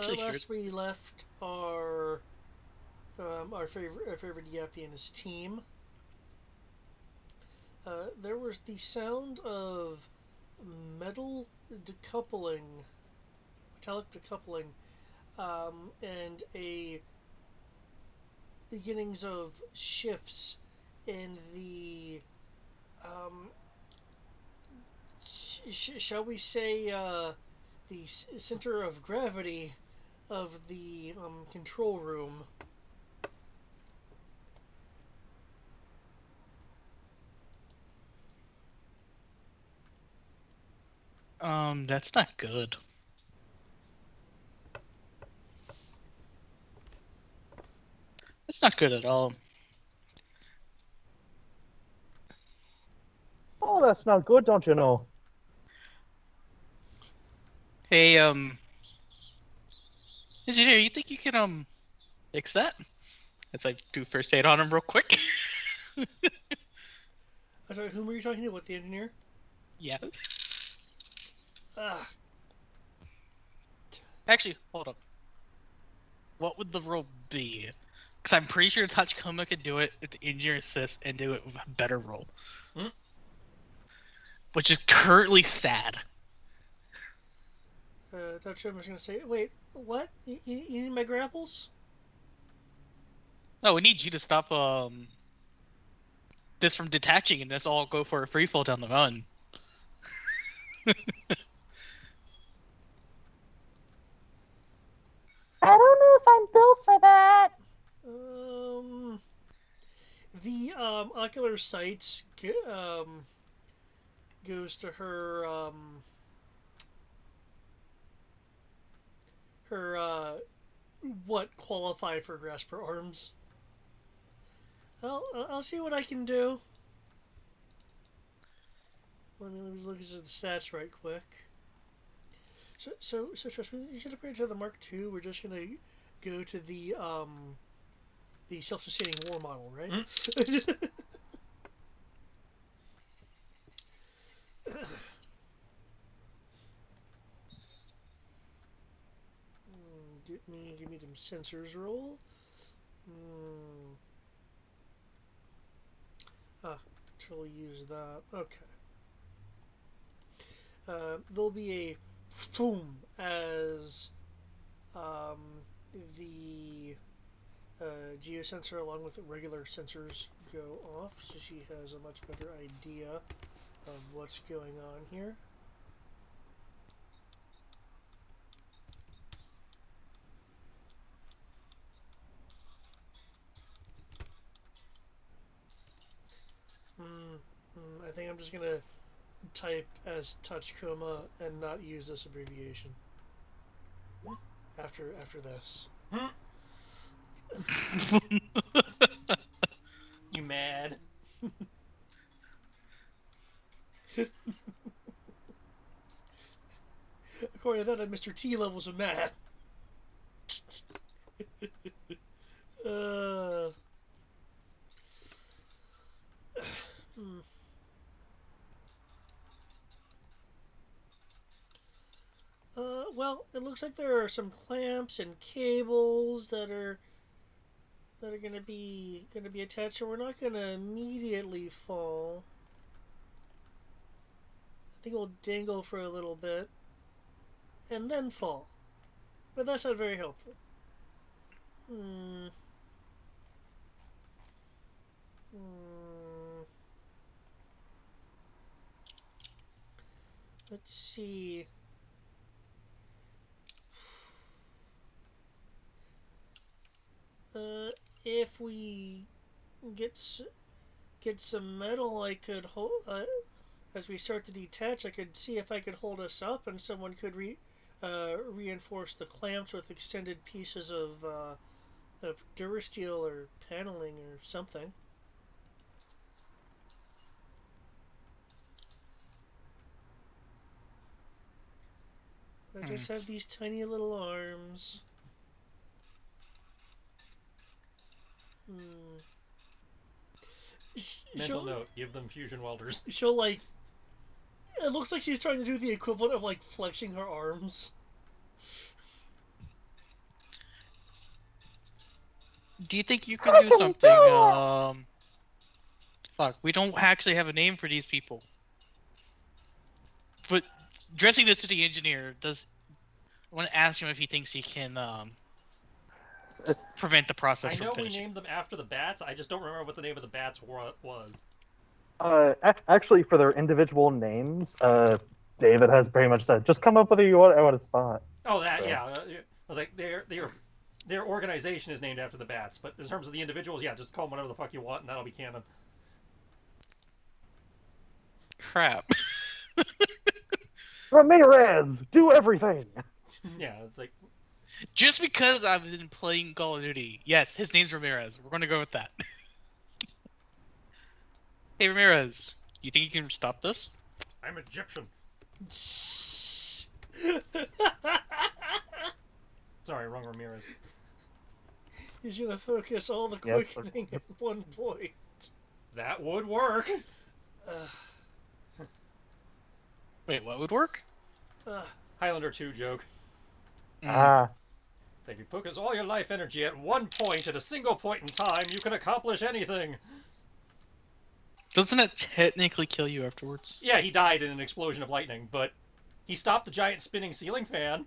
actually hear. last we left our favorite Yappy and his team, there was the sound of metal decoupling, metallic decoupling, and a beginnings of shifts in the shall we say the center of gravity of the control room. That's not good. That's not good at all. Oh, that's not good, don't you know? Hey, engineer, you think you can fix that? Let's like do first aid on him real quick. I'm sorry, whom were you talking to? What, the engineer? Yeah. Ah, Actually, hold up. What would the role be? Because I'm pretty sure Tachikoma could do it. It's engineer assist and do it with a better role. Which is currently sad. I thought I was going to say, wait, what? You need my grapples? No, we need you to stop this from detaching and us all go for a free fall down the run. I don't know if I'm built for that. The ocular sights goes to her what qualify for grasper arms. I'll see what I can do. Let me look at the stats right quick. So trust me, you should upgrade to the Mark II. We're just gonna go to the self-sustaining war model, right? Give me them sensors roll. Actually use that. Okay. There'll be a boom as the geosensor along with the regular sensors go off, so she has a much better idea of what's going on here. I think I'm just gonna type as Touchcoma and not use this abbreviation after this. You mad? According to that, I'm Mr. T levels of mad. Well, it looks like there are some clamps and cables that are gonna be attached, so we're not gonna immediately fall. I think we'll dangle for a little bit and then fall, but that's not very helpful. Let's see. If we get some metal, I could hold. As we start to detach, I could see if I could hold us up, and someone could reinforce the clamps with extended pieces of Durasteel or paneling or something. I just have these tiny little arms. Mental note: give them fusion welders. She'll like. It looks like she's trying to do the equivalent of like flexing her arms. do you think you can I do can something? do it! Fuck, we don't actually have a name for these people. But dressing the city engineer does. I want to ask him if he thinks he can prevent the process I from know we finishing. named them after the bats. I just don't remember what the name of the bats was. Actually, for their individual names, David has pretty much said, just come up with what a spot. Oh, that So. yeah. I was like, their organization is named after the bats, but in terms of the individuals, yeah, just call them whatever the fuck you want, and that'll be canon. Crap. Ramirez, do everything! Yeah, it's like Just because I've been playing Call of Duty, yes, his name's Ramirez. We're gonna go with that. Hey Ramirez, you think you can stop this? I'm Egyptian. Sorry, wrong Ramirez. He's gonna focus all the Yes, quickening at one point. That would work. Wait, what would work? Highlander 2 joke. Ah, So if you focus all your life energy at one point at a single point in time, you can accomplish anything. Doesn't it technically kill you afterwards? Yeah, he died in an explosion of lightning, but he stopped the giant spinning ceiling fan.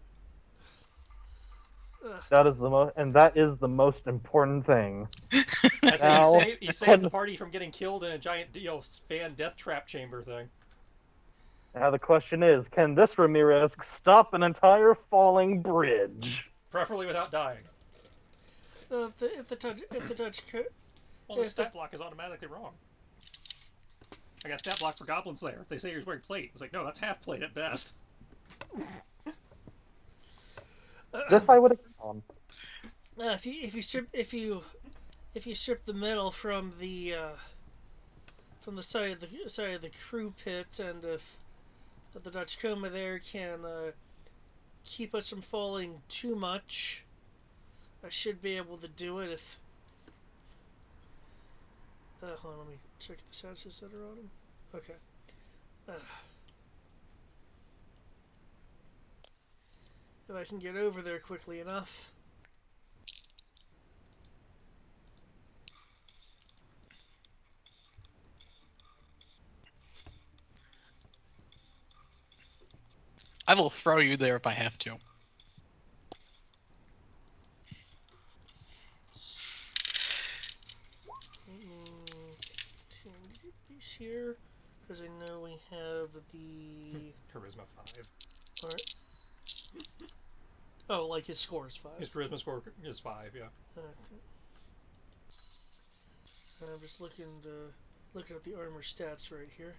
that is the most important thing. That's Now- it. He saved the party from getting killed in a giant fan death trap chamber thing. Now the question is, can this Ramirez stop an entire falling bridge? Preferably without dying. If the touch Well, the If stat block is automatically wrong. I got stat block for Goblin Slayer. They say he's wearing plate. It's like, no, that's half plate at best. This I would agree on. if you strip the metal from the side of the crew pit, and if the Dutch coma there can keep us from falling too much, I should be able to do it. If hold on, let me check the statuses that are on him. Okay. If I can get over there quickly enough. I will throw you there if I have to. These here, because I know we have the. Charisma 5. Alright. Oh, like his score is 5. His charisma score is 5, yeah. Okay. I'm just looking at the armor stats right here.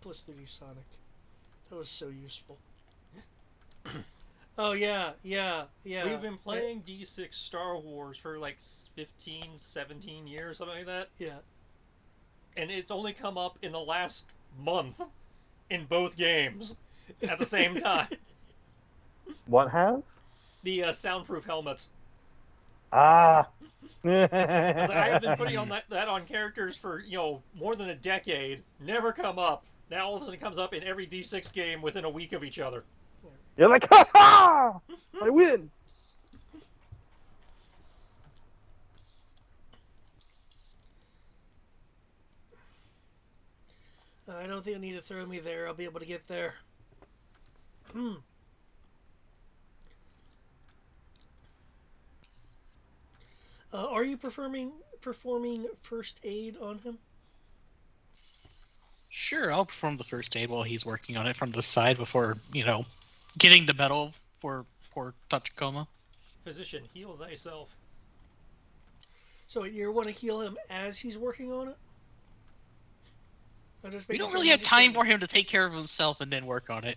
Plus 3 Sonic. That was so useful. Oh yeah. We've been playing D6 Star Wars for like 15, 17 years, something like that. Yeah. And it's only come up in the last month in both games at the same time. What has? The soundproof helmets. Ah. I have been putting on that on characters for, more than a decade. Never come up. Now all of a sudden it comes up in every D6 game within a week of each other. You're like, ha ha! I win. I don't think you need to throw me there. I'll be able to get there. Are you performing first aid on him? Sure, I'll perform the first aid while he's working on it from the side before, getting the medal for poor Tachikoma. Physician, heal thyself. So you want to heal him as he's working on it? We don't really have time for him to take care of himself and then work on it.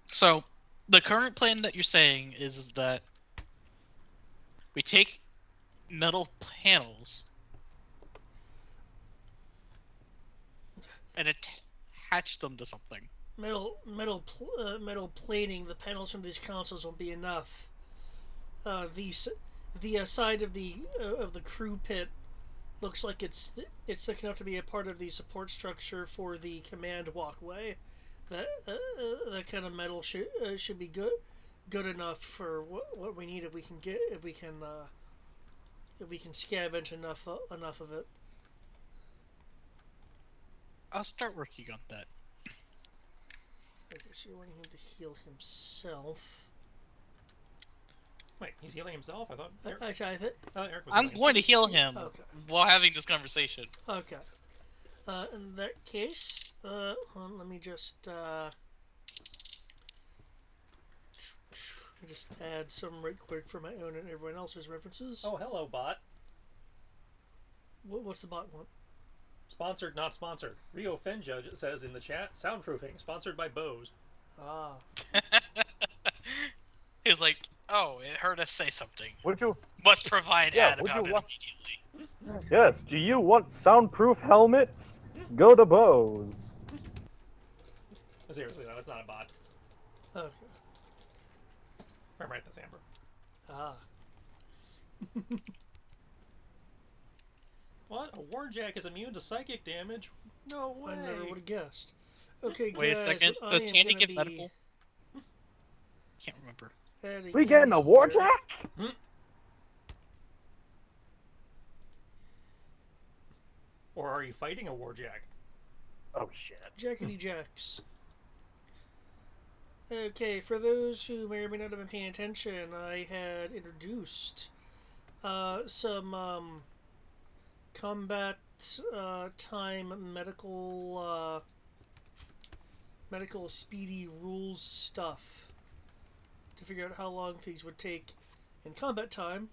So, the current plan that you're saying is that we take metal panels and attach them to something. metal plating the panels from these consoles won't be enough. The side of the crew pit looks like it's thick enough to be a part of the support structure for the command walkway. That kind of metal should be good enough for what we need if we can scavenge enough of it. I'll start working on that. Okay, so you're wanting him to heal himself. Wait, he's healing himself? I thought Eric, Actually, Eric was I'm healing going to heal him Okay. while having this conversation. Okay. In that case, hold on, let me just add some right quick for my own and everyone else's references. Oh, hello, bot. What's the bot one? Sponsored, not sponsored. Rio Fenja says in the chat, soundproofing, sponsored by Bose. Ah. He's like, oh, it heard us say something. Would you? Must provide Yeah, ad would about you it wa- immediately. Yes. Do you want soundproof helmets? Go to Bose. Seriously, though, it's not a bot. Okay. I'm right, that's Amber. Ah. What? A Warjack is immune to psychic damage? No way. I never would have guessed. Okay, Wait a guys, second. what Does I am Tandy gonna get be medical? Can't remember. adding We getting a in Warjack? here- Or are you fighting a Warjack? Oh shit. Jackety Jacks. Okay, for those who may or may not have been paying attention, I had introduced some combat time medical speedy rules stuff to figure out how long things would take in combat time,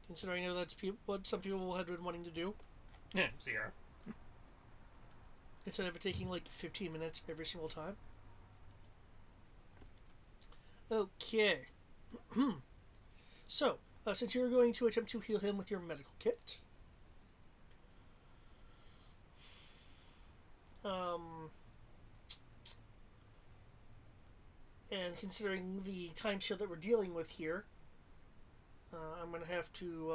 considering I know that's what some people had been wanting to do, Yeah, Sierra. instead of it taking like 15 minutes every single time. Okay. So, since you're going to attempt to heal him with your medical kit, and considering the time shield that we're dealing with here, I'm going to have to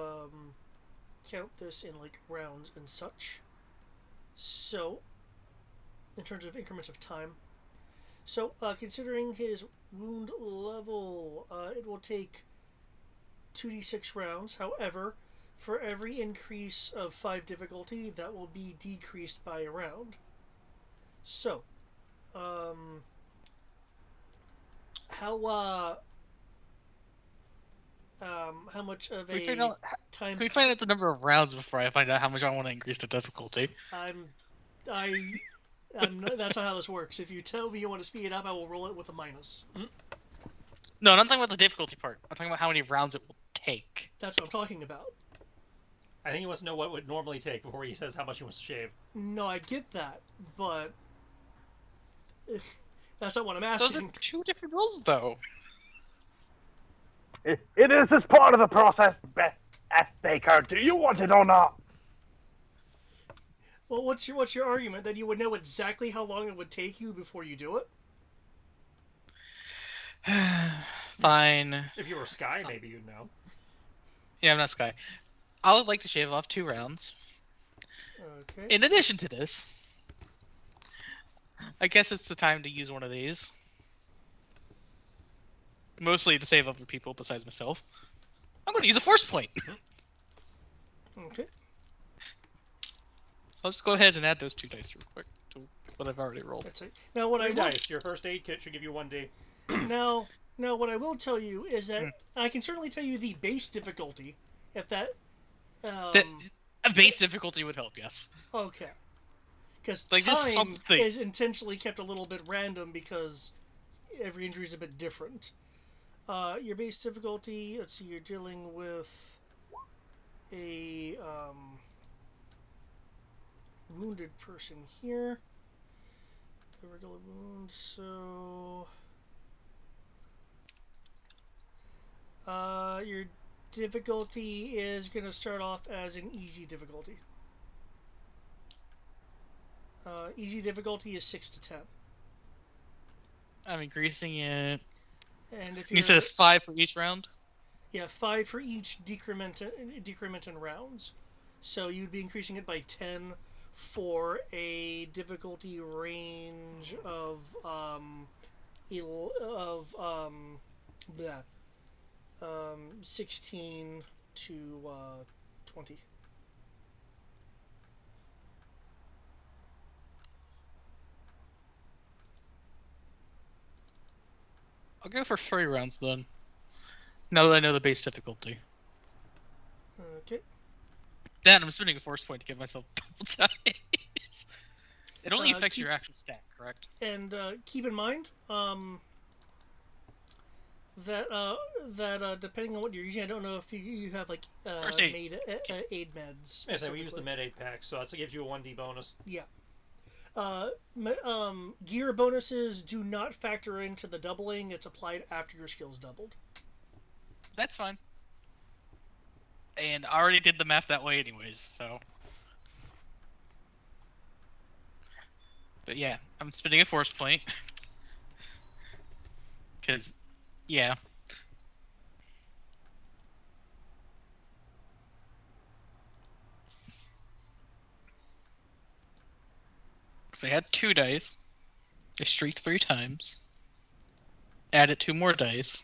count this in like rounds and such. So, in terms of increments of time. So, considering his wound level, it will take 2d6 rounds. However, for every increase of 5 difficulty, that will be decreased by a round. So, how much of Can we a find out, time? can we find out the number of rounds before I find out how much I want to increase the difficulty? I'm that's not how this works. If you tell me you want to speed it up, I will roll it with a minus. No, I'm not talking about the difficulty part. I'm talking about how many rounds it will take. That's what I'm talking about. I think he wants to know what it would normally take before he says how much he wants to shave. No, I get that, but that's not what I'm Those are asking. two different rules, though. It is as part of the process, F. Baker. Do you want it or not? Well, what's your argument? That you would know exactly how long it would take you before you do it? Fine. If you were Sky, maybe you'd know. Yeah, I'm not Sky. I would like to shave off 2 rounds. Okay. In addition to this, I guess it's the time to use one of these. Mostly to save other people besides myself. I'm going to use a force point. Okay. So I'll just go ahead and add those 2 dice real quick to what I've already rolled. That's it. Now what I Three will dice. Your first aid kit should give you 1D. now what I will tell you is that I can certainly tell you the base difficulty, if that. A base difficulty would help, yes. Okay. Because Like, time just something. is intentionally kept a little bit random because every injury is a bit different. Your base difficulty, let's see, you're dealing with a wounded person here. A regular wound, so your difficulty is going to start off as an easy difficulty. Easy difficulty is 6 to 10. I'm increasing it. And if You you're said it's 5 for each round? yeah, 5 for each decrement in rounds. So you'd be increasing it by 10 for a difficulty range of of 16 to 20. I'll go for 3 rounds then. Now that I know the base difficulty. Okay. Then I'm spending a force point to give myself double dice. It only affects keep- your actual stat, correct? And keep in mind that depending on what you're using, I don't know if you have like First aid. aid meds. Yes, we use the med aid pack, so that gives you a 1d bonus. Yeah. Gear bonuses do not factor into the doubling. It's applied after your skill's doubled. That's fine. And I already did the math that way anyways, so... But yeah, I'm spending a force point. Because, yeah. So I had 2 dice. I streaked 3 times. Added 2 more dice.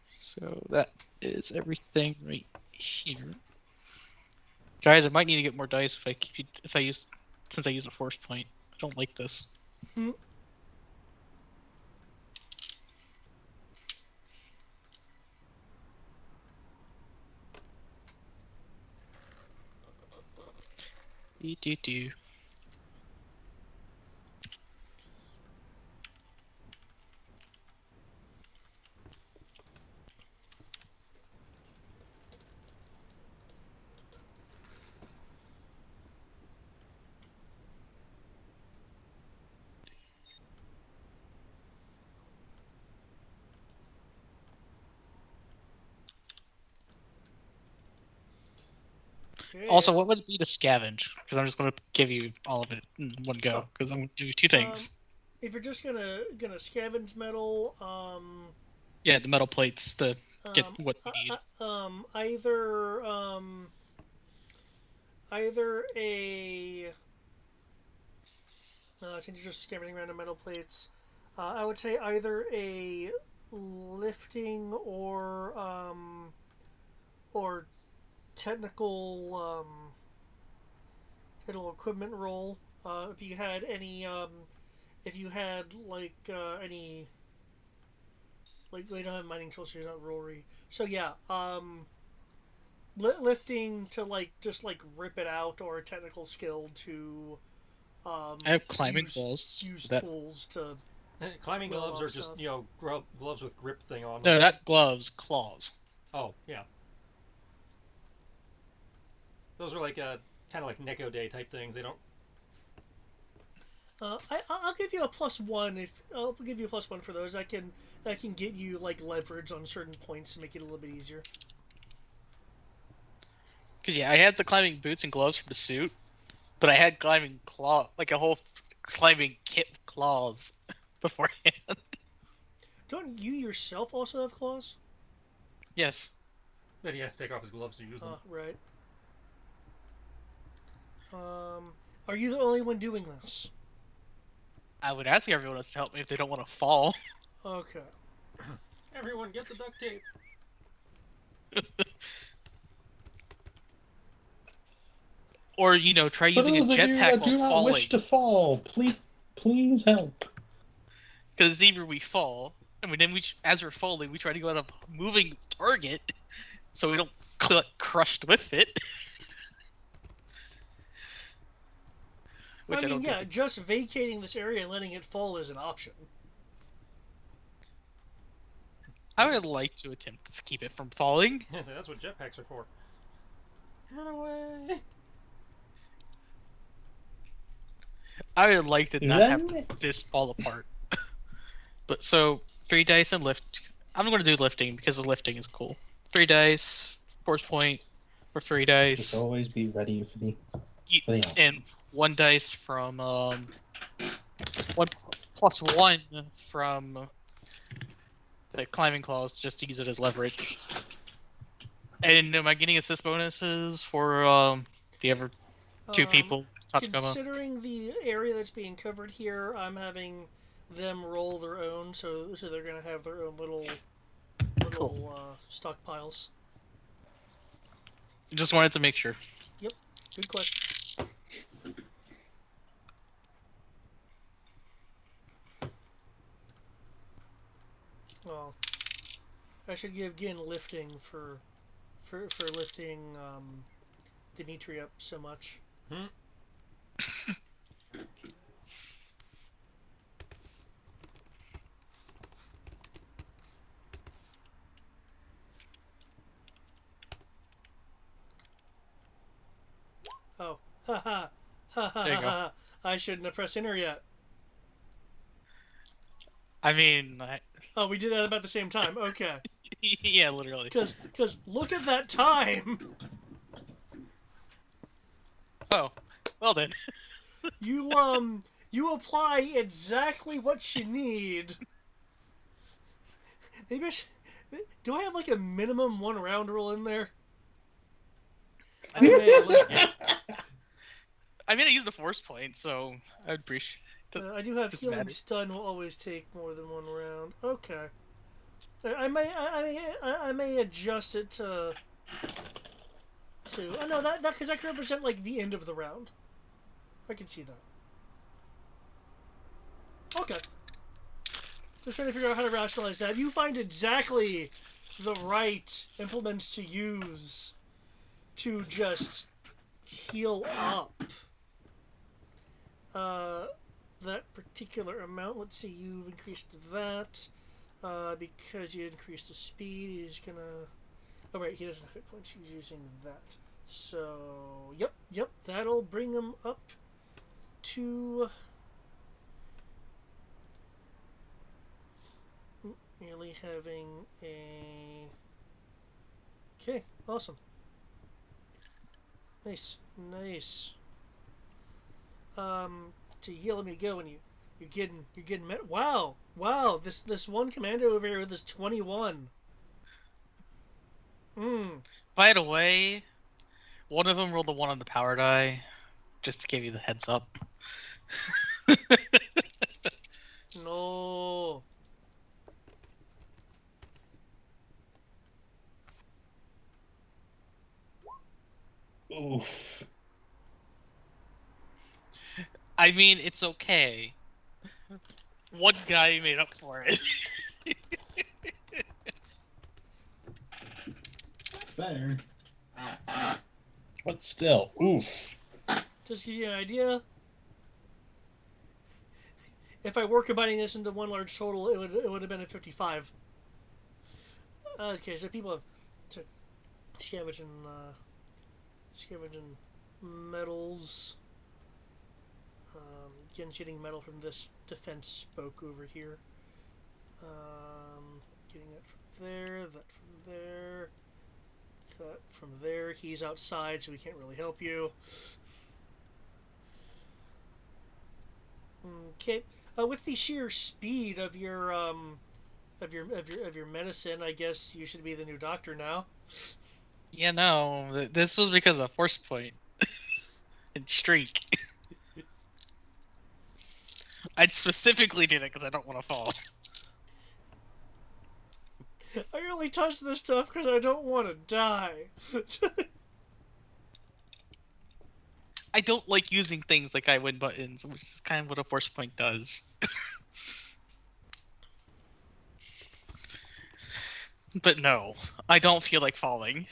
So that is everything right here. Guys, I might need to get more dice since I use a force point. I don't like this. Hmm. Do. Okay. Also, what would it be to scavenge? Because I'm just going to give you all of it in one go. Because I'm going to do 2 things. If you're just gonna scavenge metal, Yeah, the metal plates to get what you need. Either a since you're just scavenging random metal plates, I would say either a lifting or technical equipment roll. If you had any if you had like any like we don't have mining tools, so you're not rollery. So yeah, lifting to like just like rip it out, or a technical skill to I have climbing claws. use That... tools to Climbing well gloves off are just, stuff. gloves with grip thing on No, them. not gloves, claws. Oh, yeah. Those are like kind of like Neko Day type things. They don't. I'll give you a +1 if I'll give you a +1 for those. That can get you like leverage on certain points to make it a little bit easier. Because yeah, I had the climbing boots and gloves for the suit, but I had climbing like a whole climbing kit with claws beforehand. Don't you yourself also have claws? Yes. Then he has to take off his gloves to use them. Right. Are you the only one doing this? I would ask everyone else to help me if they don't want to fall. Okay. Everyone, get the duct tape. Or, try using a jetpack while falling. For those of you that do not wish to fall, please help. Because either we fall, and then as we're falling, we try to go at a moving target, so we don't get crushed with it. Which I don't think. Just vacating this area and letting it fall is an option. I would like to attempt to keep it from falling. That's what jetpacks are for. Run away. I would like to not have this fall apart. But so 3 dice and lift. I'm going to do lifting because the lifting is cool. 3 dice, force point for 3 dice. Just always be ready for the and 1 dice from 1+1 from the climbing claws just to use it as leverage. And am I getting assist bonuses for the other two people? Tatsukoma? Considering the area that's being covered here, I'm having them roll their own, so they're gonna have their own little Cool. Stockpiles. Just wanted to make sure. Yep, good question. Well, I should give Gin lifting for lifting Dimitri up so much. Oh, ha There you go. I shouldn't have pressed enter yet. I mean, Oh, we did that about the same time. Okay. yeah, literally. Because look at that time. Oh, well then. You apply exactly what you need. Maybe do I have like a minimum 1 round rule in there? I mean, I used a force point, so I would appreciate. I do have healing stun will always take more than 1 round. Okay. I may adjust it to. Oh no, that because that could represent like the end of the round. I can see that. Okay. Just trying to figure out how to rationalize that. You find exactly the right implements to use to just heal up. That particular amount. Let's see, you've increased that. Because you increased the speed, he's gonna... Oh, right, he doesn't have hit points. He's using that. So, yep, that'll bring him up to... Nearly having a... Okay, awesome. Nice. To heal him you go, and you're getting met. Wow, this one commando over here with this 21. By the way, one of them rolled a 1 on the power die, just to give you the heads up. No. Oof. I mean, it's okay. One guy made up for it. Fair. But still, oof. Just to give you an idea, if I were combining this into one large total, it would have been a 55. Okay, so people have to scavenging metals. Getting metal from this defense spoke over here. Getting that from there, that from there, that from there. He's outside, so he can't really help you. Okay, with the sheer speed of your medicine, I guess you should be the new doctor now. Yeah, no, this was because of force point and streak. I specifically did it because I don't want to fall. I only touch this stuff because I don't want to die. I don't like using things like I win buttons, which is kind of what a force point does. But no, I don't feel like falling.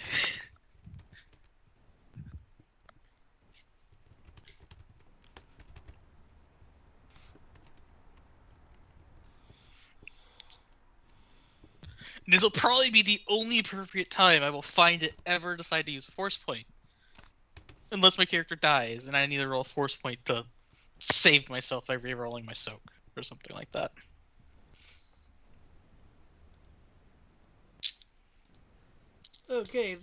This will probably be the only appropriate time I will find it ever decide to use a force point. Unless my character dies, and I need to roll a force point to save myself by re-rolling my soak, or something like that. Okay.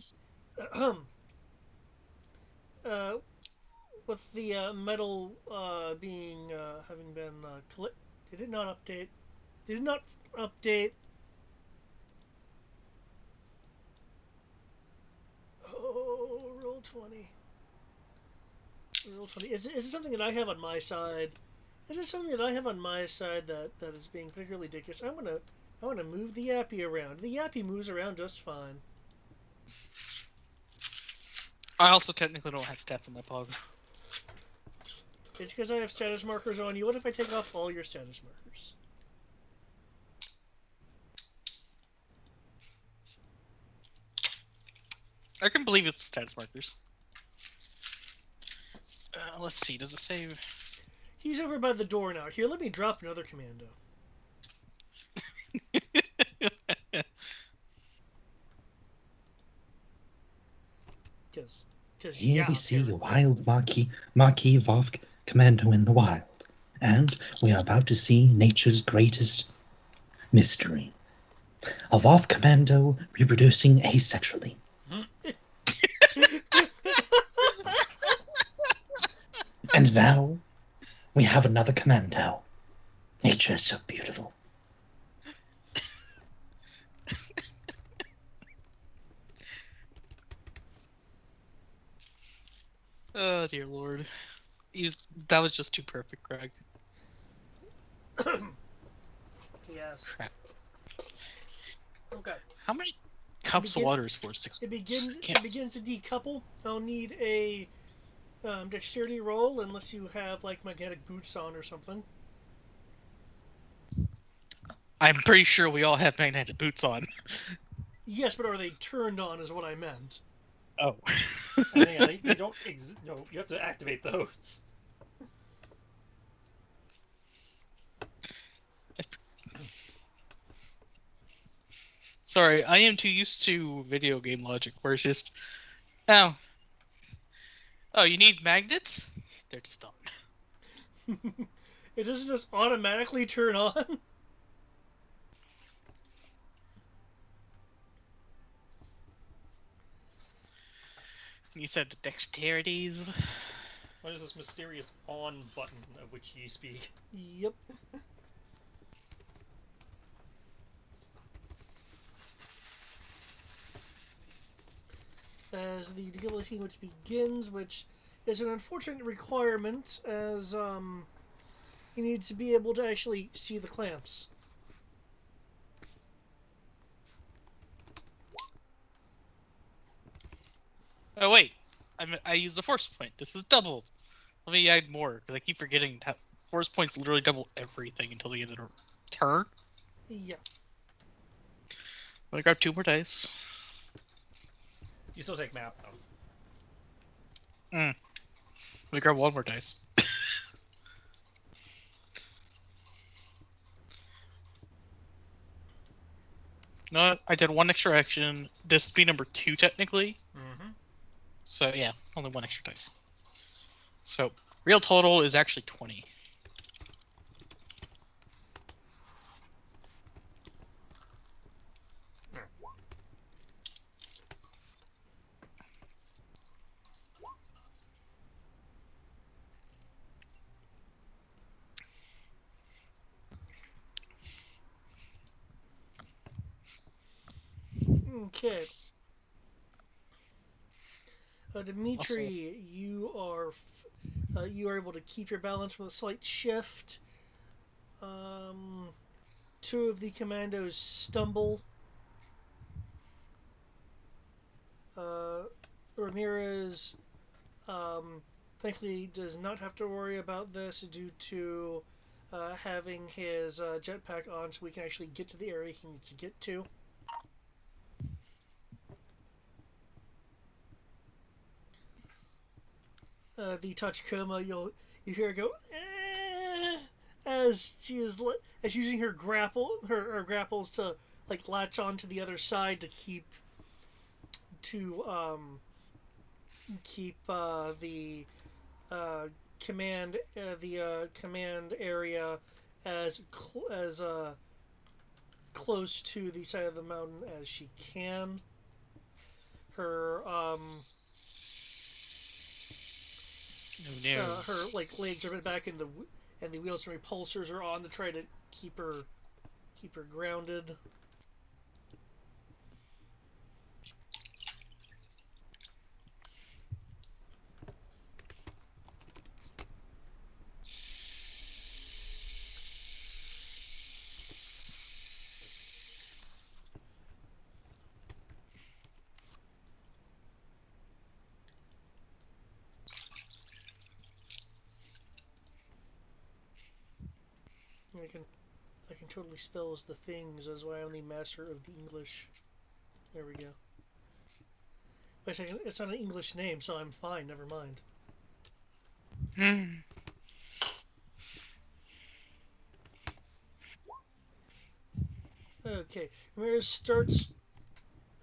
with the metal being having been did it not update? Did it not update? Oh, roll 20. Roll 20. Is it something that I have on my side? Is there something that I have on my side that is being particularly ridiculous? I wanna move the Yappy around. The Yappy moves around just fine. I also technically don't have stats on my pog. It's because I have status markers on you. What if I take off all your status markers? I can believe it's status markers. Let's see, does it save? He's over by the door now. Here, let me drop another commando. Here we see a wild Maquis Voth commando in the wild, and we are about to see nature's greatest mystery. A Voth commando reproducing asexually. And now, we have another commando. Nature is so beautiful. Oh dear lord. That was just too perfect, Greg. Yes. Crap. Okay. How many cups of water is 4 6? It begins to decouple. I'll need a dexterity roll unless you have like magnetic boots on or something. I'm pretty sure we all have magnetic boots on. Yes, but are they turned on is what I meant. Oh. They don't no, you have to activate those. Sorry, I am too used to video game logic where it's just, oh, you need magnets? They're just on. It doesn't just automatically turn on. You said the dexterities. What is this mysterious on button of which ye speak? Yep. As the decapitation which begins, which is an unfortunate requirement, as you need to be able to actually see the clamps. Oh wait, I used a force point. This is doubled. Let me add more because I keep forgetting that force points literally double everything until the end of the turn. Yeah. I'm gonna grab 2 more dice. You still take map though. Let me grab 1 more dice. No, I did 1 extra action. This would be number 2 technically. Mm-hmm. So yeah, only 1 extra dice. So real total is actually 20. Okay. Dimitri, you are able to keep your balance with a slight shift. 2 of the commandos stumble. Ramirez, thankfully, does not have to worry about this due to having his jetpack on, so we can actually get to the area he needs to get to. The Tachikoma, you hear her go as she's using her grapples to like latch onto the other side to keep the command area as close to the side of the mountain as she can. Her Oh no. Her like legs are back and the wheels and repulsors are on to try to keep her grounded. I can totally spell as the things as why I'm the master of the English. There we go. But it's not an English name, so I'm fine. Never mind. Okay, Ramirez starts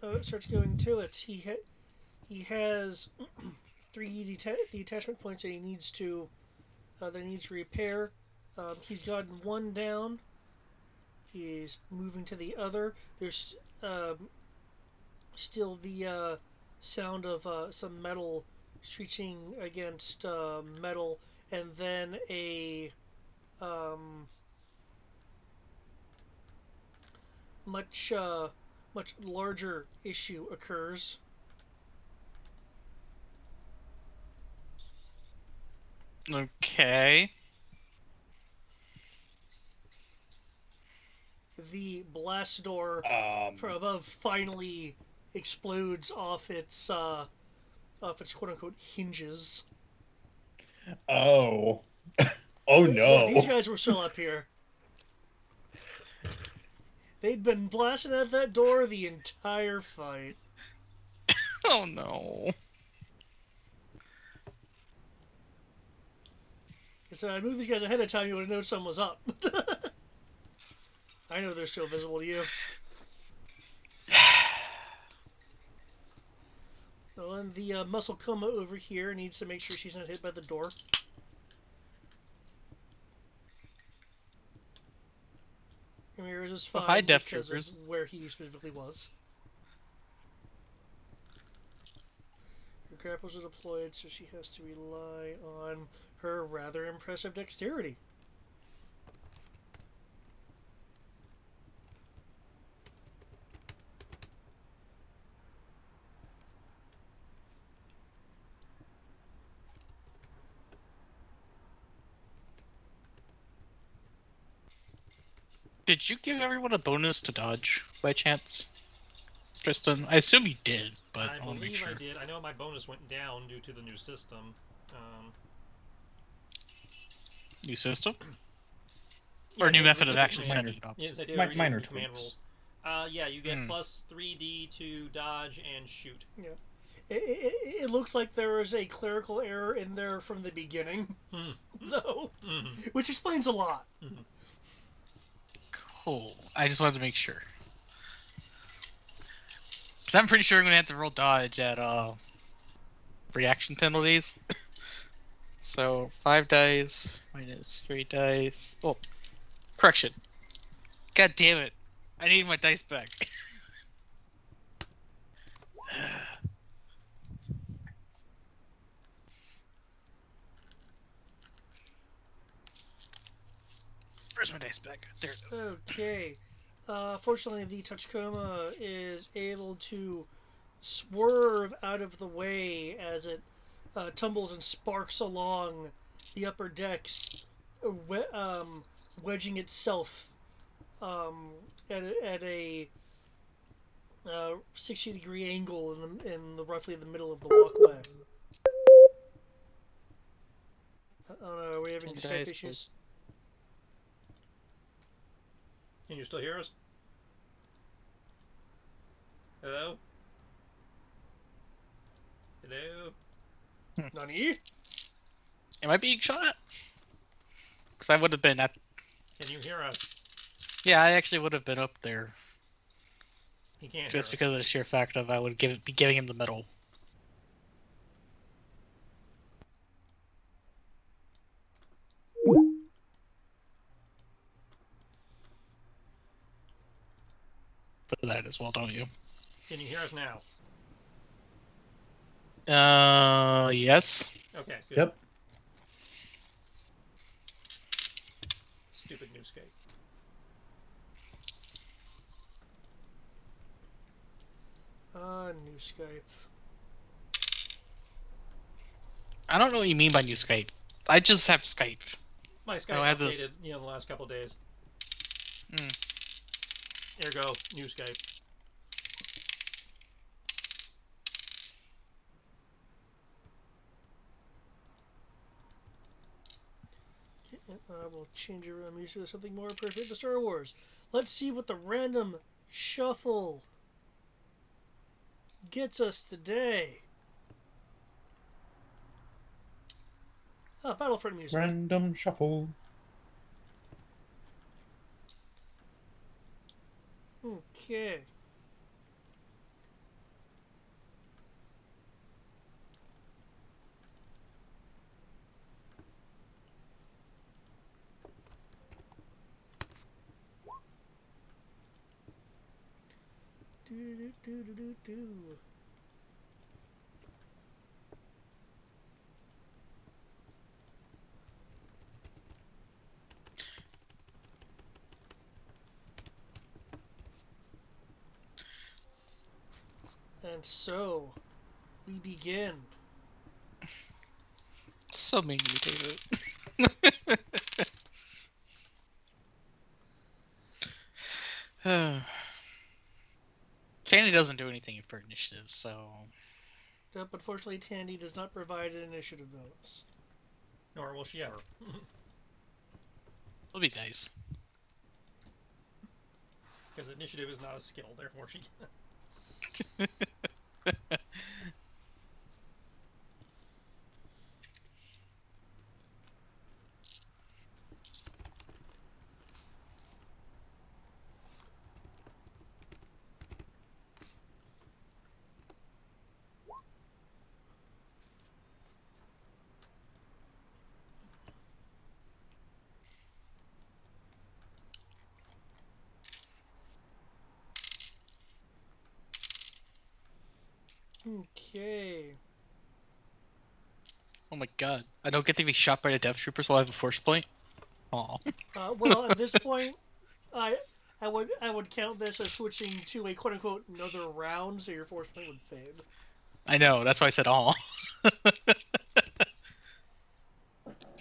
going to it. He has three detachment points that he needs to repair. He's gotten one down. He's moving to the other. There's still the sound of some metal screeching against metal, and then a much larger issue occurs. Okay. The blast door from above finally explodes off its quote unquote hinges. Oh. Oh no. Yeah, these guys were still up here. They'd been blasting at that door the entire fight. Oh no. So I moved these guys ahead of time, you would have known something was up. I know they're still visible to you. Oh, and the muscle coma over here needs to make sure she's not hit by the door. Ramirez is fine hi, Death because Troopers. of where he specifically was. Her grapples are deployed, so she has to rely on her rather impressive dexterity. Did you give everyone a bonus to dodge by chance, Tristan? I assume you did, but I want to make sure. I did. I know my bonus went down due to the new system. New system? Or new method of actually setting it up? Yes, I did. Minor command tweaks. rules. Yeah, you get plus 3d to dodge and shoot. Yeah. It looks like there was a clerical error in there from the beginning, though, which explains a lot. Cool. I just wanted to make sure. Because I'm pretty sure I'm going to have to roll dodge at reaction penalties. So 5 dice minus 3 dice. Oh, correction. God damn it. I need my dice back. Where's my dice bag? There it is. Okay. Fortunately, the Tachikoma is able to swerve out of the way as it tumbles and sparks along the upper decks, wedging itself at a 60-degree angle in roughly the middle of the walkway. Oh no, are we having Skype issues? Can you still hear us? Hello? Hello? Nani? Am I being shot at? Because I would have been at... Can you hear us? Yeah, I actually would have been up there. He can't Just hear because of the sheer fact of I would be giving him the medal. For that as well, don't you? Can you hear us now? Yes. Okay, good. Yep. Stupid newscape. New Skype. I don't know what you mean by new Skype. I just have Skype. My Skype I have updated, this. the last couple days. Mm. Ergo, new Skype. We'll change it around music to something more appropriate to Star Wars. Let's see what the random shuffle gets us today. Battlefront music. Random shuffle. Okay. Do. And so, we begin. So mean to me, David. Tandy doesn't do anything for initiative, so... But unfortunately, Tandy does not provide an initiative bonus. Nor will she ever. It'll be dice. Because initiative is not a skill, therefore she can't. Okay. Oh my god. I don't get to be shot by the Death Troopers while I have a force point? Aw. Well, at this point, I would count this as switching to a quote-unquote another round, so your force point would fade. I know, that's why I said aw. 3,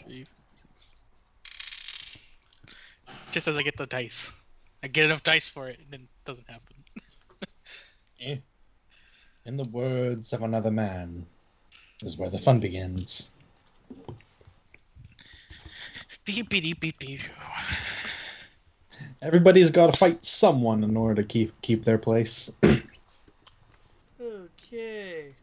6. Just as I get the dice. I get enough dice for it, and then it doesn't happen. In the words of another man, is where the fun begins. Beep, beep, beep, beep. Everybody's got to fight someone in order to keep their place. Okay.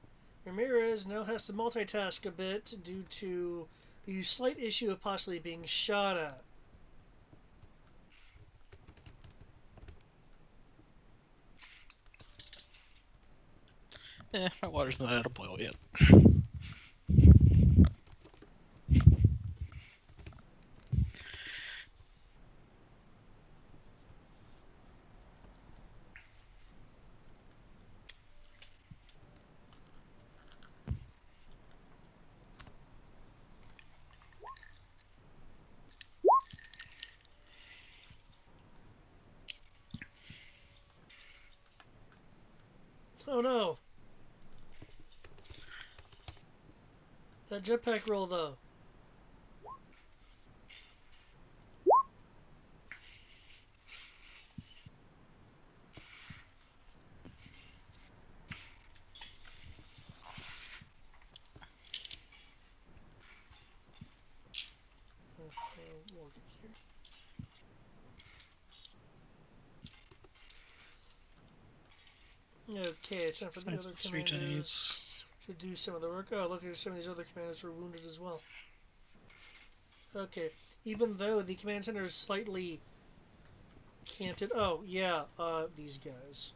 Ramirez now has to multitask a bit due to the slight issue of possibly being shot at. My water's not out of boil yet. Oh no! That jetpack roll, though. Okay, it's time for the other commanders to do some of the work. Oh, look at some of these other commanders were wounded as well. Okay, even though the command center is slightly canted. Oh, yeah, these guys.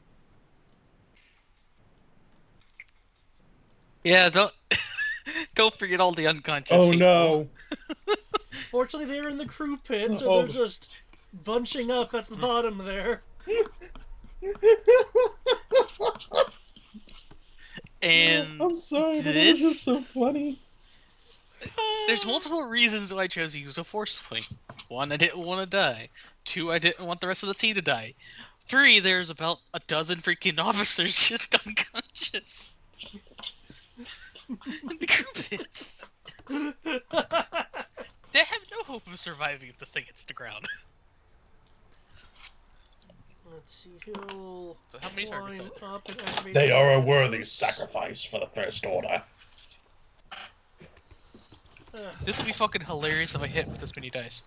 Yeah, don't forget all the unconscious Oh people. no! Fortunately, they're in the crew pit, so they're just bunching up at the bottom there. And I'm sorry, but it was just so funny. There's multiple reasons why I chose to use a force point. 1, I didn't want to die. 2, I didn't want the rest of the team to die. 3, there's about a dozen freaking officers just unconscious. And the group is. They have no hope of surviving if this thing hits the ground. Let's see, he'll So how many targets climb are up and activate They the are a red worthy boots. sacrifice for the First Order. This would be fucking hilarious if I hit with this many dice.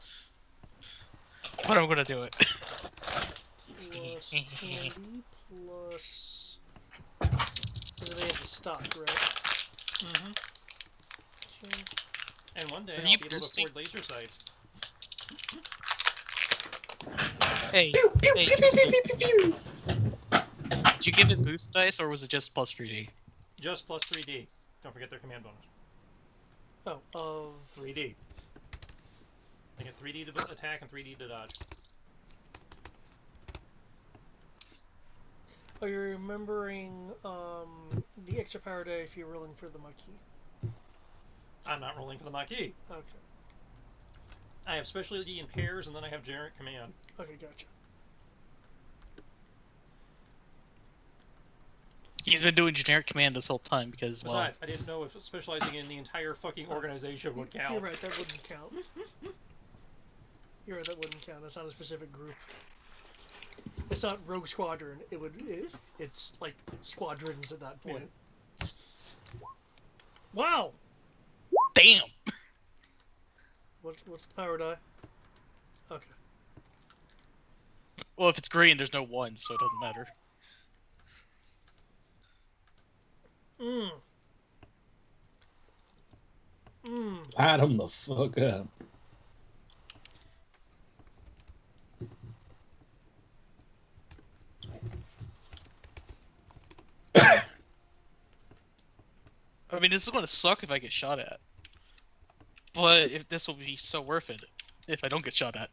But I'm gonna do it. Plus candy, plus... Because they have the stock, right? Mm-hmm. Okay. And one day Are I'll you be able to boosting? afford laser sights. Hey, hey, did you give it boost dice or was it just plus 3D? Just plus 3D. Don't forget their command bonus. Oh, of... 3D. They get 3D to attack and 3D to dodge. Are you remembering the extra power die if you're rolling for the Maquis? I'm not rolling for the Maquis. Okay. I have specialty in pairs, and then I have generic command. Okay, gotcha. He's been doing generic command this whole time because, well... Besides, I didn't know if specializing in the entire fucking organization would count. You're right, that wouldn't count. You're right, that wouldn't count. That's not a specific group. It's not Rogue Squadron. It's like squadrons at that point. Wow! Damn! What's the power die? Okay. Well, if it's green, there's no 1, so it doesn't matter. Mmm. Mmm. Light 'em the fuck up. I mean, this is gonna suck if I get shot at. But if this will be so worth it if I don't get shot at.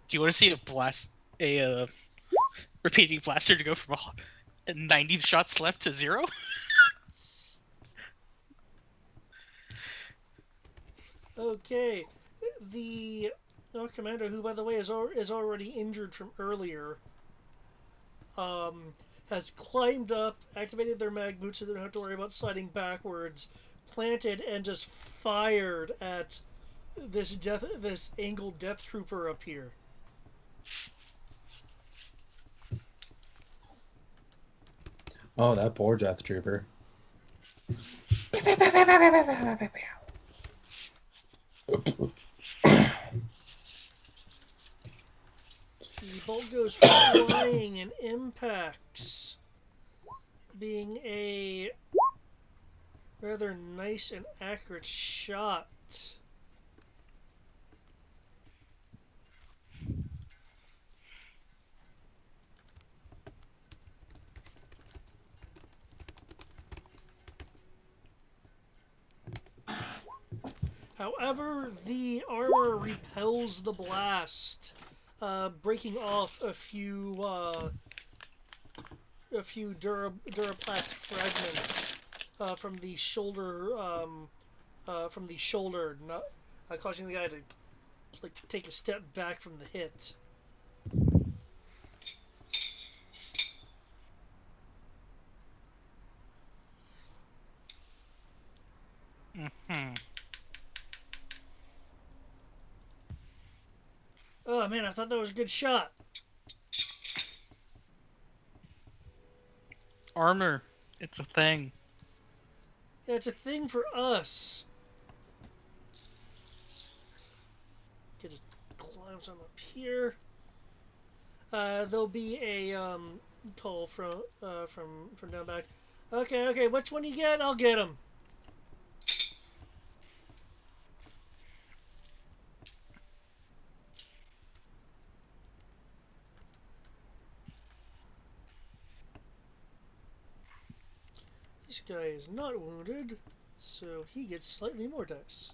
Do you want to see a repeating blaster to go from 90 shots left to 0? Okay. The commander, who by the way is already injured from earlier, has climbed up, activated their mag boots so they don't have to worry about sliding backwards, planted, and just fired at this angled death trooper up here. Oh, that poor Death Trooper. The bolt goes flying and impacts, being a rather nice and accurate shot. However, the armor repels the blast, breaking off a few Duraplast fragments from the shoulder, not causing the guy to take a step back from the hit. Mm-hmm. Oh man, I thought that was a good shot. Armor. It's a thing. Yeah, it's a thing for us. Okay, just climb some up here. There'll be a call from down back. Okay, which one you get? I'll get him. This guy is not wounded, so he gets slightly more dice.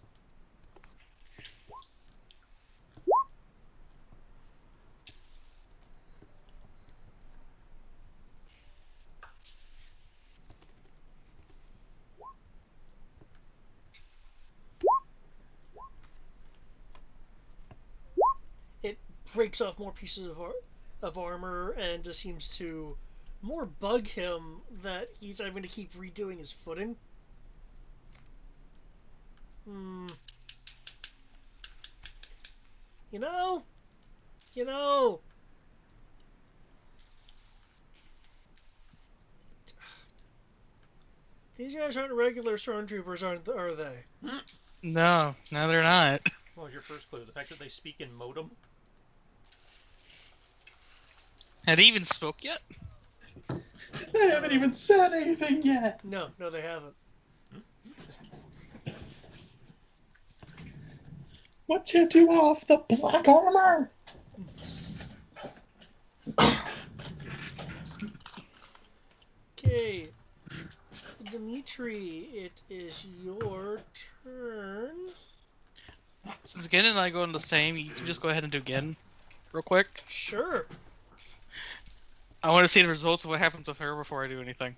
breaks off more pieces of armor and just seems to more bug him that he's having to keep redoing his footing. You know, you know. These guys aren't regular stormtroopers, are they? No, they're not. What was your first clue? The fact that they speak in modem? Had he even spoke yet? They haven't even said anything yet. No, they haven't. What tipped you off? The black armor? Okay. Dimitri, it is your turn. Since Gin and I go in the same, you can just go ahead and do Gin real quick. Sure. I want to see the results of what happens with her before I do anything.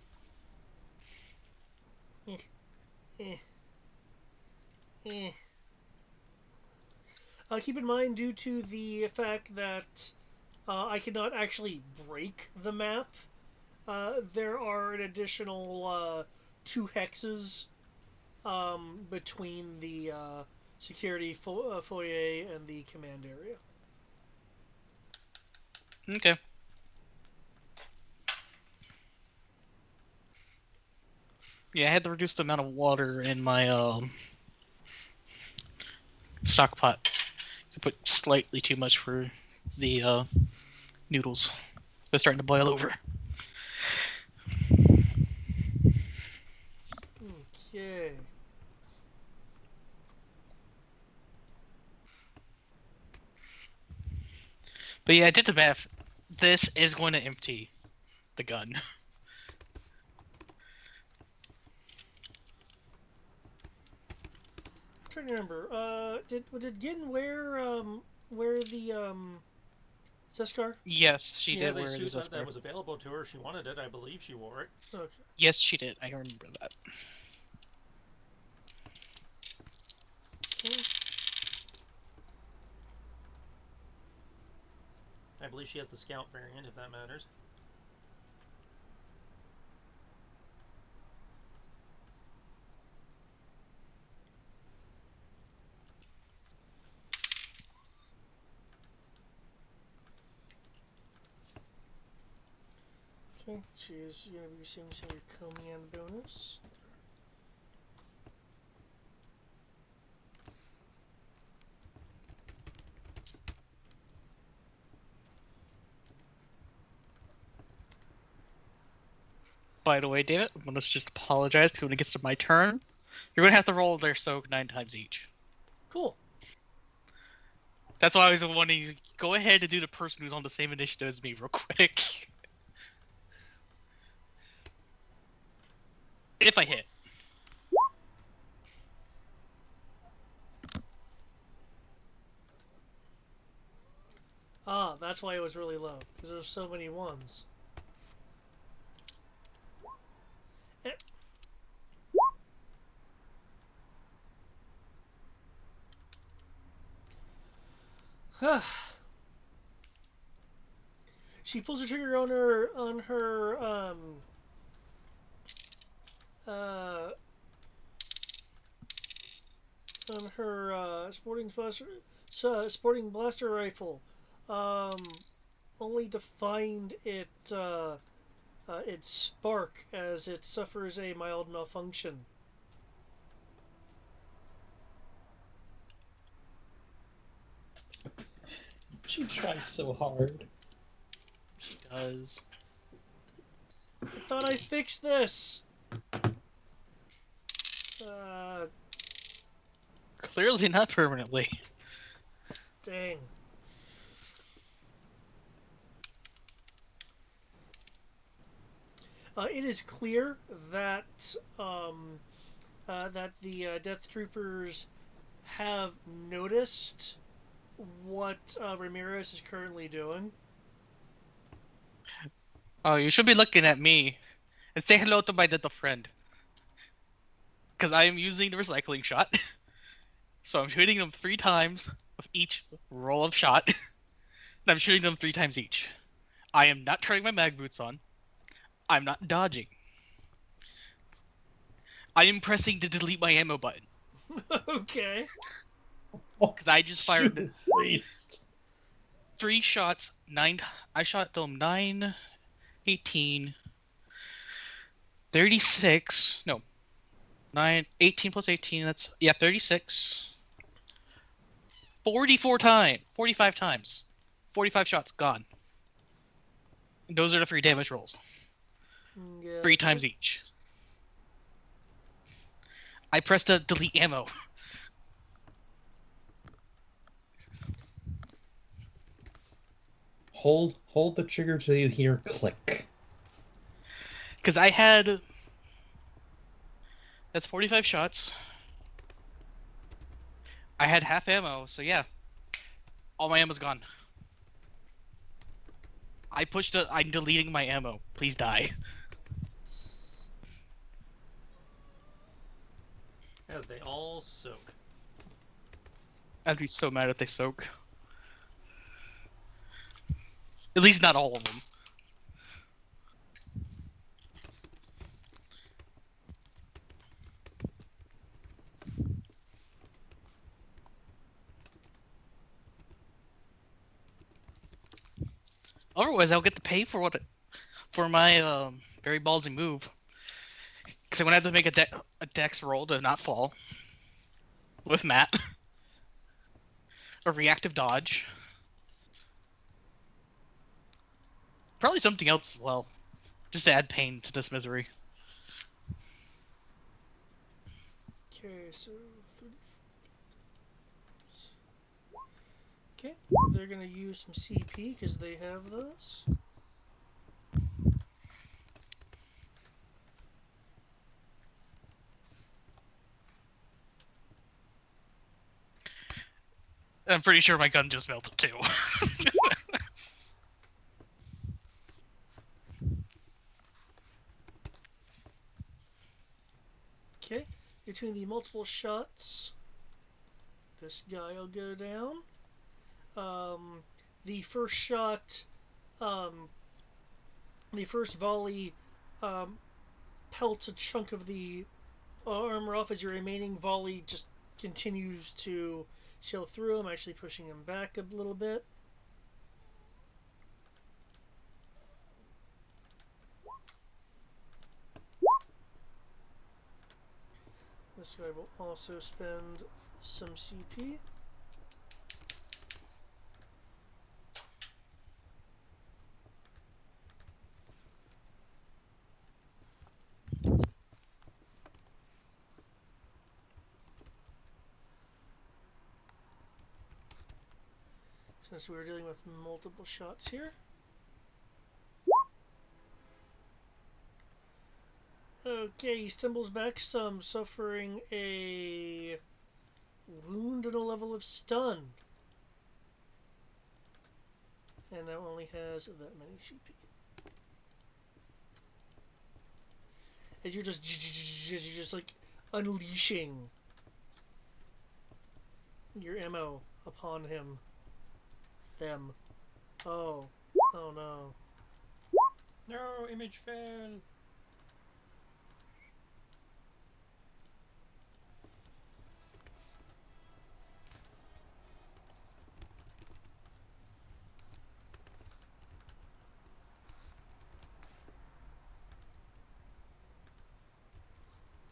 Keep in mind, due to the fact that I cannot actually break the map, there are an additional 2 hexes between the security foyer and the command area. Okay. Yeah, I had to reduce the amount of water in my stock pot. I put slightly too much for the noodles. They're starting to boil over. Okay. But yeah, I did the math. This is going to empty the gun. I'm trying to remember. Did Gin wear the Seskar? Yes, she She did has wear a the suit that Zeskar. was available to her. She wanted it. I believe she wore it. Okay. Yes, she did. I remember that. Okay. I believe she has the scout variant, if that matters. Okay. She is going to be receiving some command bonus. By the way, David, I'm going to just apologize because when it gets to my turn, you're going to have to roll their soak 9 times each. Cool. That's why I was wanting you to go ahead and do the person who's on the same initiative as me real quick. If I hit. Ah, that's why it was really low, because there's so many ones. She pulls the trigger on her sporting blaster rifle, only to find its spark as it suffers a mild malfunction. She tries so hard. She does. I thought I fixed this. Clearly not permanently. Dang. It is clear that that the Death Troopers have noticed what Ramirez is currently doing. Oh, you should be looking at me and say hello to my little friend. Because I am using the recycling shot. So I'm shooting them 3 times with each roll of shot. I'm shooting them 3 times each. I am not turning my mag boots on. I'm not dodging. I am pressing to delete my ammo button. Okay. Because I just fired Jesus Christ. 3 shots, 9. I shot them 9, 18, 36. No. 9, 18 plus 18. That's, yeah, 36. 44 times. 45 times. 45 shots, gone. Those are the 3 damage rolls. Yeah. 3 times each. I pressed to delete ammo. Hold the trigger till you hear click. Because I had... That's 45 shots. I had half ammo, so yeah. All my ammo's gone. I pushed a... I'm deleting my ammo. Please die. As they all soak. I'd be so mad if they soak. At least not all of them. Otherwise, I'll get to pay for for my very ballsy move. Because I'm gonna have to make a dex roll to not fall with Matt. A reactive dodge. Probably something else as well. Just to add pain to this misery. Okay, so 30. Okay, they're gonna use some CP because they have those. I'm pretty sure my gun just melted too. Okay, between the multiple shots, this guy will go down. The first shot, the first volley, pelts a chunk of the armor off as your remaining volley just continues to sail through. I'm actually pushing him back a little bit. This guy will also spend some CP. Since we're dealing with multiple shots here. Okay, he stumbles back some, suffering a wound and a level of stun. And now only has that many CP. As you're just like unleashing your ammo upon him. Them. Oh. Oh no. No, image fell.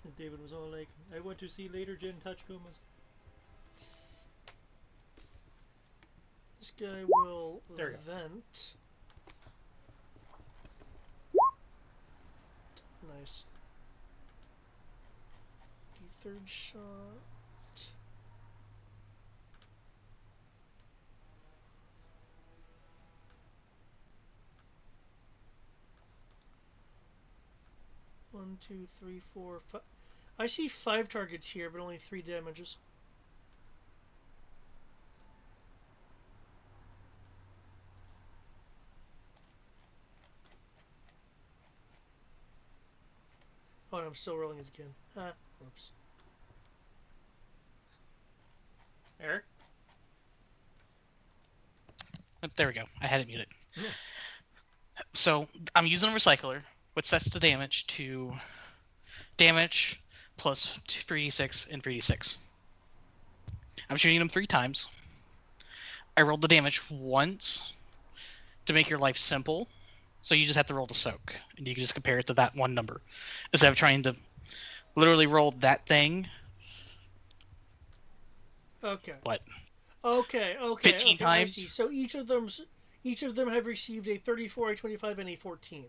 Since David was all like, I want to see later gen Tachikomas. This guy will vent. Nice. The third shot. One, two, three, four, five. I see 5 targets here, but only 3 damages. Oh, and I'm still rolling his again. Ah, whoops. Eric? There we go. I had it muted. Yeah. So I'm using a recycler, which sets the damage to damage plus 3d6 and 3d6. I'm shooting them 3 times. I rolled the damage once to make your life simple. So you just have to roll the soak, and you can just compare it to that one number instead of trying to literally roll that thing. Okay. What? Okay. 15 I times? see. So each of them have received a 34, a 25, and a 14.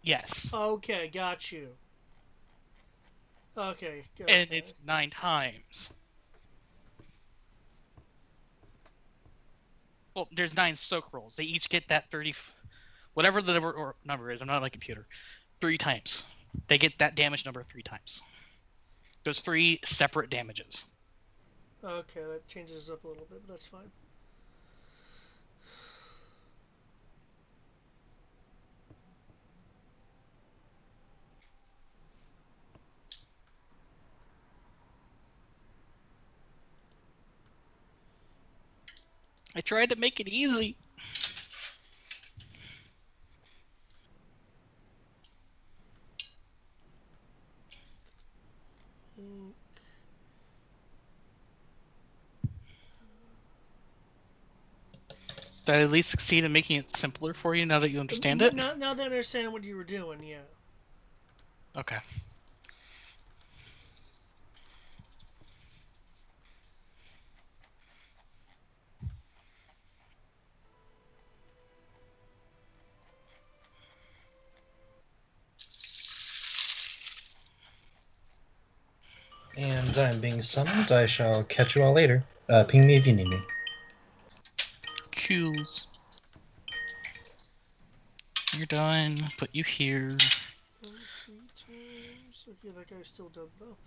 Yes. Okay, got you. Okay. And it's 9 times. Well, there's 9 soak rolls. They each get that 30, whatever the number is. I'm not on a computer. 3 times. They get that damage number 3 times. There's 3 separate damages. Okay, that changes up a little bit, but that's fine. I tried to make it easy. Did I at least succeed in making it simpler for you now that you understand it? Now that I understand what you were doing, yeah. Okay. And I'm being summoned. I shall catch you all later. Ping me if you need me. Cues. You're done. Put you here. 3 times. Okay, that guy's still dead though.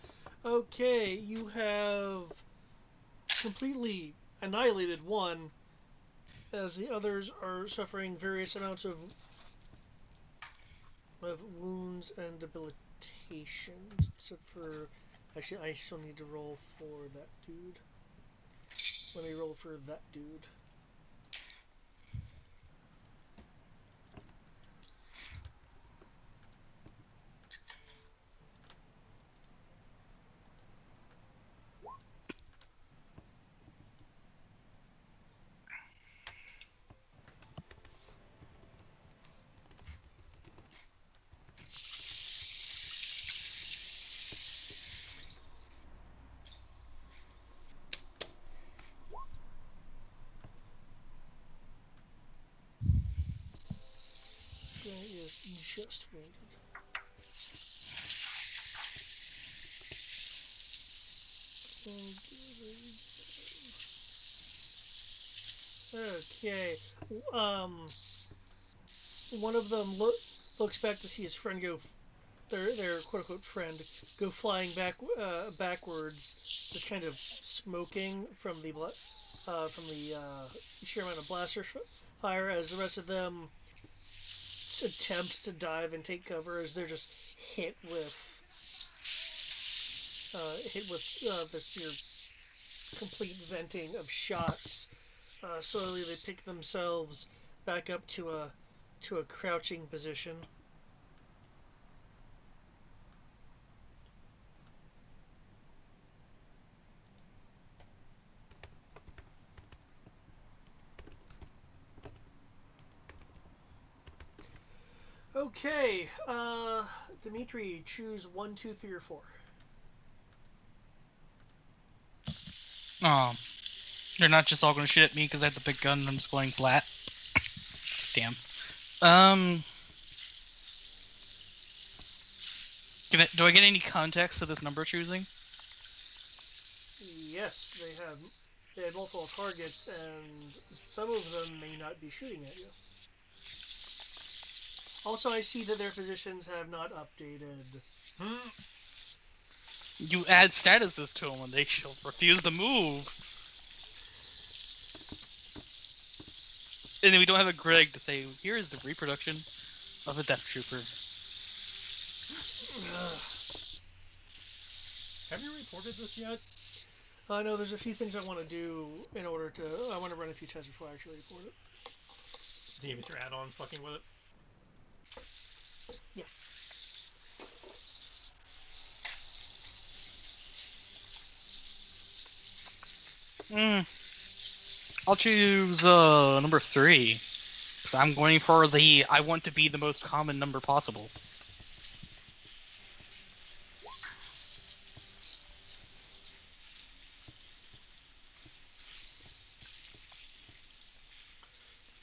Okay, you have completely annihilated one, as the others are suffering various amounts of wounds and debilitation. Except for, actually, I still need to roll for that dude. Let me roll for that dude. Guy is just wounded. Okay. One of them looks back to see his friend go, their quote unquote friend, go flying backwards, just kind of smoking from the sheer amount of blaster fire, as the rest of them attempt to dive and take cover as they're just hit with the sheer complete venting of shots. Slowly they pick themselves back up to a crouching position. Okay, Dimitri, choose 1, 2, 3, or 4. Oh. They're not just all going to shoot at me because I have the big gun and I'm just going flat. Damn. Do I get any context to this number choosing? Yes, they have multiple targets, and some of them may not be shooting at you. Also, I see that their positions have not updated. You add statuses to them and they shall refuse to move. And then we don't have a Greg to say, here is the reproduction of a Death Trooper. Have you reported this yet? No, there's a few things I want to do in order to... I want to run a few tests before I actually report it. See if your add-ons fucking with it. Yeah. I'll choose number 3. Because I'm going for the I want to be the most common number possible.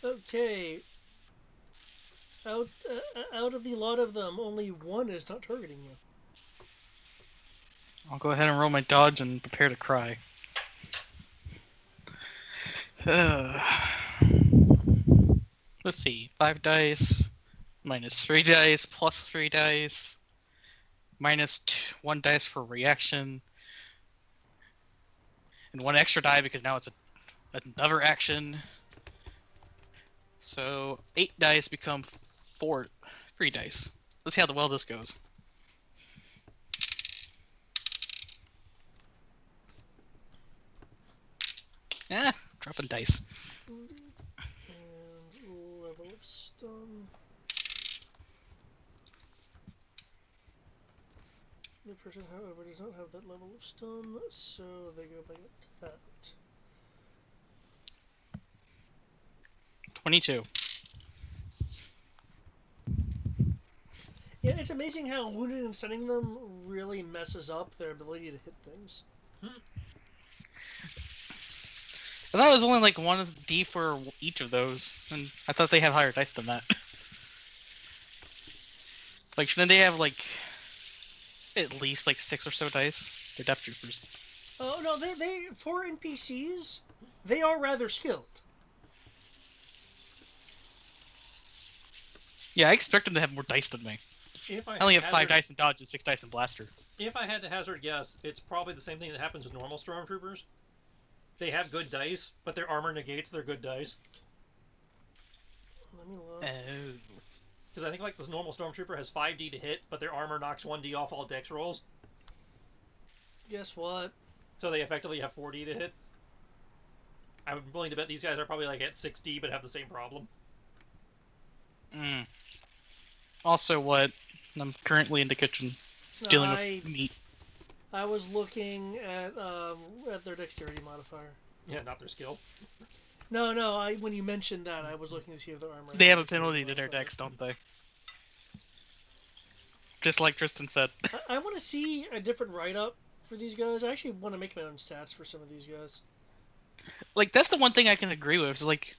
Okay. Out of the lot of them, only one is not targeting you. I'll go ahead and roll my dodge and prepare to cry. Let's see. 5 dice, minus 3 dice, plus 3 dice, minus 1 dice for reaction, and 1 extra die because now it's another action. So 8 dice become 3 dice. Let's see how well this goes. Dropping dice. And level of stun. The person, however, does not have that level of stun, so they go back up to that. 22. Yeah, it's amazing how wounded and stunning them really messes up their ability to hit things. I thought it was only like 1d for each of those, and I thought they had higher dice than that. Like, shouldn't they have like at least like 6 or so dice? They're Death Troopers. Oh no, they for NPCs, they are rather skilled. Yeah, I expect them to have more dice than me. I only have 5 dice in dodge and 6 dice in blaster. If I had to hazard guess, it's probably the same thing that happens with normal stormtroopers. They have good dice, but their armor negates their good dice. Let me look. Oh. Because I think like the normal stormtrooper has 5d to hit, but their armor knocks 1d off all dex rolls. Guess what? So they effectively have 4d to hit. I'm willing to bet these guys are probably like at 6d, but have the same problem. Also, what? I'm currently in the kitchen dealing with meat. I was looking at their dexterity modifier. Yeah, not their skill. No. When you mentioned that, I was looking to see if their armor. They have a penalty to their dex, don't they? Just like Tristan said. I want to see a different write-up for these guys. I actually want to make my own stats for some of these guys. Like, that's the one thing I can agree with. Is like,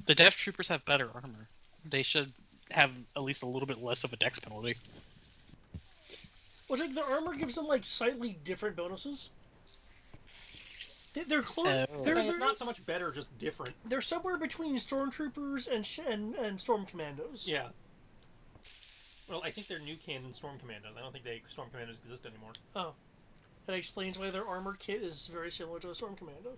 the Death Troopers have better armor. They should have at least a little bit less of a dex penalty. Well, it's like their armor gives them like slightly different bonuses. They're close. It's not so much better, just different. They're somewhere between stormtroopers and storm commandos. Yeah. Well, I think they're new canon storm commandos. I don't think storm commandos exist anymore. Oh, that explains why their armor kit is very similar to a storm commando.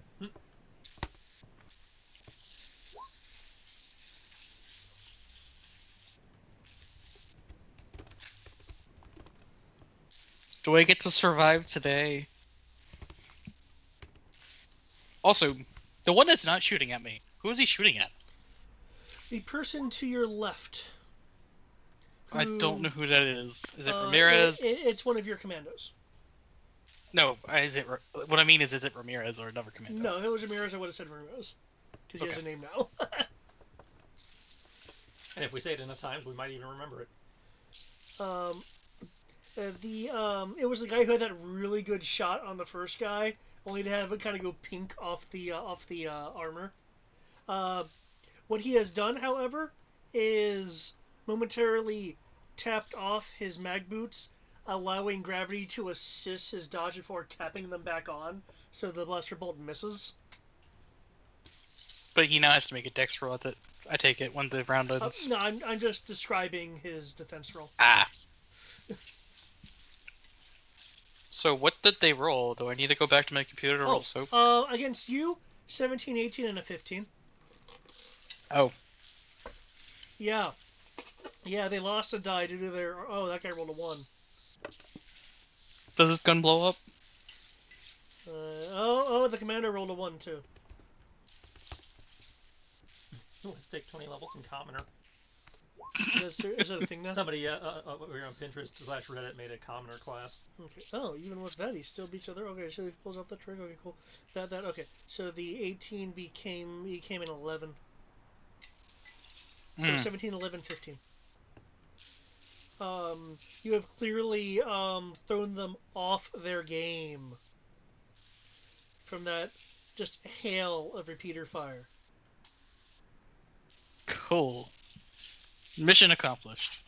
Do I get to survive today? Also, the one that's not shooting at me, who is he shooting at? The person to your left. I don't know who that is. Is it Ramirez? It's one of your commandos. No, is it? What I mean is it Ramirez or another commando? No, if it was Ramirez, I would have said Ramirez. Because he has a name now. And if we say it enough times, we might even remember it. It was the guy who had that really good shot on the first guy, only to have it kind of go pink off the armor. What he has done, however, is momentarily tapped off his mag boots, allowing gravity to assist his dodge before tapping them back on, so the blaster bolt misses. But he now has to make a dex roll at it. I take it when the round ends. No, I'm just describing his defense roll. Ah. So what did they roll? Do I need to go back to my computer to roll soap? Against you, 17, 18, and a 15. Oh. Yeah. Yeah, they lost a die due to their... Oh, that guy rolled a 1. Does this gun blow up? The commander rolled a 1, too. Let's take 20 levels in Commoner. Is that a thing now? Somebody over on Pinterest / Reddit made a Commoner class. Okay. Oh, even with that, he still beats other. Okay, so he pulls off the trick. Okay, cool. Okay. So the 18 became an 11. So 17, 11, 15. You have clearly thrown them off their game from that just hail of repeater fire. Cool. Mission accomplished.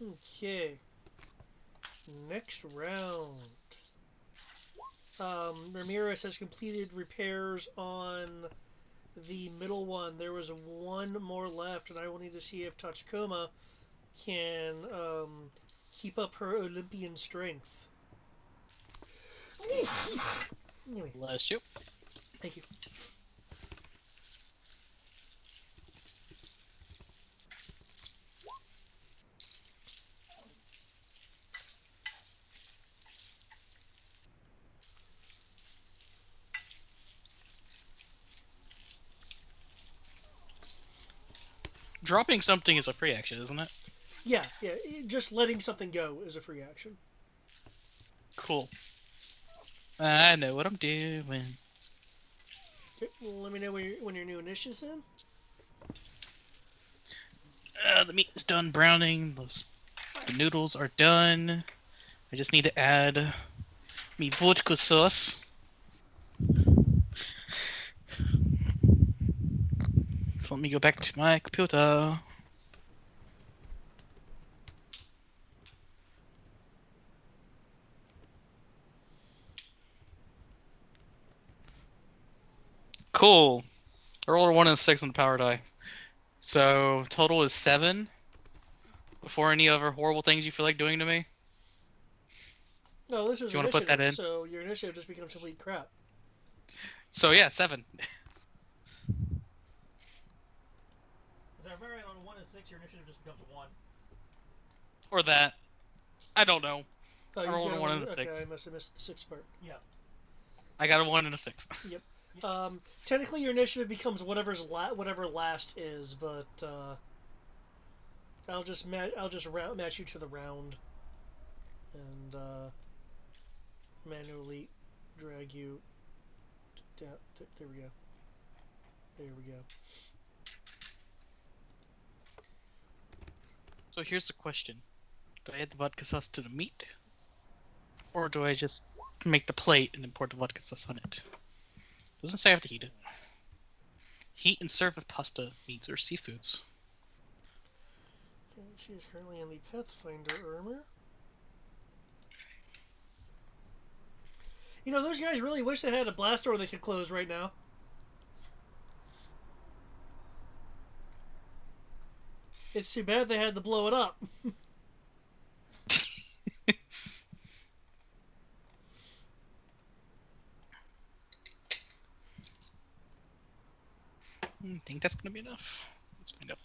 Okay. Next round. Ramirez has completed repairs on the middle one. There was one more left, and I will need to see if Tachikoma can keep up her Olympian strength. Anyway, Bless you. thank you. Dropping something is a free action, isn't it? Yeah. Just letting something go is a free action. Cool. I know what I'm doing. Okay, well, let me know when your new initiative's in. The meat is done browning. The noodles are done. I just need to add me vodka sauce. So let me go back to my computer. Cool. I rolled a 1 and a 6 on the power die. So total is 7. Before any other horrible things you feel like doing to me. No, this is Do you want to put that in? So your initiative just becomes complete crap. So yeah, 7. Is that very on 1 and 6? Your initiative just becomes 1. Or that. I don't know. Oh, I you rolled get a 1 and a okay, 6. I must have missed the 6 part. Yeah. I got a 1 and a 6. Yep. Technically, your initiative becomes whatever last is, but I'll just match you to the round, and manually drag you down. There we go. There we go. So here's the question. Do I add the vodka sauce to the meat? Or do I just make the plate and then pour the vodka sauce on it? Doesn't say I have to heat it. Heat and serve with pasta, meats, or seafoods. Okay, she is currently in the Pathfinder armor. You know, those guys really wish they had a blast door they could close right now. It's too bad they had to blow it up. I think that's gonna be enough. Let's find out.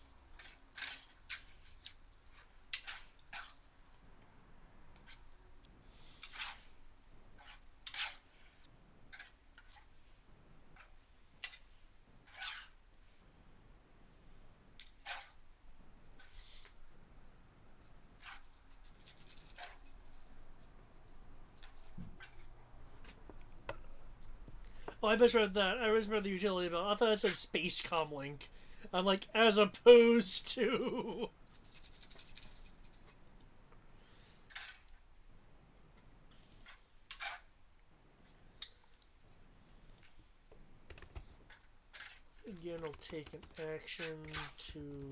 Oh, I misread that. I misread the utility bill. I thought it said Space Comlink. I'm like, as opposed to... Again, I'll take an action to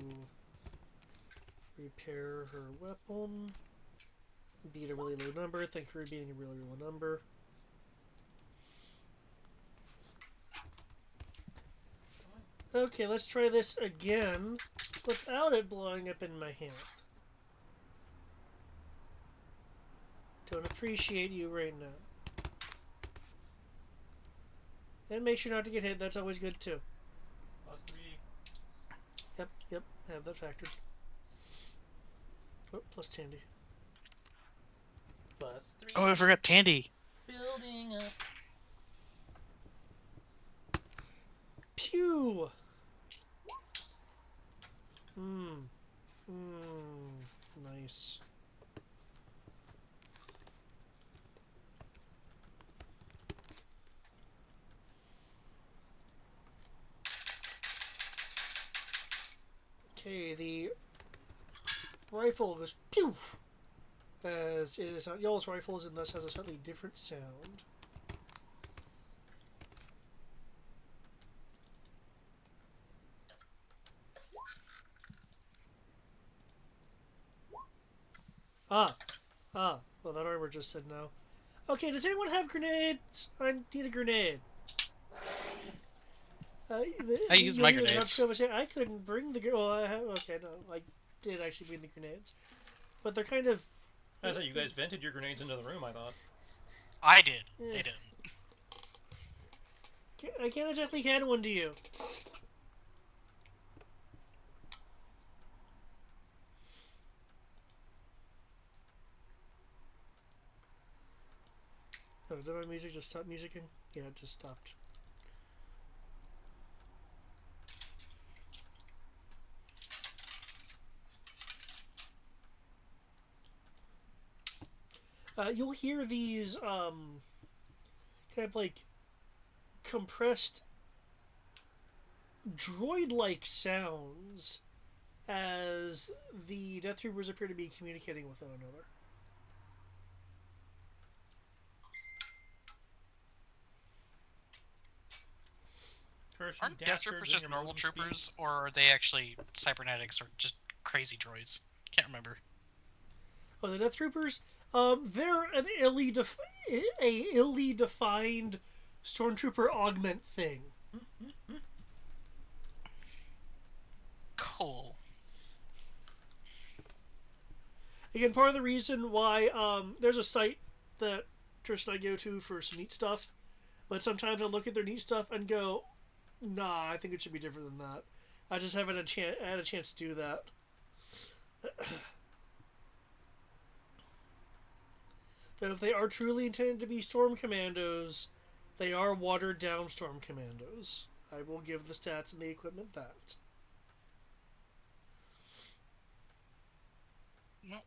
repair her weapon. Beat a really low number. Thank you for beating a really low number. Okay, let's try this again without it blowing up in my hand. Don't appreciate you right now. And make sure not to get hit. That's always good too. +3. Yep, have that factored. Oh, plus Tandy. +3. Oh, I forgot Tandy. Building up. Pew! Nice. Okay, the rifle goes pew! As it is not y'all's rifles and thus has a slightly different sound. Well, that armor just said no. Okay, does anyone have grenades? I need a grenade. I used my grenades. I couldn't bring the. Well, okay, no, I did actually bring the grenades, but they're kind of. I thought you guys vented your grenades into the room. I thought. I did. Yeah. They didn't. I can't exactly hand one to you. Oh, did my music just stop musicking? Yeah, it just stopped. You'll hear these kind of like compressed droid-like sounds as the Death Troopers appear to be communicating with one another. Aren't Death Troopers just normal troopers, or are they actually cybernetics or just crazy droids? Can't remember. Oh, the Death Troopers? They're an illy defined stormtrooper augment thing. Cool. Again, part of the reason why there's a site that Tristan and I go to for some neat stuff, but sometimes I look at their neat stuff and go, nah, I think it should be different than that. I just haven't had a chance to do that. That if they are truly intended to be Storm Commandos, they are watered down Storm Commandos. I will give the stats and the equipment that.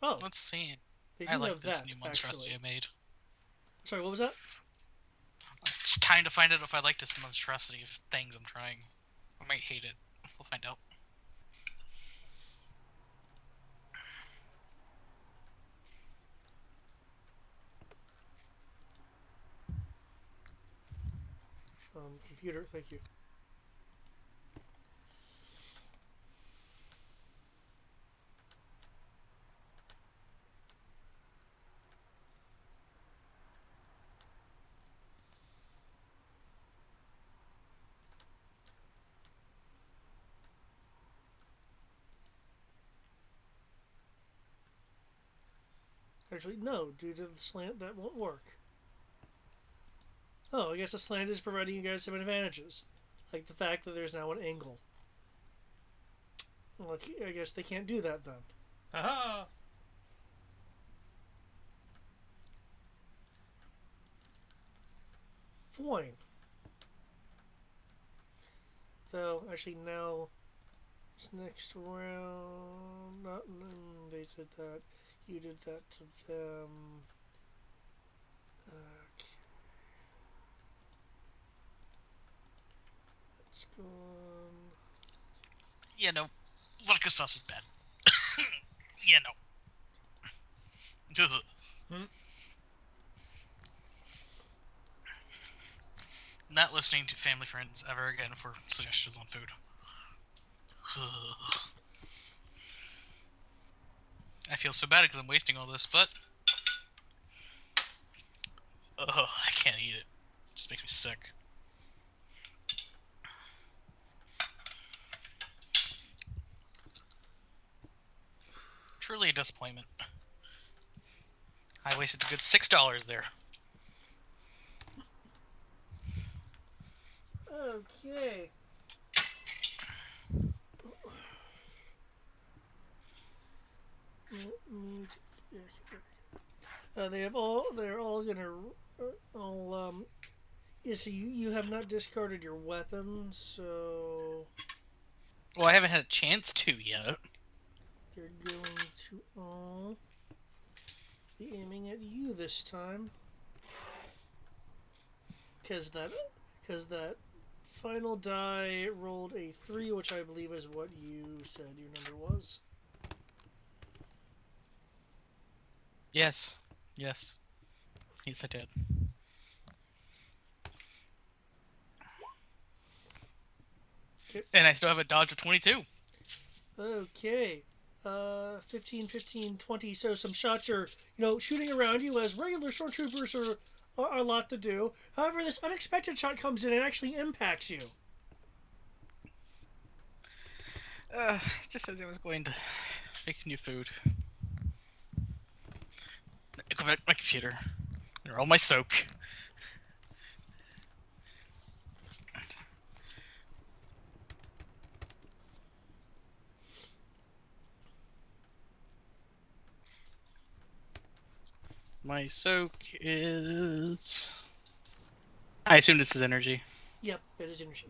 Well, let's see. I like this new monstrosity I made. Sorry, what was that? It's time to find out if I like this monstrosity of things I'm trying. I might hate it. We'll find out. Computer, thank you. Actually, no, due to the slant, that won't work. Oh, I guess the slant is providing you guys some advantages. Like the fact that there's now an angle. Well, I guess they can't do that then. Haha! Fine. Though, actually, now, this next round, they did that. You did that to them. Okay. That's gone. Yeah, no. Vodka sauce is bad. Yeah, no. Not listening to family friends ever again for suggestions on food. I feel so bad because I'm wasting all this, but I can't eat it. It just makes me sick. Truly a disappointment. I wasted a good $6 there. Okay. They're all gonna. All Yeah, so you have not discarded your weapon, so Well, I haven't had a chance to yet. they're going to all be aiming at you this time. Because that final die rolled a 3, which I believe is what you said your number was. Yes. Yes. Yes, I did. Okay. And I still have a dodge of 22. Okay. 15, 15, 20. So some shots are, shooting around you as regular stormtroopers are a lot to do. However, this unexpected shot comes in and actually impacts you. Just as I was going to make new food. Go back to my computer. They're all my soak. My soak is... I assume this is energy. Yep, it is energy.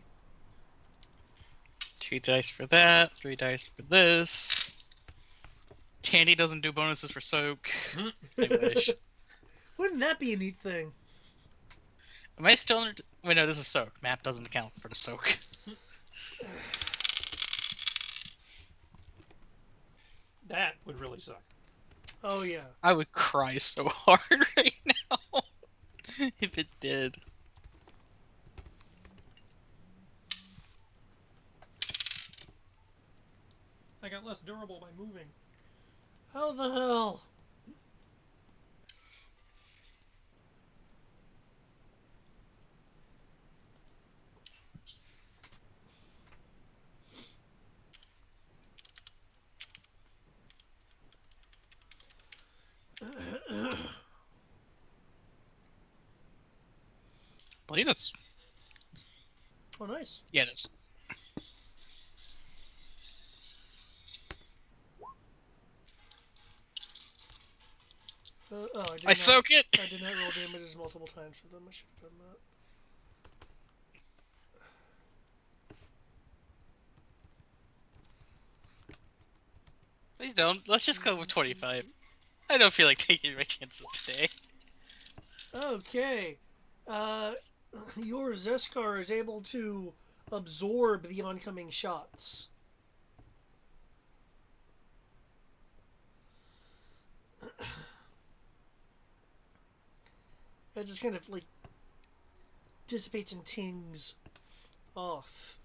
2 dice for that, 3 dice for this. Tandy doesn't do bonuses for soak. I wish. Wouldn't that be a neat thing? Am I still under... Wait, no, this is soak. Map doesn't count for the soak. That would really suck. Oh, yeah. I would cry so hard right now if it did. I got less durable by moving. How the hell? I believe that's... Oh, nice. Yeah, it is. I soak it! I did not roll damages multiple times for them. I should have done that. Please don't. Let's just go with 25. I don't feel like taking my chances today. Okay. Your Zeskar is able to absorb the oncoming shots. It just kind of like dissipates and tings off.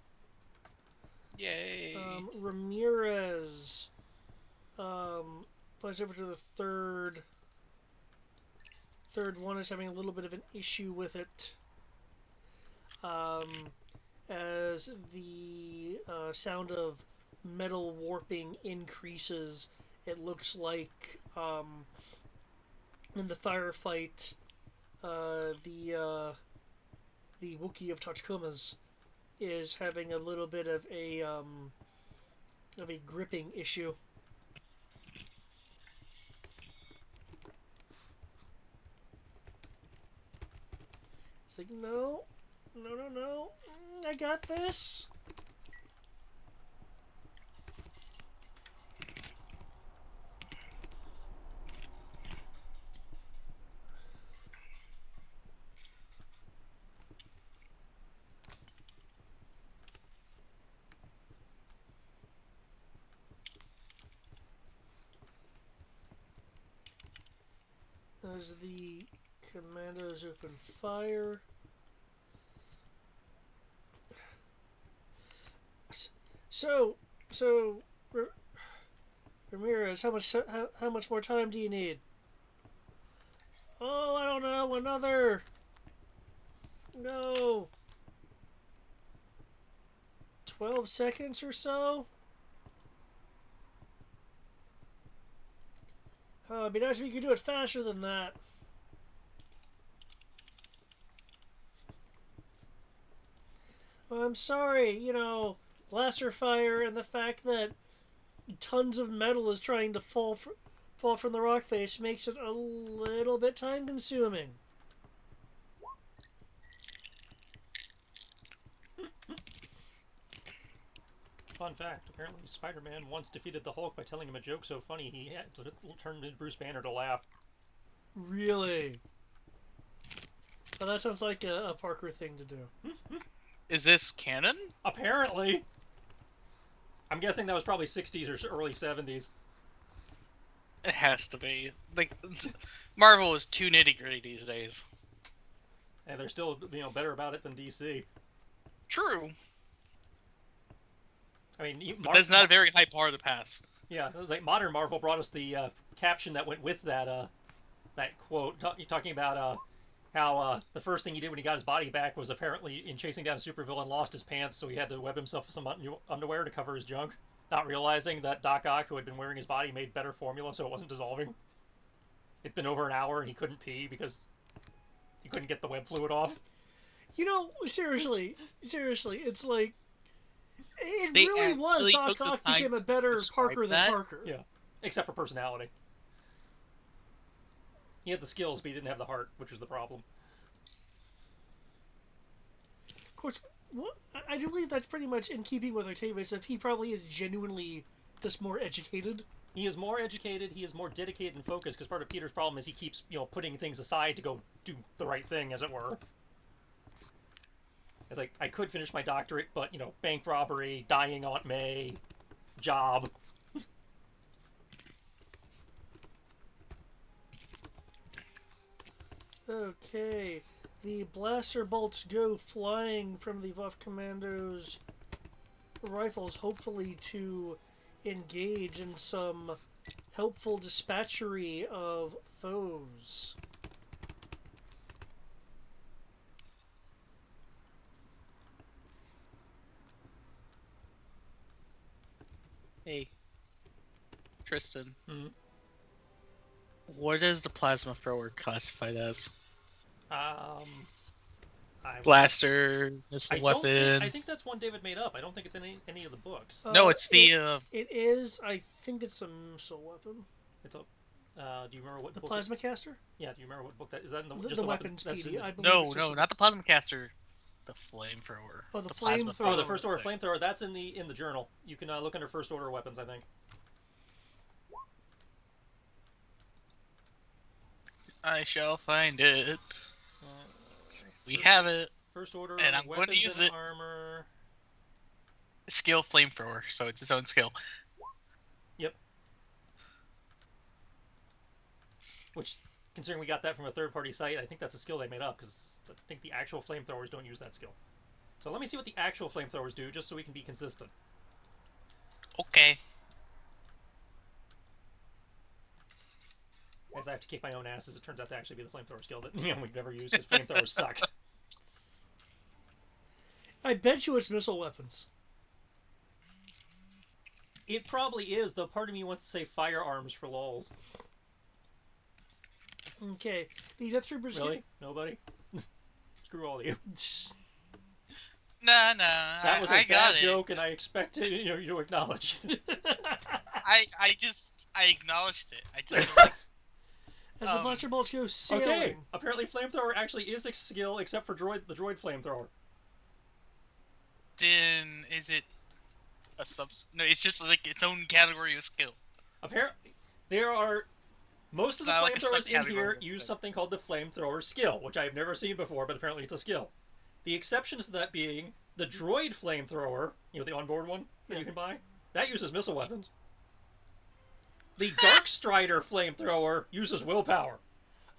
Yay. Ramirez flies over to the third. Third one is having a little bit of an issue with it. As the sound of metal warping increases, it looks like in the firefight, the Wookiee of Tachkumas is having a little bit of a gripping issue. It's like, no, I got this. As the commandos open fire. So, Ramirez, how much more time do you need? Oh, I don't know, another. No. 12 seconds or so? Oh, it'd be nice if you could do it faster than that. Well, I'm sorry, blaster fire and the fact that tons of metal is trying to fall fall from the rock face makes it a little bit time consuming. Fun fact, apparently Spider-Man once defeated the Hulk by telling him a joke so funny he had to turn into Bruce Banner to laugh. Really? Well, that sounds like a Parker thing to do. Is this canon? Apparently. I'm guessing that was probably 60s or early 70s. It has to be. Like, Marvel is too nitty-gritty these days. And they're still, better about it than DC. True. I mean, But that's not a very high bar to pass. Yeah, it was like modern Marvel brought us the caption that went with that that quote, talking about how the first thing he did when he got his body back was apparently in chasing down a supervillain lost his pants, so he had to web himself with some underwear to cover his junk, not realizing that Doc Ock, who had been wearing his body, made better formula so it wasn't dissolving. It'd been over an hour and he couldn't pee because he couldn't get the web fluid off. Seriously, it's like it They really was actually Doc took the Ock time became a to better describe Parker that? than Parker. Yeah, except for personality. He had the skills, but he didn't have the heart, which was the problem. Of course, I do believe that's pretty much in keeping with Octavius. If he probably is genuinely just more educated. He is more educated. He is more dedicated and focused. Because part of Peter's problem is he keeps, putting things aside to go do the right thing, as it were. It's like I could finish my doctorate, but bank robbery, dying Aunt May, job. Okay, the blaster bolts go flying from the Buff Commando's rifles, hopefully to engage in some helpful dispatchery of foes. Hey, Tristan. Mm-hmm. What is the plasma thrower classified as? Blaster, missile weapon. I think that's one David made up. I don't think it's in any of the books. No, it's the. It is. I think it's a missile weapon. It's a. Do you remember what the book plasma caster? Yeah. Do you remember what book that is? That in the, the just weapons that's PD. I believe no, not the plasma caster. The flamethrower. Oh, the plasma flamethrower. Oh, the first order flamethrower. That's in the journal. You can look under first order weapons, I think. I shall find it. We have it. First order, and I'm going to use it. Armor. Skill flamethrower, so it's its own skill. Yep. Which, considering we got that from a third-party site, I think that's a skill they made up, because I think the actual flamethrowers don't use that skill. So let me see what the actual flamethrowers do, just so we can be consistent. Okay. As I have to kick my own ass, as it turns out to actually be the flamethrower skill that we've never used, because flamethrowers suck. I bet you it's missile weapons. It probably is, though part of me wants to say firearms for lols. Okay, the Death Troopers. Really? Nobody? Screw all of you. Nah. That was a I got bad joke, and I expect you to acknowledge it. I acknowledged it. I just like. As the blaster bolts go sailing. Okay, apparently flamethrower actually is a skill, except for the droid flamethrower. Then is it a No, it's just like its own category of skill. Apparently, there are most of the like flamethrowers in here use something called the flamethrower skill, which I've never seen before, but apparently it's a skill. The exceptions to that being the droid flamethrower, the onboard one that you can buy, that uses missile weapons. The Dark Strider flamethrower uses willpower.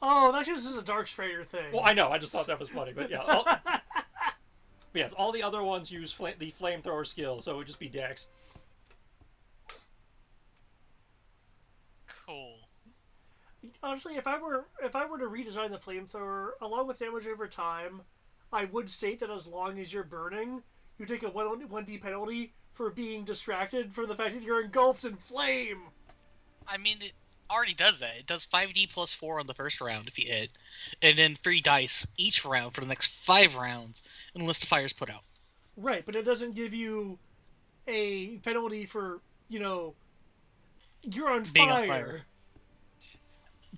Oh, that just is a Dark Strider thing. Well, I know, I just thought that was funny, but yeah. Yes, all the other ones use the flamethrower skill, so it would just be Dex. Cool. Honestly, if I were to redesign the flamethrower along with damage over time, I would state that as long as you're burning, you take a 1d penalty for being distracted from the fact that you're engulfed in flame. I mean, it already does that. It does 5d plus 4 on the first round if you hit, and then 3 dice each round for the next 5 rounds unless the fire's put out. Right, but it doesn't give you a penalty for, you're on Being fire. on fire.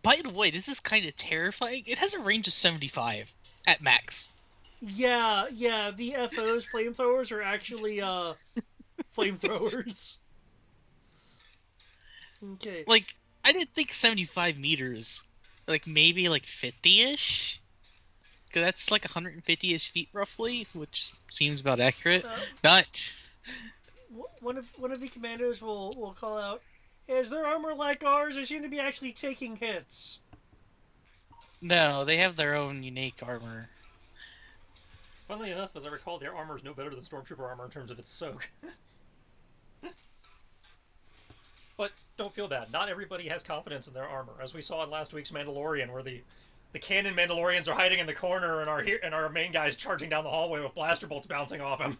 by the way, this is kind of terrifying. It has a range of 75 at max. Yeah, the FO's flamethrowers are actually flamethrowers. Okay. Like, I didn't think 75 meters. Like, maybe like 50-ish? Because that's like 150-ish feet roughly, which seems about accurate. Not... One of the commandos will call out, "Is their armor like ours? They seem to be actually taking hits." No, they have their own unique armor. Funnily enough, as I recall, their armor is no better than Stormtrooper armor in terms of its soak. But don't feel bad. Not everybody has confidence in their armor, as we saw in last week's Mandalorian, where the canon Mandalorians are hiding in the corner, and our main guy's charging down the hallway with blaster bolts bouncing off him.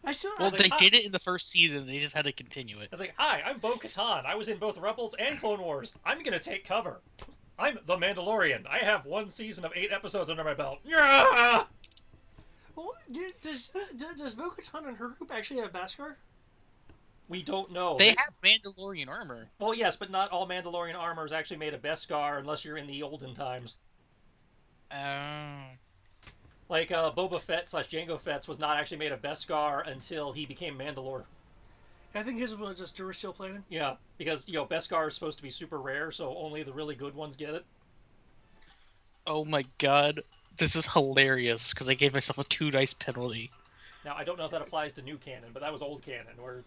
They did it in the first season. They just had to continue it. I was like, "Hi, I'm Bo-Katan. I was in both Rebels and Clone Wars. I'm gonna take cover. I'm the Mandalorian. I have 1 season of 8 episodes under my belt." Yeah! Well, does Bo-Katan and her group actually have Beskar? We don't know. They have Mandalorian armor. Well, yes, but not all Mandalorian armor is actually made of Beskar unless you're in the olden times. Oh. Like Boba Fett / Jango Fett's was not actually made of Beskar until he became Mandalore. I think his was just Durasteel plated. Yeah, because Beskar is supposed to be super rare, so only the really good ones get it. Oh my god, this is hilarious because I gave myself a 2 dice penalty. Now I don't know if that applies to new canon, but that was old canon, where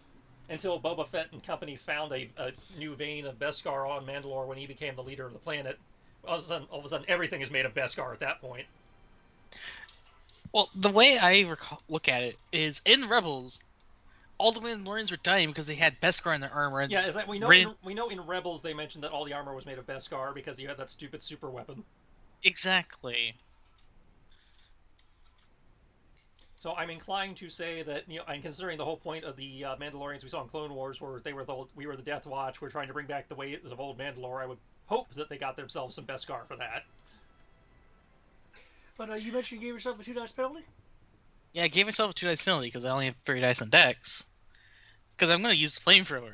until Boba Fett and company found a new vein of Beskar on Mandalore when he became the leader of the planet. All of a sudden, everything is made of Beskar at that point. Well, the way I look at it is, in Rebels, all the Mandalorians were dying because they had Beskar in their armor. And yeah, is that we know in Rebels they mentioned that all the armor was made of Beskar because you had that stupid super weapon. Exactly. So I'm inclined to say that, and considering the whole point of the Mandalorians we saw in Clone Wars, where we were the Death Watch, we're trying to bring back the ways of old Mandalore, I would hope that they got themselves some Beskar for that. But you mentioned you gave yourself a 2 dice penalty? Yeah, I gave myself a 2 dice penalty because I only have 3 dice on Dex. Because I'm going to use the flamethrower.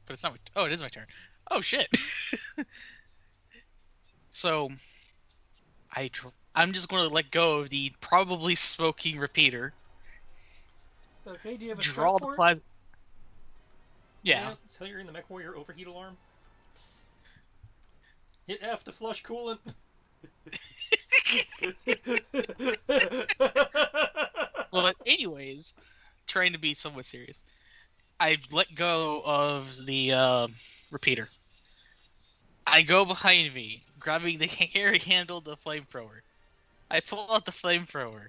But it's not my... Oh, it is my turn. Oh, shit. So, I'm just going to let go of the probably smoking repeater. Okay, do you have a draw the plasma? Yeah. Tell you're in the Mech Warrior overheat alarm. Hit F to flush coolant. Well, anyways, trying to be somewhat serious, I let go of the repeater. I go behind me, grabbing the carry handle of the flamethrower. I pull out the flamethrower,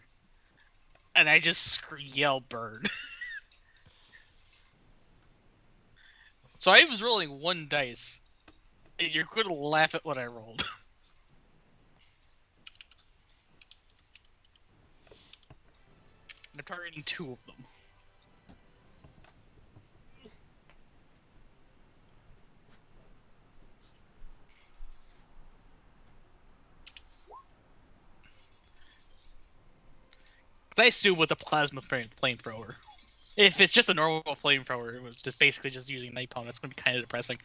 and I just yell, "Burn!" So I was rolling 1 dice, and you're going to laugh at what I rolled. I'm targeting 2 of them. Because I assume with a plasma flamethrower. If it's just a normal flamethrower, it was just basically just using napalm. That's going to be kind of depressing.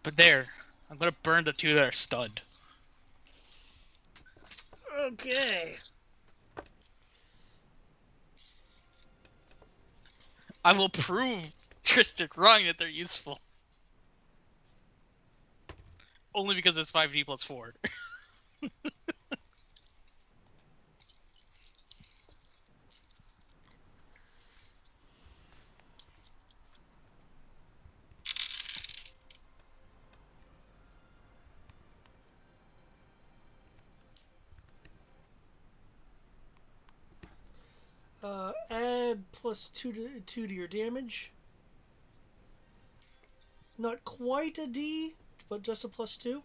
But there, I'm going to burn the 2 that are stunned. Okay. I will prove Tristan wrong that they're useful. Only because it's 5d plus 4. Add +2 to your damage. Not quite a D, but just a +2.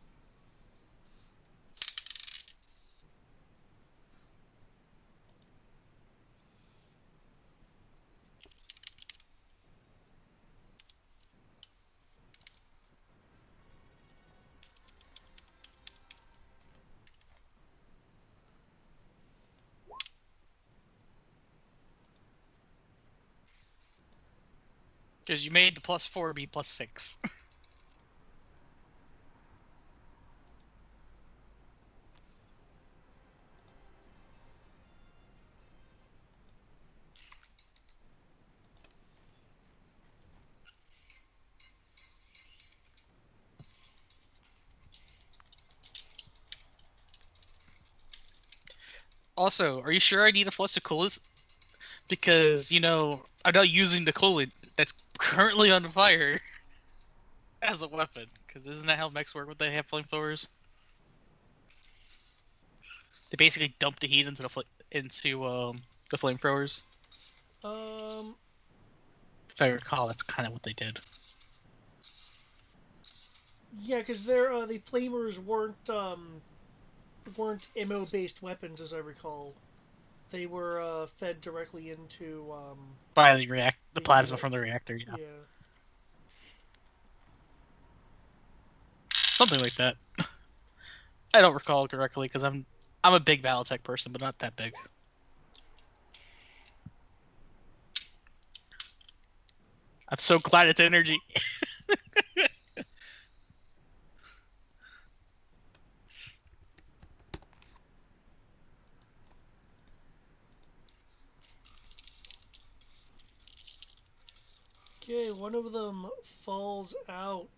Because you made the +4 be +6. Also, are you sure I need a flush to cool this? Because, I'm not using the coolant that's currently on fire as a weapon. Because isn't that how mechs work when they have flamethrowers? They basically dump the heat into the flamethrowers. Um, If I recall, that's kind of what they did. yeah, because the flamers weren't ammo based weapons, as I recall. They were fed directly into By the plasma yeah, from the reactor, yeah. yeah. Something like that. I don't recall correctly because I'm a big BattleTech person, but not that big. I'm so glad it's energy. Okay, one of them falls out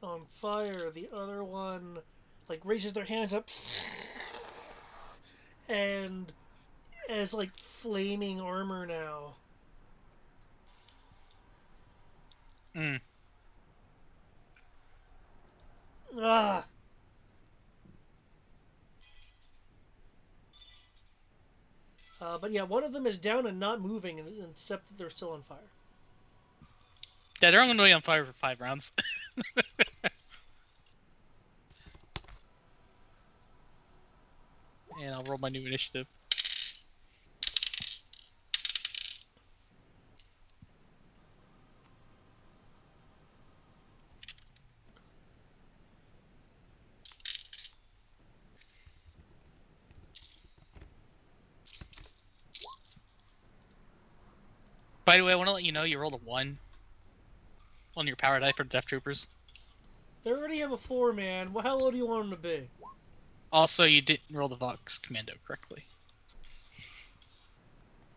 on fire. The other one, like, raises their hands up and as like flaming armor now. Mm. Ah. But yeah, one of them is down and not moving, except that they're still on fire. Yeah, they're only going to be on fire for 5 rounds. And I'll roll my new initiative. By the way, I want to let you know you rolled a 1 on your power die for Death Troopers. They already have a 4, man. Well, how low do you want them to be? Also, you didn't roll the Vox Commando correctly.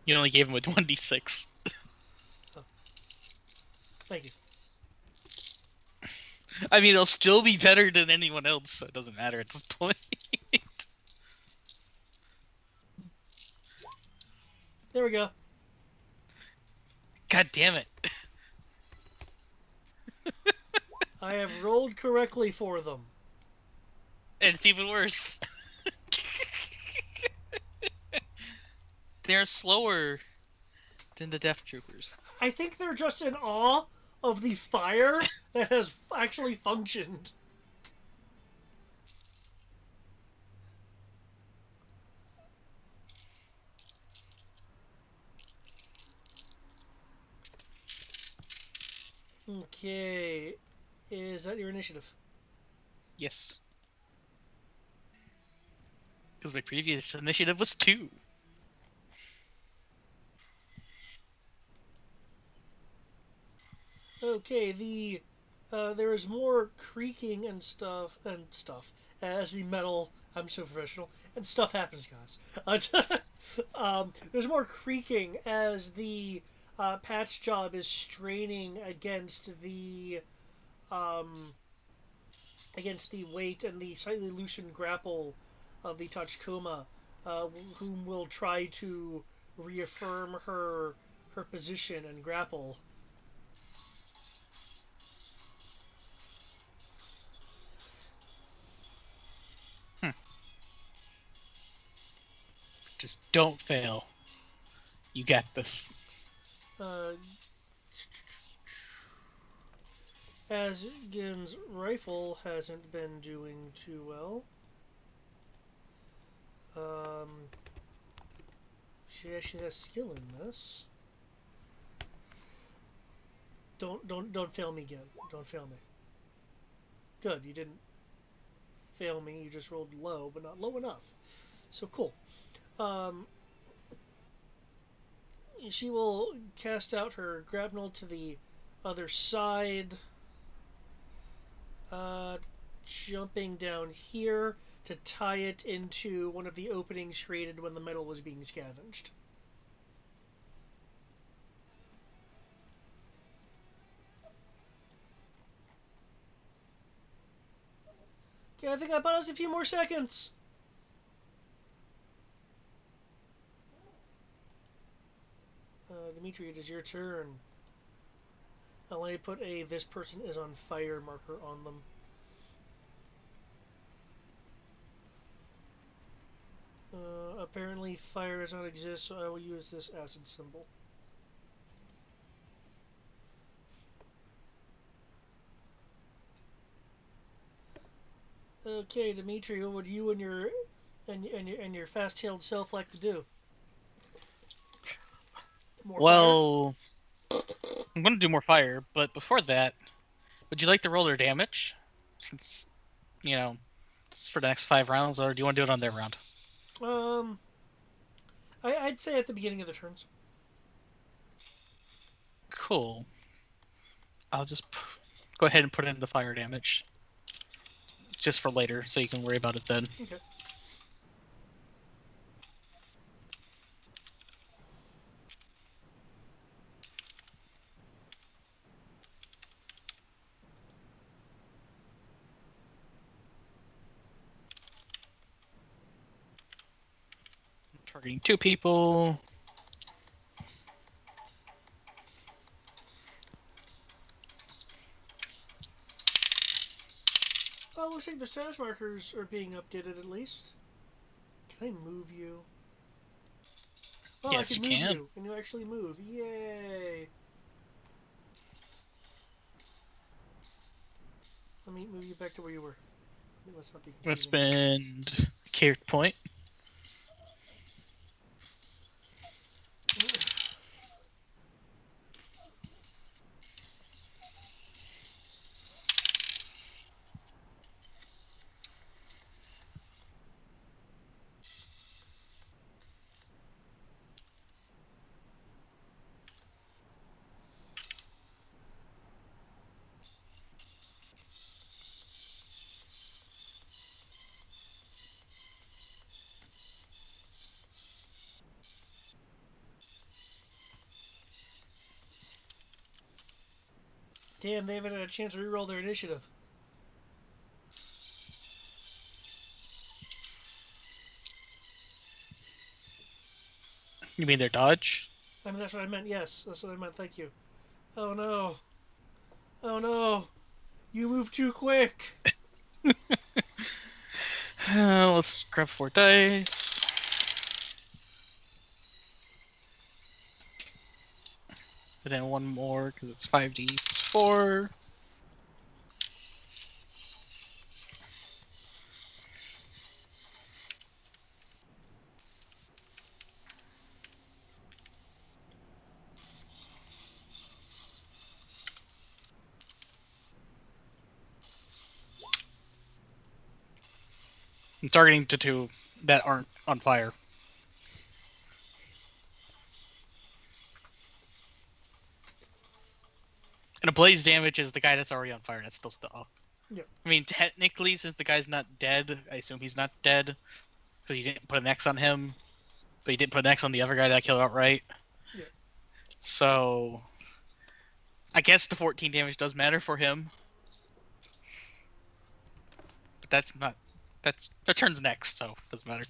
You only gave him a 1d6. Oh. Thank you. I mean, it'll still be better than anyone else, so it doesn't matter at this point. There we go. God damn it. I have rolled correctly for them. And it's even worse. They're slower than the Death Troopers. I think they're just in awe of the fire that has actually functioned. Okay. Is that your initiative? Yes. Because my previous initiative was 2. Okay, there is more creaking and stuff as the metal. I'm so professional, and stuff happens, guys. There's more creaking as the patch job is straining um, against the weight and the slightly loosened grapple of the Tachikoma, whom will try to reaffirm her position and grapple. Just don't fail. You got this. As Gin's rifle hasn't been doing too well. She actually has skill in this. Don't fail me, Gin. Don't fail me. Good, you didn't fail me. You just rolled low, but not low enough. So cool. She will cast out her grapnel to the other side. Jumping down here to tie it into one of the openings created when the metal was being scavenged. Okay, I think I bought us a few more seconds. Dimitri, it is your turn. I'll only put a "this person is on fire" marker on them. Apparently fire does not exist, so I will use this acid symbol. Okay, Dimitri, what would you and your fast-tailed self like to do? More well, fire? I'm going to do more fire, but before that, would you like to roll their damage? Since, it's for the next 5 rounds, or do you want to do it on their round? I'd say at the beginning of the turns. Cool. I'll just go ahead and put in the fire damage. Just for later, so you can worry about it then. Okay. Targeting 2 people. Oh, looks like the status markers are being updated at least. Can I move you? Oh, Yes, I can you move can. you, and you actually move. Yay! Let me move you back to where you were. Let's not be I'm going to confusing. spend character point. Damn, they haven't had a chance to reroll their initiative. You mean their dodge? I mean, that's what I meant. Yes, that's what I meant. Thank you. Oh no. Oh no. You move too quick. Let's grab 4 dice. And then 1 more, because it's 5d plus 4. I'm targeting to 2 that aren't on fire. And a blaze damage is the guy that's already on fire. That's still stuff. Yeah. I mean, technically, since the guy's not dead, I assume he's not dead. Because you didn't put an X on him. But you didn't put an X on the other guy that I killed outright. Yeah. So, I guess the 14 damage does matter for him. But that's not... That turns next, so it doesn't matter.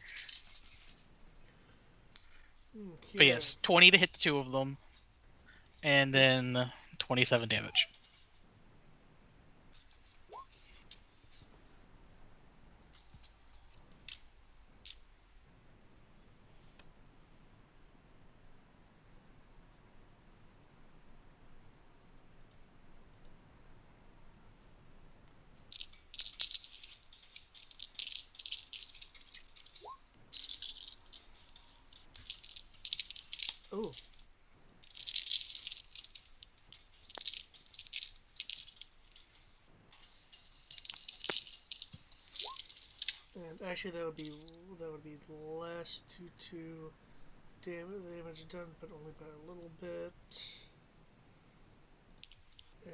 Okay. But yes, 20 to hit the 2 of them. And then 27 damage. Oh. And actually, that would be less to damage done, but only by a little bit. And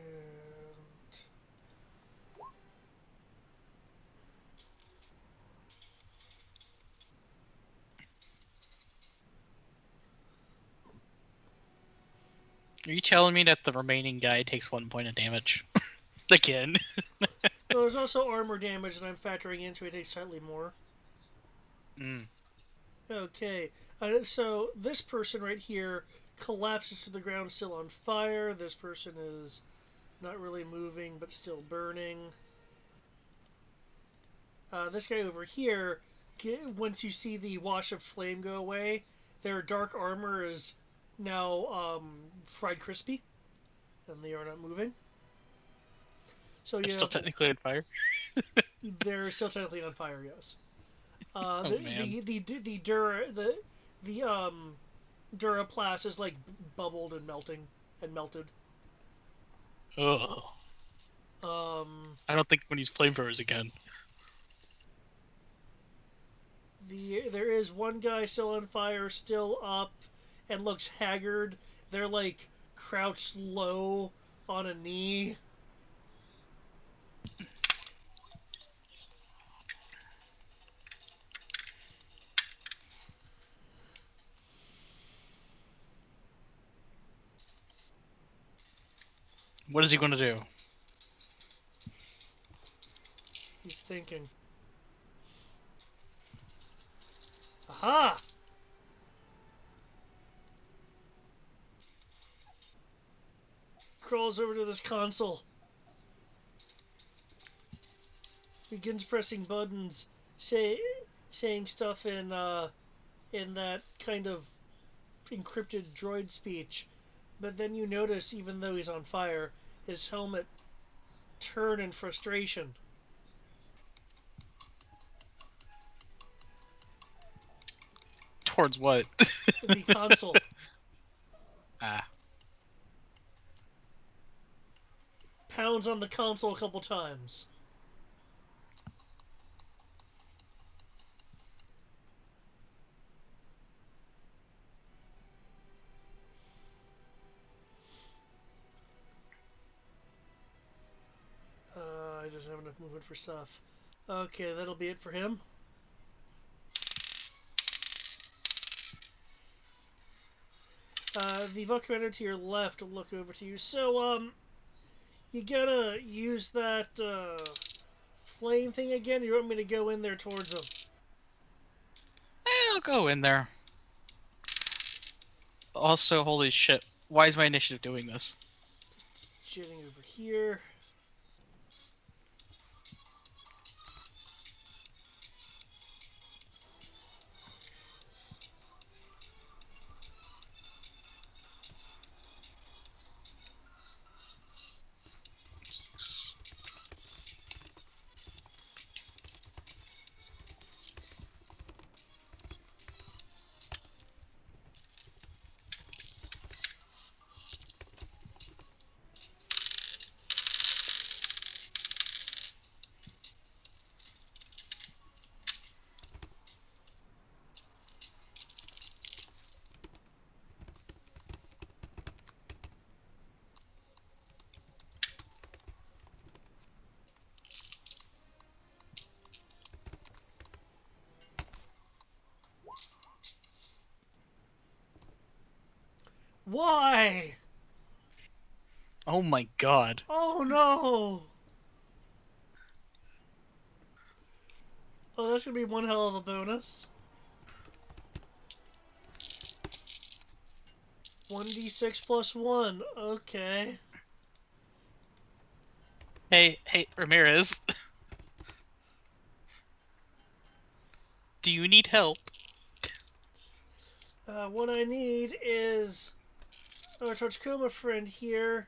Are you telling me that the remaining guy takes 1 point of damage? Again. well, there's also armor damage that I'm factoring in, so it takes slightly more. Mm. Okay, so this person right here collapses to the ground, still on fire. This person is not really moving, but still burning. This guy over here, once you see the wash of flame go away, their dark armor is now fried crispy, and they are not moving. So It's still technically on fire. they're still technically on fire. Yes. Man. The Duraplast is like bubbled and melted. Ugh. I don't think when he's flamethrowers again. There is one guy still on fire, still up, and looks haggard. They're like crouched low on a knee. What is he going to do? He's thinking. Aha! Crawls over to this console. Begins pressing buttons, saying stuff in that kind of encrypted droid speech. But then you notice, even though he's on fire, his helmet turn in frustration. Towards what? The console. Pounds on the console a couple times. I just have enough movement for stuff. Okay, that'll be it for him. The Vault Commander to your left will look over to you. So, you gotta use that, flame thing again? You want me to go in there towards him? I'll go in there. Also, holy shit. Why is my initiative doing this? Just jetting over here. Why? Oh my god. Oh no! Oh, that's gonna be one hell of a bonus. 1d6 plus 1. Okay. Hey, Ramirez. Do you need help? What I need is our Torchcoma friend here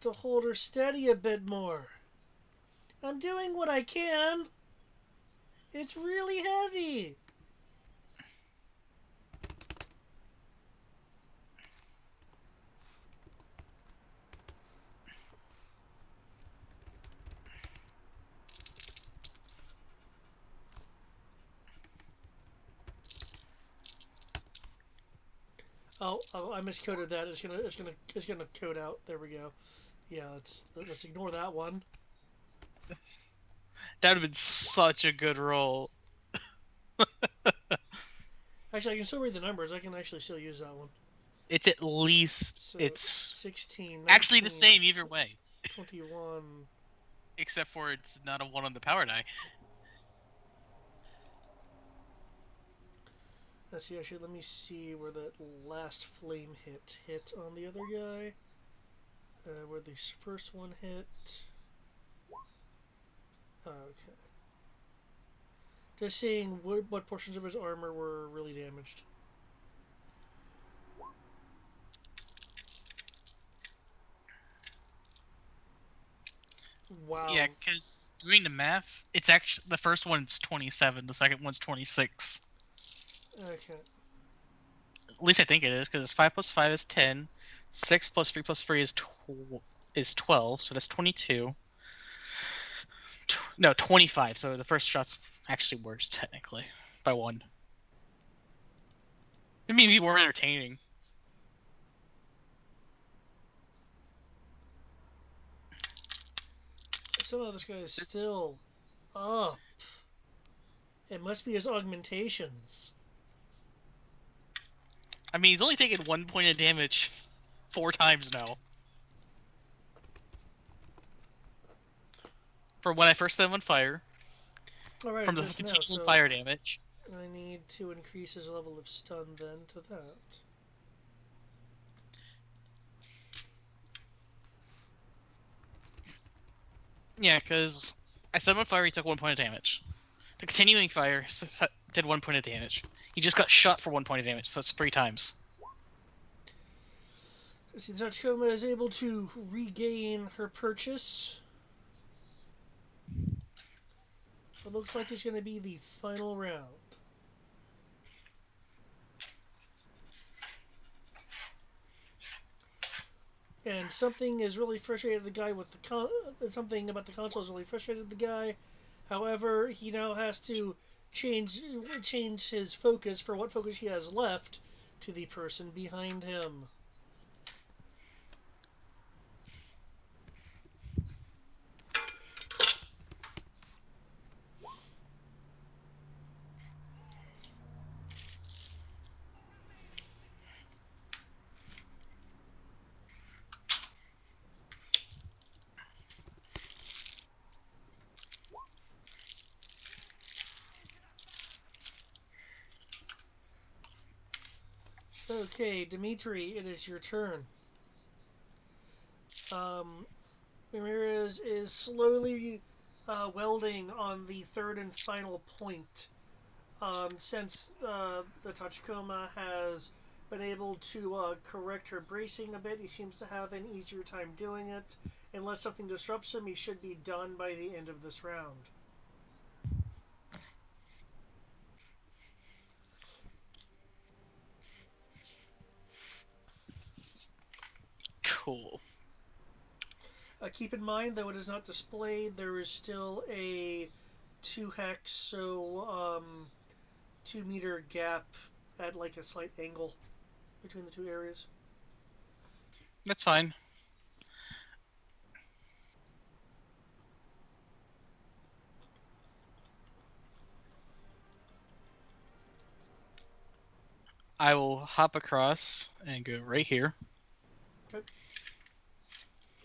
to hold her steady a bit more. I'm doing what I can. It's really heavy. Oh, I miscoded that. It's gonna code out. There we go. Yeah, let's ignore that one. That would have been such a good roll. Actually, I can still read the numbers. I can actually still use that one. It's at least So, it's 16. 19, actually the same either way. 21. Except for it's not a 1 on the power die. Let's see, actually, let me see where that last flame hit on the other guy. Where the first one hit. Okay. Just seeing what portions of his armor were really damaged. Wow. Yeah, because doing the math, it's actually the first one's 27, the second one's 26. Okay. At least I think it is, because it's 5 plus 5 is 10, 6 plus 3 plus 3 is 12, so that's 22. No, 25. So the first shot's actually worse technically by 1. It means be more entertaining. Somehow this guy is still up. It must be his augmentations. I mean, he's only taken 1 point of damage 4 times now. From when I first set him on fire. Alright, From the just now, continual so fire damage. I need to increase his level of stun then to that. Yeah, because I set him on fire, he took 1 point of damage. The continuing fire did 1 point of damage. He just got shot for 1 point of damage, so it's 3 times. See, the Tachikoma is able to regain her purchase. It looks like it's going to be the final round. And something is really frustrated the guy with the something about the console has really frustrated the guy. However, he now has to change his focus for what focus he has left to the person behind him. Okay, Dimitri, it is your turn. Ramirez is slowly welding on the third and final point. Since the Tachikoma has been able to correct her bracing a bit, he seems to have an easier time doing it. Unless something disrupts him, he should be done by the end of this round. Cool. Keep in mind, though it is not displayed, there is still a 2 hex, so 2 meter gap at like a slight angle between the two areas. That's fine. I will hop across and go right here. Okay.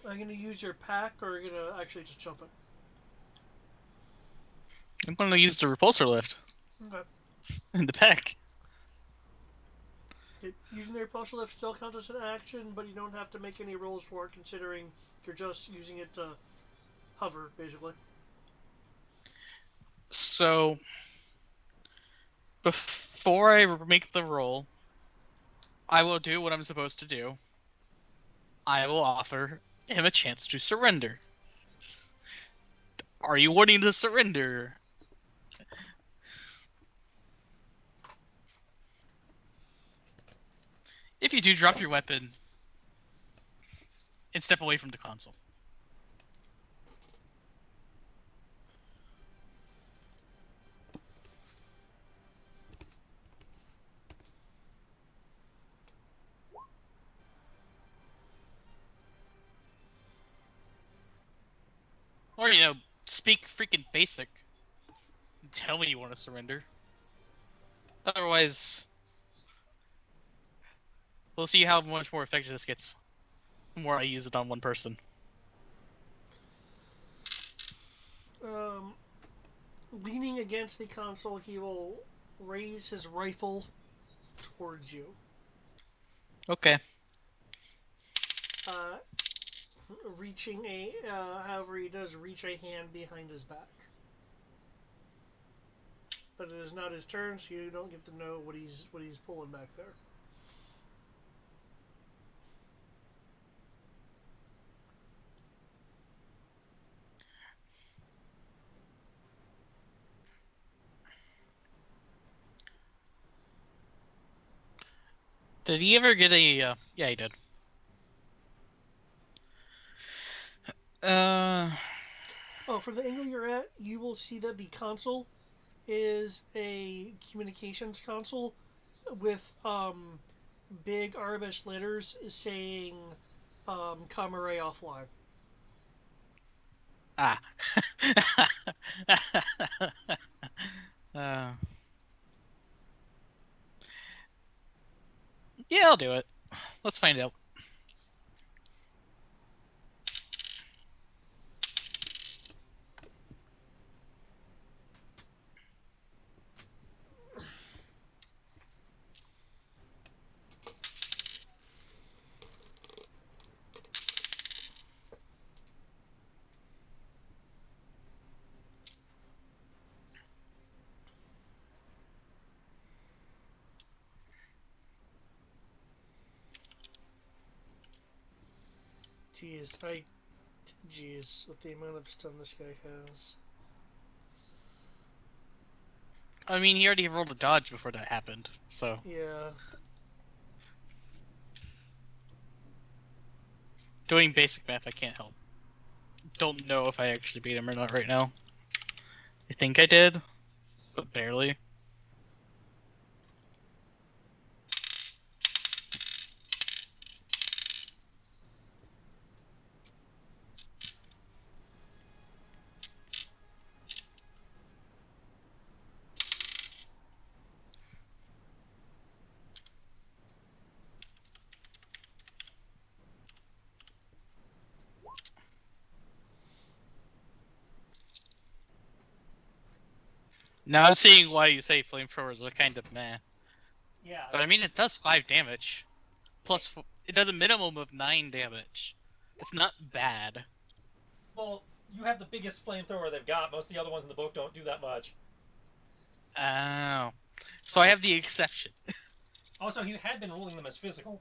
Are you going to use your pack, or are you going to actually just jump it? I'm going to use the repulsor lift. Okay. In the pack. Using the repulsor lift still counts as an action, but you don't have to make any rolls for it, considering you're just using it to hover, basically. So, before I make the roll, I will do what I'm supposed to do. I will offer him a chance to surrender. Are you wanting to surrender? If you do, drop your weapon and step away from the console. Or, speak freaking basic. Tell me you want to surrender. Otherwise, we'll see how much more effective this gets. The more I use it on one person. Leaning against the console, he will raise his rifle towards you. Okay. Reaching however, he does reach a hand behind his back. But it is not his turn, so you don't get to know what he's pulling back there. Did he ever get a? Yeah, he did. Oh, from the angle you're at, you will see that the console is a communications console with big Arabic letters saying Kamaray offline. Ah. Yeah, I'll do it. Let's find out. Jeez, with the amount of stun this guy has. I mean, he already rolled a dodge before that happened, so. Yeah. Doing basic math, I can't help. Don't know if I actually beat him or not right now. I think I did, but barely. Now I'm seeing why you say flamethrowers are kind of meh. Yeah. But I mean, it does 5 damage. Plus, it does a minimum of 9 damage. It's not bad. Well, you have the biggest flamethrower they've got. Most of the other ones in the book don't do that much. Oh. So I have the exception. Also, he had been ruling them as physical.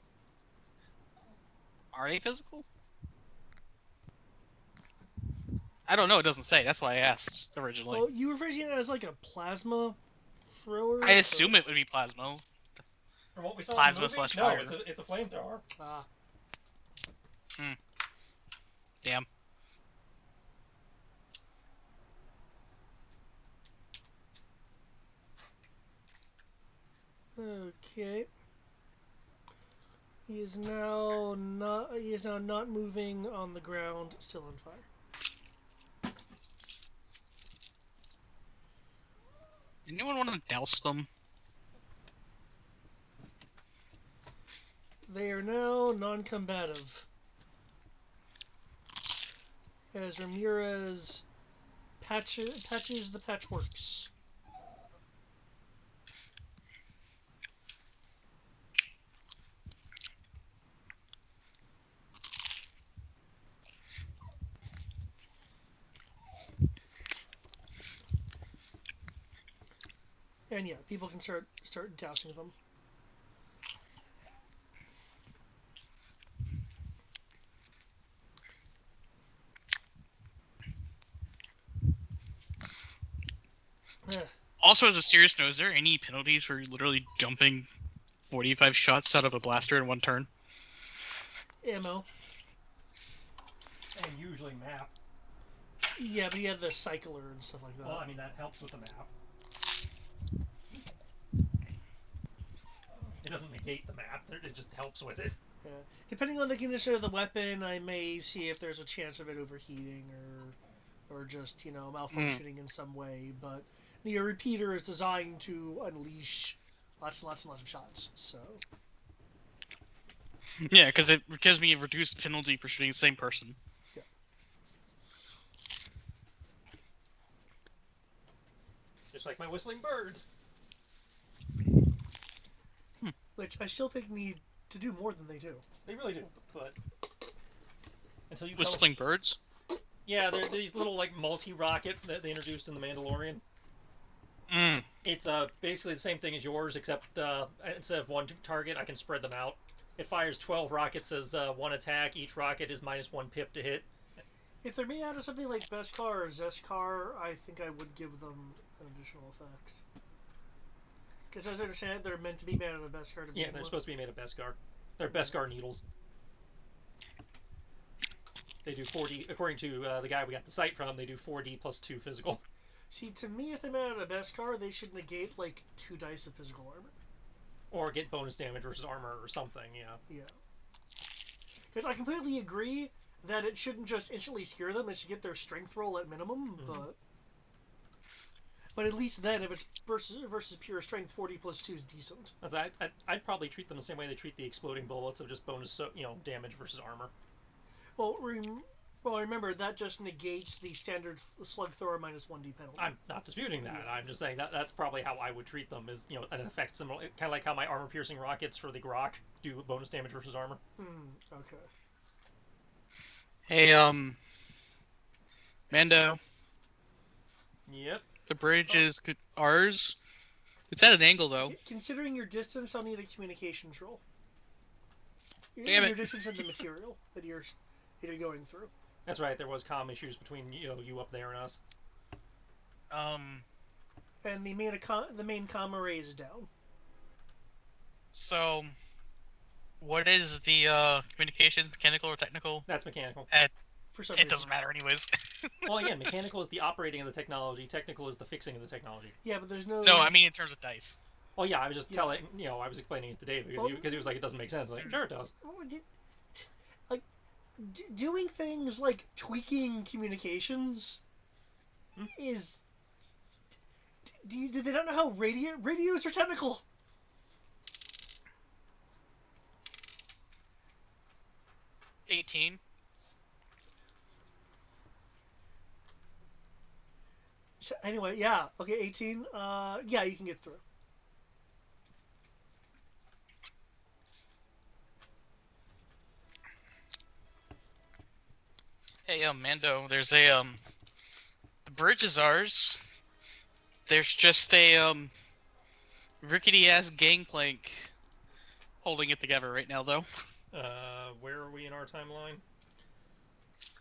Are they physical? I don't know, it doesn't say. That's why I asked originally. Well, you were phrasing it as like a plasma thrower? I assume it would be plasma. From what we saw Plasma in the movie, slash no, fire. it's a flamethrower. Ah. Damn. Okay. He is now not moving on the ground, still on fire. Anyone want to douse them? They are now non-combative. As Ramirez patches the patchworks. And yeah, people can start dousing them. Also, as a serious note, is there any penalties for literally jumping 45 shots out of a blaster in one turn? Ammo. And usually map. Yeah, but he had the cycler and stuff like that. Well, I mean, that helps with the map. It doesn't negate the map, it just helps with it. Yeah. Depending on the condition of the weapon, I may see if there's a chance of it overheating or just, malfunctioning in some way. But the repeater is designed to unleash lots and lots and lots of shots. So. Yeah, because it gives me a reduced penalty for shooting the same person. Yeah. Just like my whistling birds. Hmm. which I still think need to do more than they do. They really do, but until you Whistling birds? Yeah, they're these little like multi-rocket that they introduced in the Mandalorian. Mm. It's basically the same thing as yours, except instead of one target, I can spread them out. It fires 12 rockets as one attack. Each rocket is -1 pip to hit. If they're made out of something like Beskar or Zeskar, I think I would give them an additional effect. Because as I understand it, they're meant to be made out of Beskar. Yeah, they're supposed to be made of Beskar. They're Beskar needles. They do 4D, according to the guy we got the site from, they do 4D plus 2 physical. See, to me, if they're made out of Beskar, they should negate, like, 2 dice of physical armor. Or get bonus damage versus armor or something, yeah. Yeah. Because I completely agree that it shouldn't just instantly scare them, it should get their strength roll at minimum, but at least then, if it's versus pure strength, 40 plus 2 is decent. I'd probably treat them the same way they treat the exploding bullets of just bonus, damage versus armor. Well, remember, that just negates the standard slug thrower -1d penalty. I'm not disputing that. I'm just saying that's probably how I would treat them, is, an effect similar, kind of like how my armor-piercing rockets for the Grok do bonus damage versus armor. Okay. Hey, Mando. Yep. The bridge is ours. It's at an angle, though. Considering your distance, I'll need a communications roll. Damn it. Your distance and the material that you're going through. That's right. There was comm issues between you up there and us. And the main comm array is down. So, what is the communications, mechanical or technical? That's mechanical. For some It reason. doesn't matter anyways. Well, again, mechanical is the operating of the technology. Technical is the fixing of the technology. Yeah, but there's no. No, I mean in terms of dice. Oh yeah, I was just telling. I was explaining it to Dave because he was like, it doesn't make sense. Like, sure it does. Like, doing things like tweaking communications is. Do they not know how radios are technical? $18. So anyway, yeah. Okay, 18. Yeah, you can get through. Hey, Mando, there's a, the bridge is ours. There's just a, rickety-ass gangplank holding it together right now, though. Where are we in our timeline?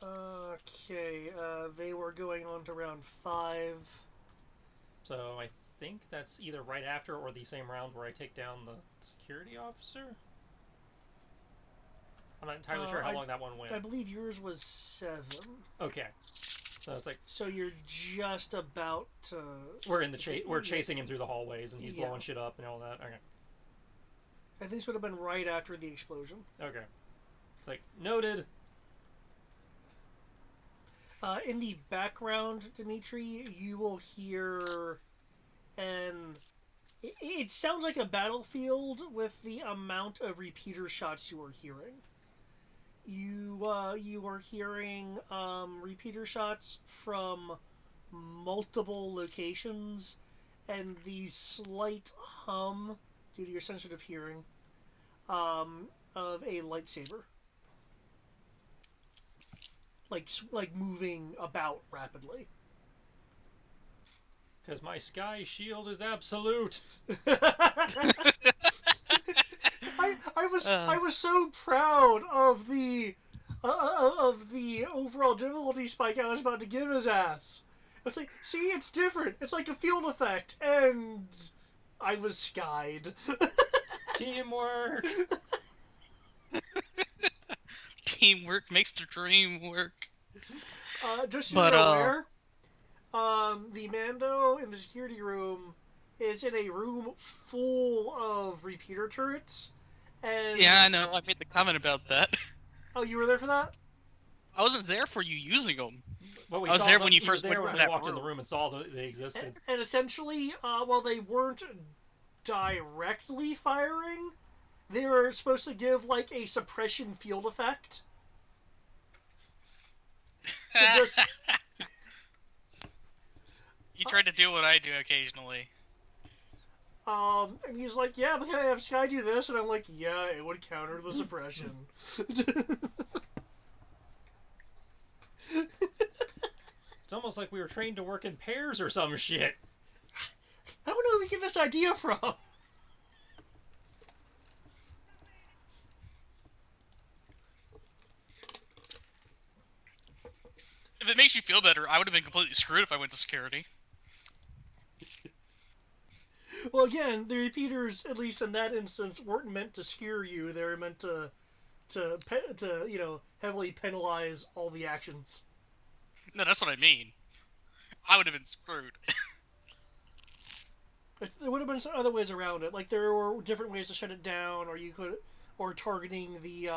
Okay, they were going on to round 5. So I think that's either right after or the same round where I take down the security officer? I'm not entirely sure how long that one went. I believe yours was 7. Okay. So it's like... So you're just about to... We're in the we're chasing him through the hallways and he's blowing shit up and all that. Okay. I think this would have been right after the explosion. Okay. It's like, noted. In the background, Dimitri, you will hear it sounds like a battlefield with the amount of repeater shots you are hearing. You are hearing repeater shots from multiple locations, and the slight hum, due to your sensitive hearing, of a lightsaber. Like moving about rapidly. Because my sky shield is absolute. I was so proud of the overall difficulty spike I was about to give his ass. It's like, see, it's different. It's like a field effect, and I was skied. Teamwork. Teamwork makes the dream work. Just so you're aware, the Mando in the security room is in a room full of repeater turrets. And yeah, I know. I made the comment about that. Oh, you were there for that? I wasn't there for you using them. Well, I was there when you first went when to we that walked room. in the room and saw that they existed. And essentially, while they weren't directly firing, they were supposed to give like a suppression field effect. You tried to do what I do occasionally. And he's like, yeah, but can I have Sky do this? And I'm like, yeah, it would counter the suppression. It's almost like we were trained to work in pairs or some shit. I don't know where we get this idea from. If it makes you feel better, I would have been completely screwed if I went to security. Well, again, the repeaters, at least in that instance, weren't meant to scare you. They were meant to heavily penalize all the actions. No, that's what I mean. I would have been screwed. There would have been some other ways around it. Like there were different ways to shut it down, or targeting the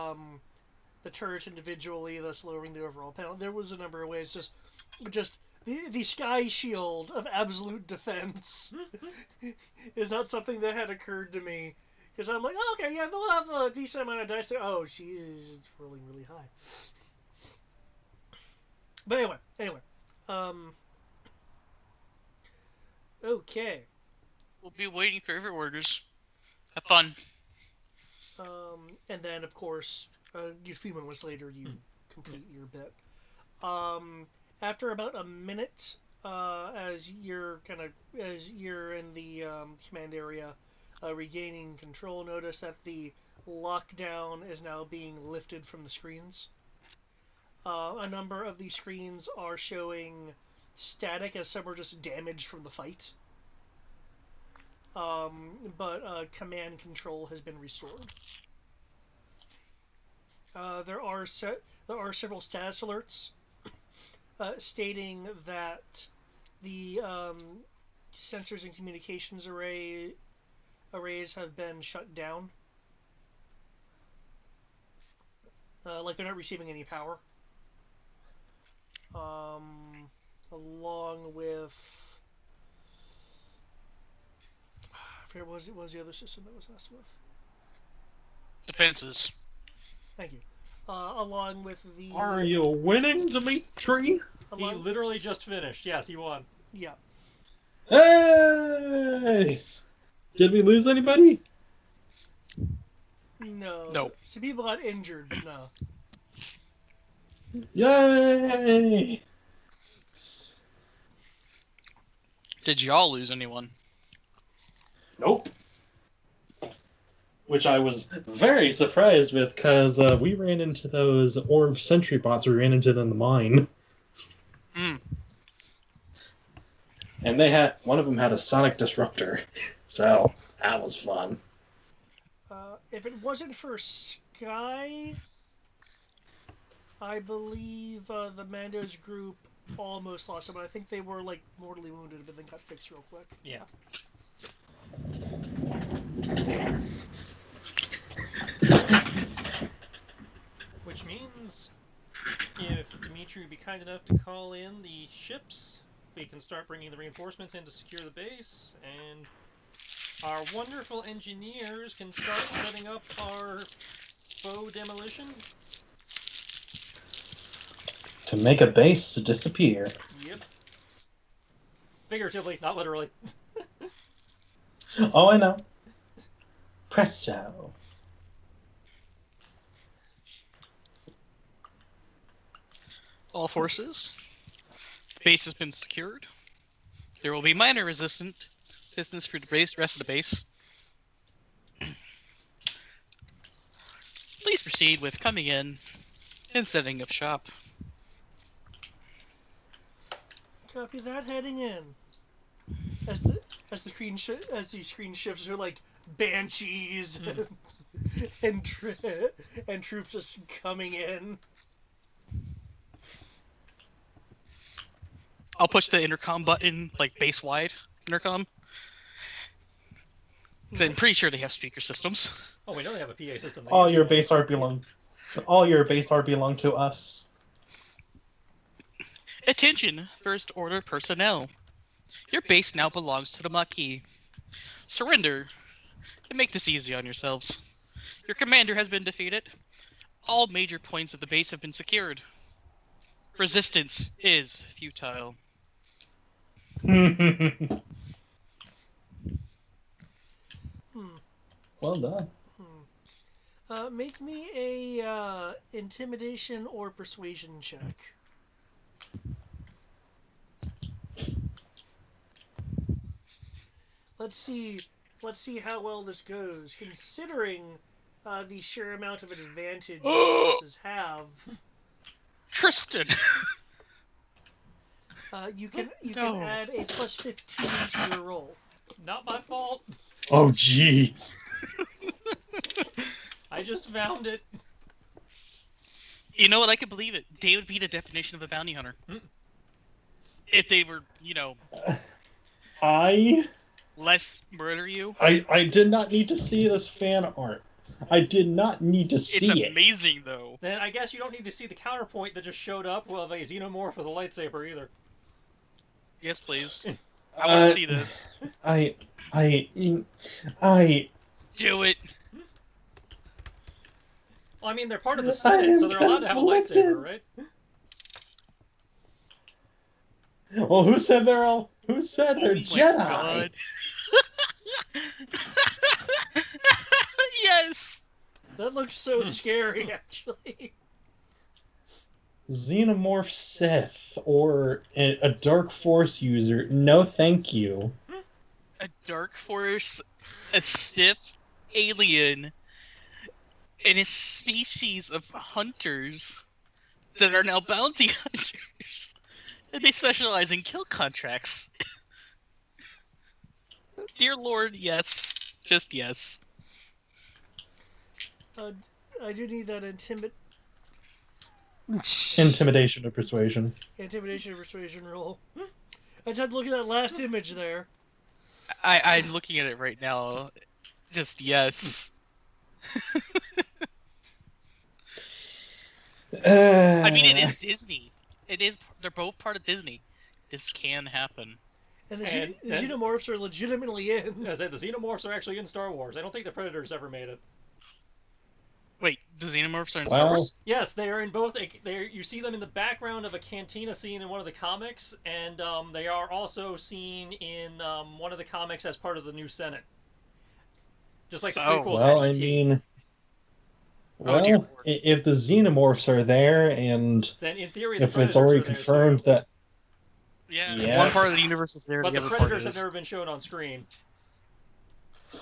turrets individually, thus lowering the overall penalty. There was a number of ways. Just the sky shield of absolute defense is not something that had occurred to me. Because I'm like, oh, okay, yeah, they'll have a decent amount of dice. Oh, she's rolling really high. But anyway. Okay. We'll be waiting for your orders. Have fun. And then, of course, a few moments later, you complete your bit. After about a minute, as you're in the command area, regaining control, notice that the lockdown is now being lifted from the screens. A number of these screens are showing static, as some are just damaged from the fight. But command control has been restored. There are several status alerts stating that the sensors and communications arrays have been shut down. Like they're not receiving any power. Along with, I forget what was the other system that was messed with. Defenses. Thank you. Along with the. Are you winning, Dimitri? He literally just finished. Yes, he won. Yeah. Hey! Did we lose anybody? No. No. Some people got injured, but no. Yay! Did y'all lose anyone? Nope. Which I was very surprised with, because we ran into those orb sentry bots. We ran into them in the mine. Hmm. And one of them had a sonic disruptor. So, that was fun. If it wasn't for Sky, I believe the Mando's group almost lost them. I think they were like mortally wounded, but then got fixed real quick. Yeah. Which means, if Dimitri would be kind enough to call in the ships, we can start bringing the reinforcements in to secure the base, and our wonderful engineers can start setting up our faux demolition. To make a base to disappear. Yep. Figuratively, not literally. Oh, I know. Presto. All forces. Base has been secured. There will be minor resistance for the rest of the base. Please proceed with coming in and setting up shop. Copy that. Heading in. As the screen shifts are like banshees and troops just coming in. I'll push the intercom button, like base-wide intercom. 'Cause I'm pretty sure they have speaker systems. Oh, we know they have a PA system. All your base art belong to us. Attention, First Order personnel. Your base now belongs to the Maquis. Surrender and make this easy on yourselves. Your commander has been defeated. All major points of the base have been secured. Resistance is futile. Well done. Make me a intimidation or persuasion check. Let's see how well this goes, considering the sheer amount of advantage the forces have. Tristan. You can add a plus 15 to your roll. Not my fault. Oh, jeez. I just found it. You know what? I could believe it. They would be the definition of a bounty hunter. If they were, less murder you. I did not need to see this fan art. I did not need to see it. It's amazing, though. Then I guess you don't need to see the counterpoint that just showed up of a xenomorph with a lightsaber either. Yes, please. I want to see this. I Do it. Well, I mean, they're part of the Senate, so they're allowed to have a lightsaber, right? Well, who said they're Jedi? God. Yes. That looks so scary, actually. Xenomorph Sith or a Dark Force user? No, thank you. A Dark Force, a Sith alien, and a species of hunters that are now bounty hunters. And they specialize in kill contracts. Dear Lord, yes. Just yes. I do need that Intimidation or persuasion. intimidation or persuasion roll. I just had to look at that last image there. I'm looking at it right now. Just yes. I mean, it is Disney. They're both part of Disney. This can happen. And the xenomorphs are legitimately in. I said the xenomorphs are actually in Star Wars. I don't think the Predators ever made it. Wait, the xenomorphs are in Star Wars? Yes, they are in both. You see them in the background of a cantina scene in one of the comics, and they are also seen in one of the comics as part of the new Senate. Just like the prequels had I E.T. mean, if the xenomorphs are there, and then in theory, if it's already confirmed that, one part of the universe is there, but the the other Predators part is... have never been shown on screen.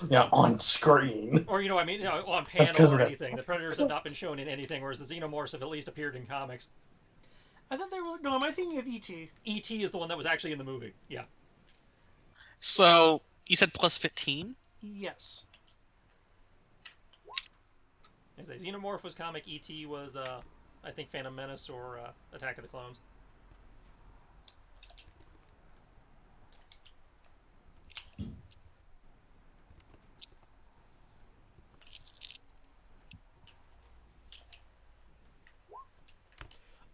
Yeah, on screen. Or, on panel or anything. The Predators have not been shown in anything, whereas the Xenomorphs have at least appeared in comics. I thought they were... No, am I thinking of E.T.? E.T. is the one that was actually in the movie, yeah. So, you said plus 15? Yes. As a Xenomorph was comic, E.T. was, I think, Phantom Menace or Attack of the Clones.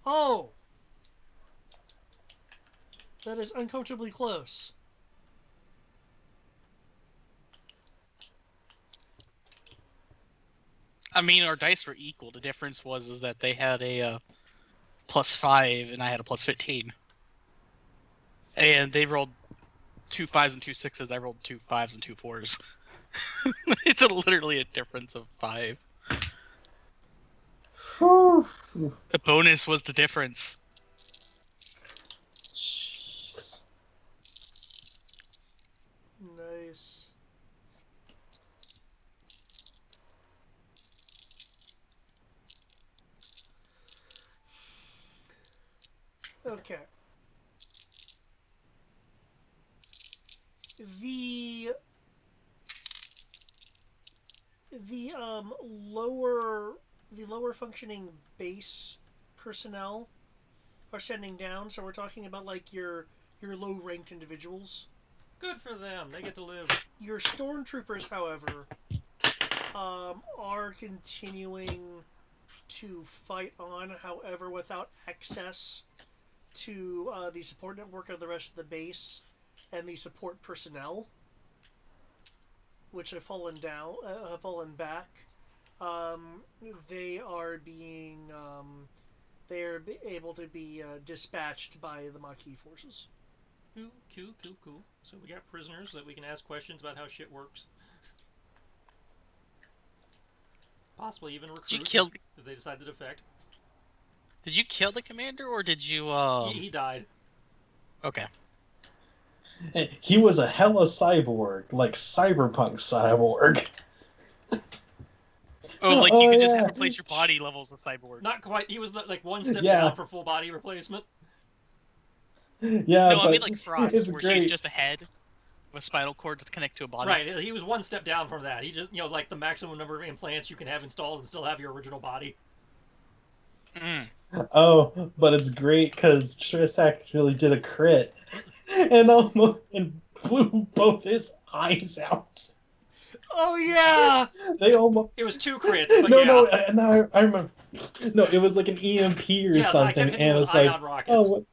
Oh! That is uncomfortably close. I mean, our dice were equal. The difference was that they had a plus 5 and I had a plus 15. And they rolled 2 5s and 2 6s. I rolled 2 5s and 2 4s. It's literally a difference of 5. The bonus was the difference. Jeez. Nice. Okay. The lower functioning base personnel are sending down, so we're talking about like your low ranked individuals. Good for them. They get to live. Your stormtroopers, however, are continuing to fight on, however, without access to the support network of the rest of the base and the support personnel, which have fallen back. They are able to be dispatched by the Maquis forces. Cool. So we got prisoners that we can ask questions about how shit works. Possibly even recruits. Did you kill? If they decide to defect. Did you kill the commander, or did you? He died. Okay. He was a hella cyborg, like cyberpunk cyborg. Oh, like you could just yeah. replace your body levels with cyborg. Not quite. He was like one step Yeah. down for full body replacement. Yeah, No, but I mean like Frost, it's where great. she's just a head with a spinal cord to connect to a body. Right. He was one step down from that. He just, like the maximum number of implants you can have installed and still have your original body. Mm. Oh, but it's great because Triss actually did a crit and almost blew both his eyes out. Oh yeah. They almost. It was 2 crits, but No, yeah. no, I remember. No, it was like an EMP or Yeah, so I kept something, hitting and with it's like, ion rockets. oh, what?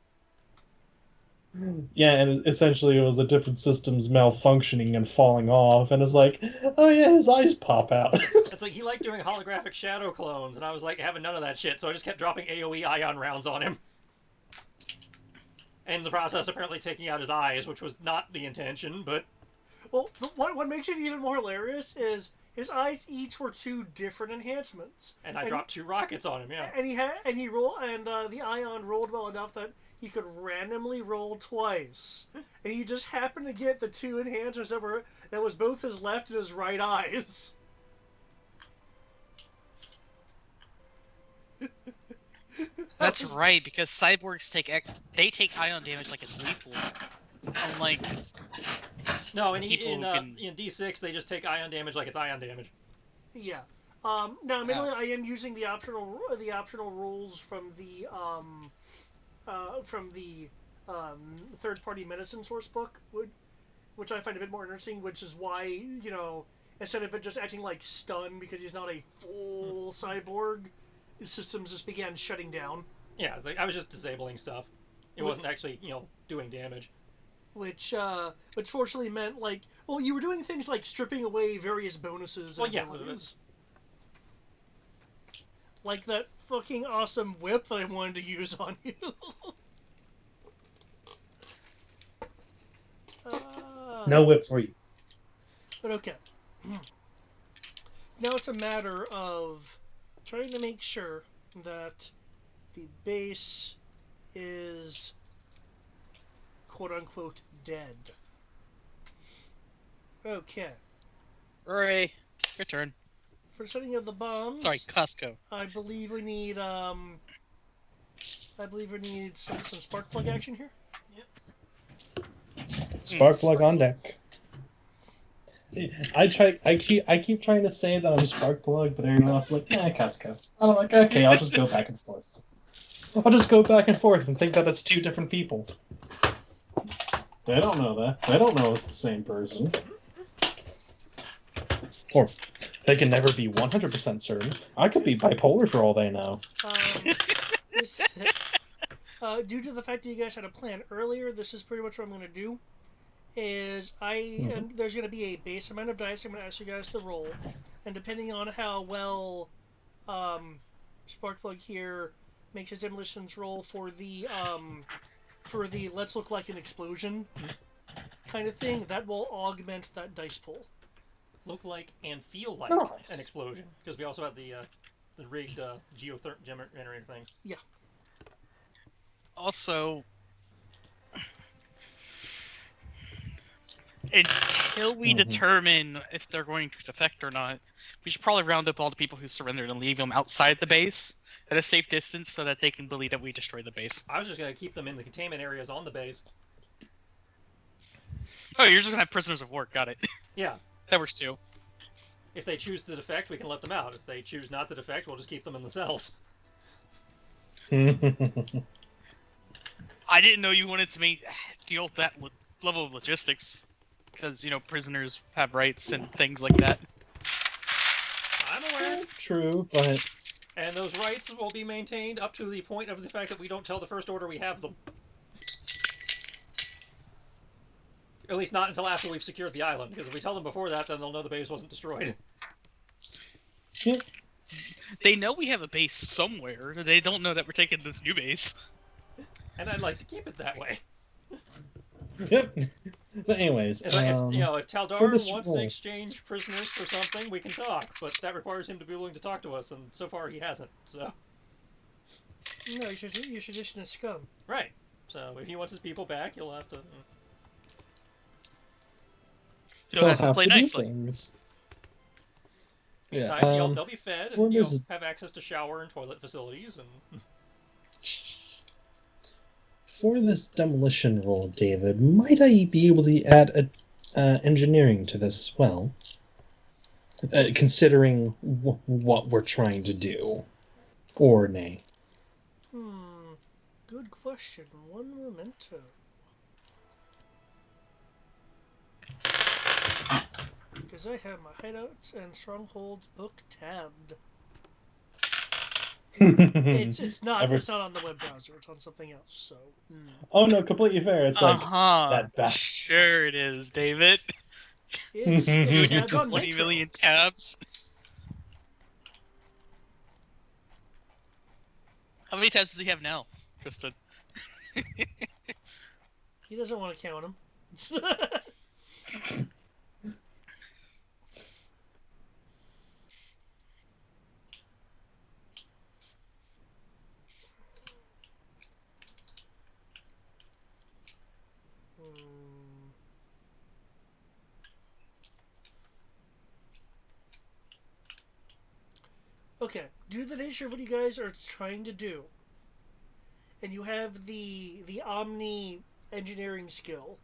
Yeah, and essentially it was the different systems malfunctioning and falling off, and it's like, oh yeah, his eyes pop out. It's like he liked doing holographic shadow clones, and I was like having none of that shit, so I just kept dropping AoE ion rounds on him. And in the process, apparently taking out his eyes, which was not the intention, but... Well, what makes it even more hilarious is his eyes each were 2 different enhancements. And I dropped 2 rockets on him, yeah. And the ion rolled well enough that he could randomly roll twice, and he just happened to get the 2 enhancers that was both his left and his right eyes. That's right, because cyborgs take ion damage like it's lethal. Unlike No, in people in D6 they just take ion damage like it's ion damage. Yeah. Now, admittedly, I am using the optional rules from the third-party medicine source book, which I find a bit more interesting. Which is why, instead of it just acting like stun because he's not a full cyborg, his systems just began shutting down. Yeah, it's like I was just disabling stuff. It wasn't actually, doing damage. Which fortunately meant you were doing things like stripping away various bonuses and abilities. Like that fucking awesome whip that I wanted to use on you. No whip for you. But okay. Now it's a matter of trying to make sure that the base is quote-unquote dead. Okay. Hooray! Your turn. For setting of the bombs... Sorry, Costco. I believe we need, some spark plug action here. Spark plug on deck. I keep trying to say that I'm spark plug, but everyone else is like, Costco. I'm like, okay, I'll just go back and forth. I'll just go back and forth and think that it's 2 different people. They don't know that. They don't know it's the same person. Or they can never be 100% certain. I could be bipolar for all they know. Due to the fact that you guys had a plan earlier, this is pretty much what I'm going to do. There's going to be a base amount of dice I'm going to ask you guys to roll, and depending on how well Sparkplug here makes his demolitions roll for the let's look like an explosion kind of thing, that will augment that dice pool. Look like and feel like Nice. an explosion, because we also have the rigged generator things. Yeah. Also, until we determine if they're going to defect or not, we should probably round up all the people who surrendered and leave them outside the base at a safe distance so that they can believe that we destroyed the base. I was just going to keep them in the containment areas on the base. Oh, you're just going to have prisoners of war. Got it. Yeah. That works too. If they choose to defect, we can let them out. If they choose not to defect, we'll just keep them in the cells. I didn't know you wanted to deal with that level of logistics. Because, prisoners have rights and things like that. I'm aware. True, but... And those rights will be maintained up to the point of the fact that we don't tell the First Order we have them. At least not until after we've secured the island, because if we tell them before that, then they'll know the base wasn't destroyed. Yep. They know we have a base somewhere. They don't know that we're taking this new base. And I'd like to keep it that way. Yep. But anyways, It's like if for Taldarin this wants to role, exchange prisoners for something, we can talk, but that requires him to be willing to talk to us, and so far he hasn't. So No, you should issue a scum. right. So if he wants his people back, he'll have to. You'll have to play do nicely. things. Meantime, Yeah. they'll be fed for and this- have access to shower and toilet facilities and. For this demolition role, David, might I be able to add engineering to this as well? Considering what we're trying to do. Or nay. Good question. One memento. Because I have my hideouts and strongholds book tabbed. It's not on the web browser. It's on something else. So. Oh no, completely fair. It's like that bad. Sure it is, David. It's tabbed on 20 Nitro. million tabs. How many tabs does he have now, Tristan? He doesn't want to count them. Okay, due to the nature of what you guys are trying to do, and you have the Omni engineering skill,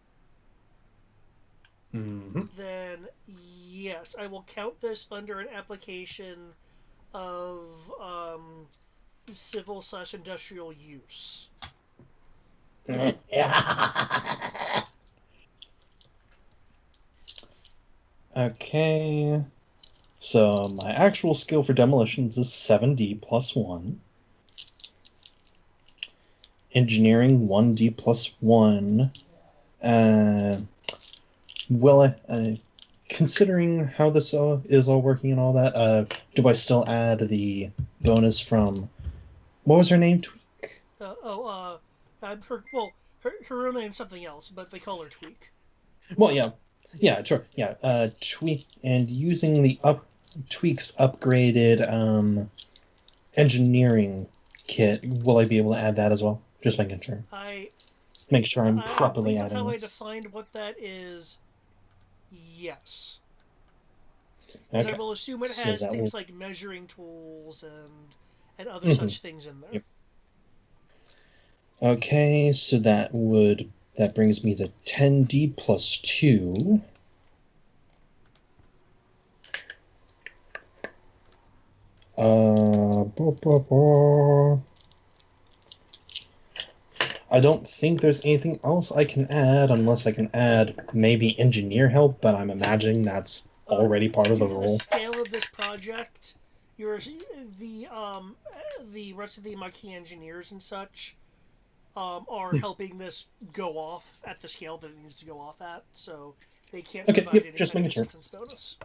then yes, I will count this under an application of civil/industrial use. Okay. So my actual skill for demolitions is 7D plus 1. Engineering 1D plus 1. Well, considering how this is all working and all that, do I still add the bonus from what was her name? Tweak. Her real name's something else, but they call her Tweak. Well, yeah, sure, yeah. Tweak and using the Tweak's upgraded engineering kit. Will I be able to add that as well? Just making sure. Make sure I'm properly adding How this. I defined what that is, yes. Okay. I will assume it So has that things will- like measuring tools and other such things in there. Yep. Okay, so that brings me to 10D plus 2. I don't think there's anything else I can add unless I can add maybe engineer help, but I'm imagining that's already part of the Due to role. the scale of this project, the rest of the Maquis engineers and such are helping this go off at the scale that it needs to go off at, so they can't Okay, provide yep, any just kind of making sure. assistance bonus.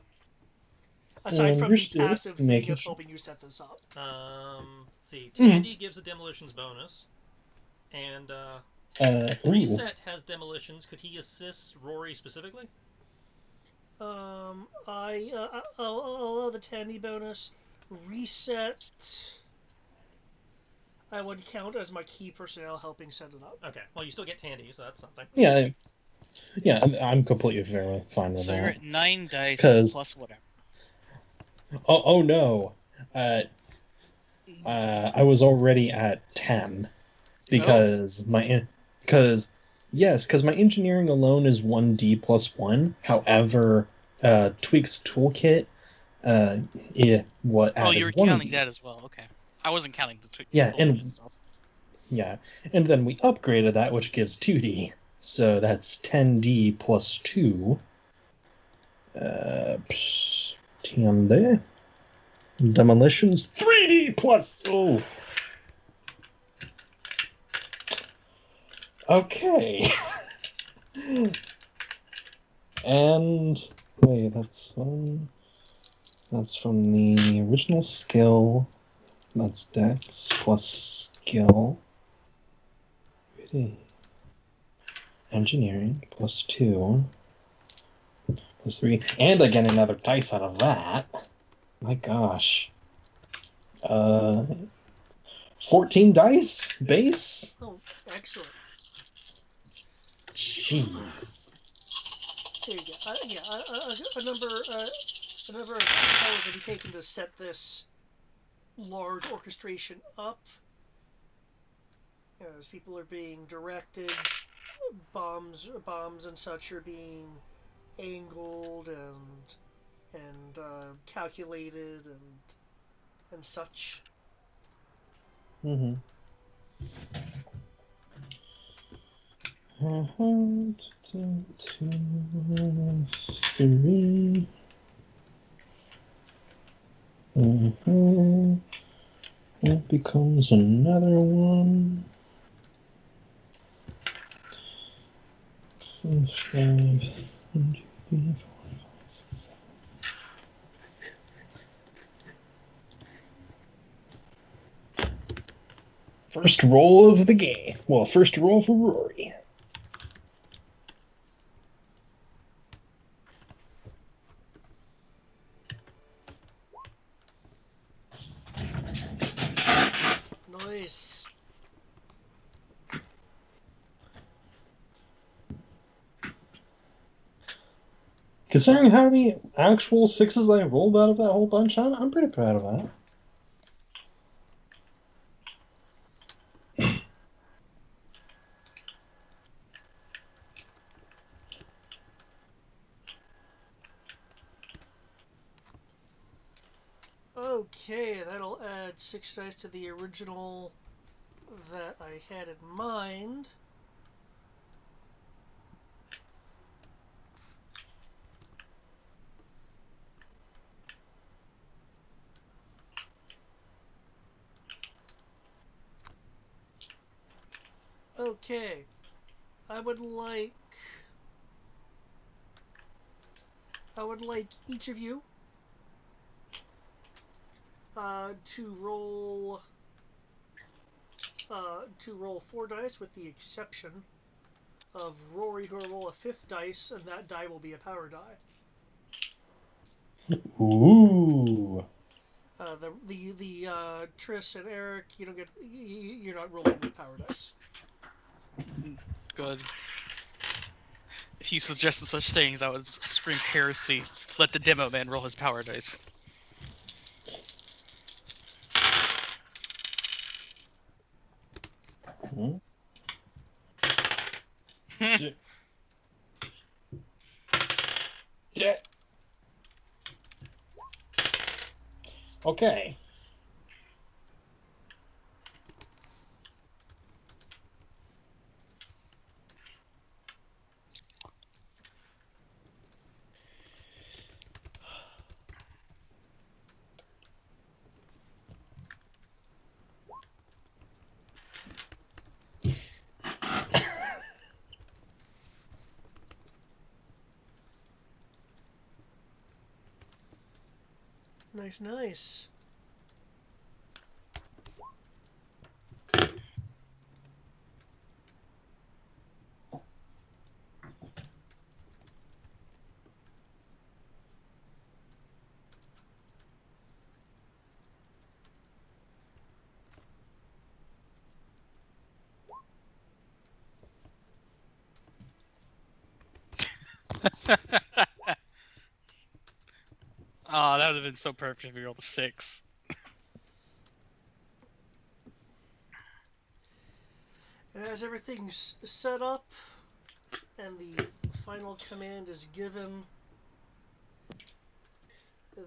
Aside from the Understood. passive thing Making of sure. helping you set this up. Let's see. Tandy gives a demolitions bonus, and Ooh. Reset has demolitions. Could he assist Rory specifically? I'll allow the Tandy bonus. Reset, I would count as my key personnel helping set it up. Okay. Well, you still get Tandy, so that's something. Yeah, I'm completely fine with So that. you're at 9 dice 'Cause- plus whatever. Oh no. I was already at 10 because my engineering alone is 1D plus 1. However, Tweak's toolkit Oh, added you're 1D. counting that as well. Okay. I wasn't counting the Yeah, and- stuff. Yeah, and then we upgraded that, which gives 2D. So that's 10D plus 2. 10D. Demolitions 3D plus. Oh. Okay. And wait, that's from the original skill. That's Dex plus skill. And engineering plus 2 plus 3, and I get another dice out of that. My gosh. 14 dice base? Oh, excellent. Jeez. So a number of calls have been taken to set this large orchestration up. As people are being directed, bombs and such are being angled and calculated and such. Mm-hmm. That becomes another one. 5, 1, 2, 3, 4, 5, 6, 7. First roll of the game. Well, first roll for Rory. Nice. Considering how many actual 6s I rolled out of that whole bunch, I'm pretty proud of that. Okay, that'll add 6 dice to the original that I had in mind. Okay, I would like each of you to roll 4 dice, with the exception of Rory, who will roll a 5th dice, and that die will be a power die. Ooh. The Triss and Eric, you don't get, you're not rolling with power dice. Good. If you suggested such things, I would scream heresy. Let the demo man roll his power dice. Yeah. Okay. Nice. Oh, that would have been so perfect if we rolled a 6. And as everything's set up and the final command is given,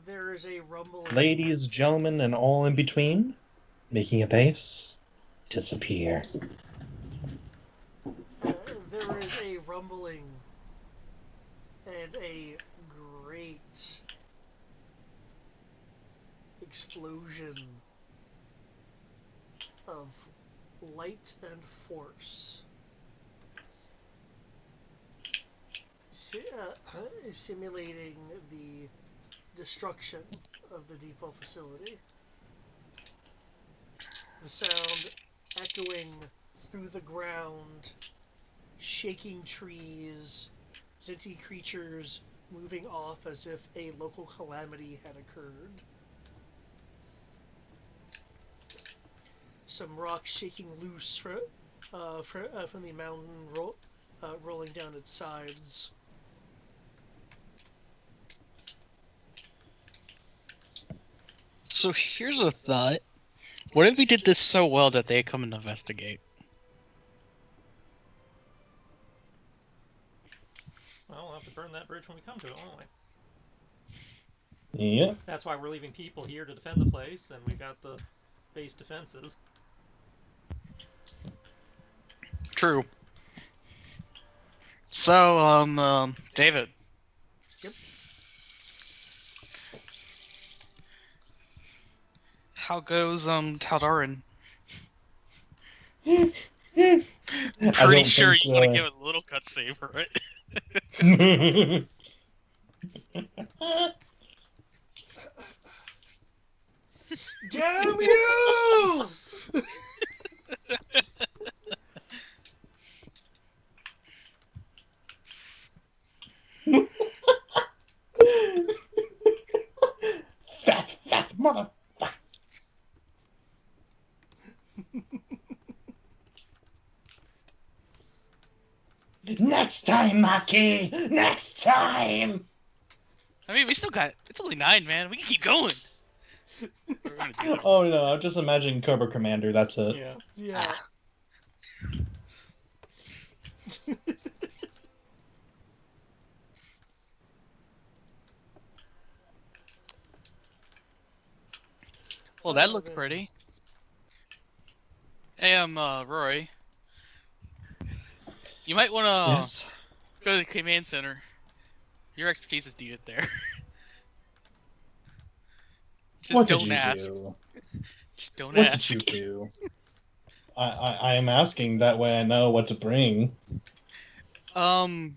there is a rumbling. Ladies, gentlemen, and all in between, making a base, disappear. There is a rumbling and a great explosion of light and force, simulating the destruction of the depot facility. The sound echoing through the ground, shaking trees, Zinti creatures moving off as if a local calamity had occurred. Some rocks shaking loose from the mountain rolling down its sides. So here's a thought. What if we did this so well that they come and investigate? Well, we'll have to burn that bridge when we come to it, won't we? Yep. That's why we're leaving people here to defend the place, and we've got the base defenses. True. So, David. Yep. How goes, Taldarin? I Pretty don't sure think, you want to give it a little cutscene for it. Damn you! Fat mother. Next time, Maquis! Next time! I mean, we still got... It's only 9, man. We can keep going. We're gonna do it. Oh no, I'm just imagining Cobra Commander, that's it. Yeah. Yeah. Well, that Oh, looked man. pretty. Hey, Roy. You might want to Yes? go to the command center. Your expertise is needed there. Just What don't did you ask. do? Just don't What ask. did you do? I am asking, that way I know what to bring. You're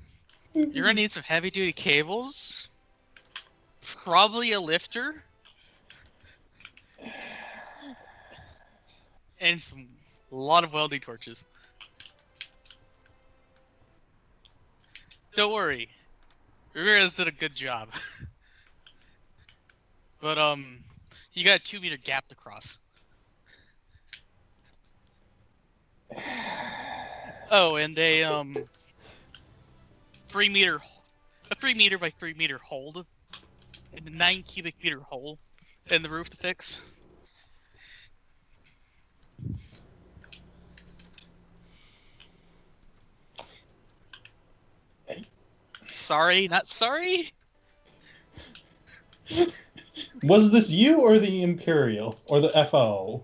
gonna need some heavy-duty cables. Probably a lifter. And a lot of welding torches. Don't worry. Ramirez did a good job. But, you got a 2-meter gap to cross. Oh, and a 3 meter by 3 meter hold, and a 9 cubic meter hole in the roof to fix. Sorry, not sorry. Was this you or the Imperial? Or the FO?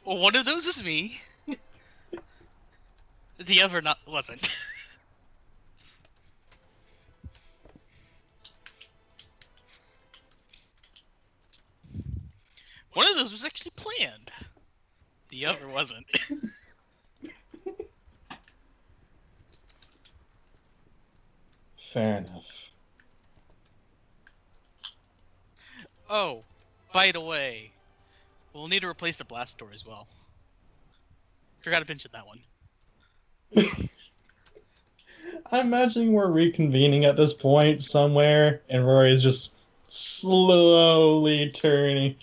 Well, one of those is me. The other wasn't. One of those was actually planned. The other wasn't. Fair enough. Oh, by the way, we'll need to replace the blast door as well. Forgot to mention that one. I'm imagining we're reconvening at this point somewhere, and Rory's just slowly turning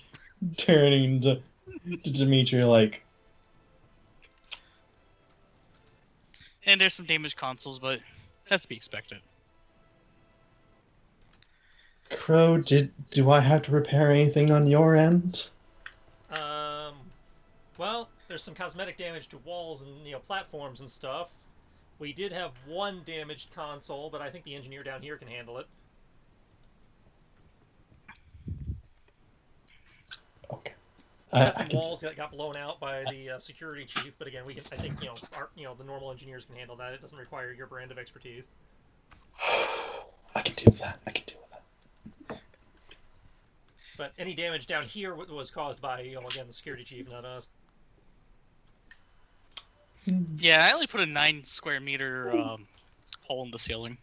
to Dimitri like... And there's some damaged consoles, but that's to be expected. Crow, do I have to repair anything on your end? Well, there's some cosmetic damage to walls and platforms and stuff. We did have one damaged console, but I think the engineer down here can handle it. Okay. We had some walls that got blown out by the security chief, but again, I think the normal engineers can handle that. It doesn't require your brand of expertise. I can deal with that. But any damage down here was caused by, again, the security chief, not us. Yeah, I only put a 9 square meter hole in the ceiling.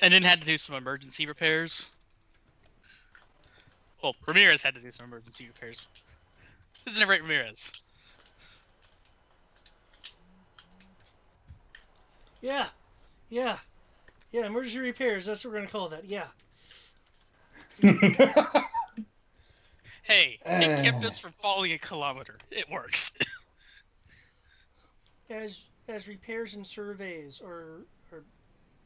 And then had to do some emergency repairs. Well, Ramirez had to do some emergency repairs. Isn't it right, Ramirez? Yeah, yeah, yeah. Emergency repairs. That's what we're gonna call that. Yeah. Hey, it kept us from falling a kilometer. It works. As repairs and surveys are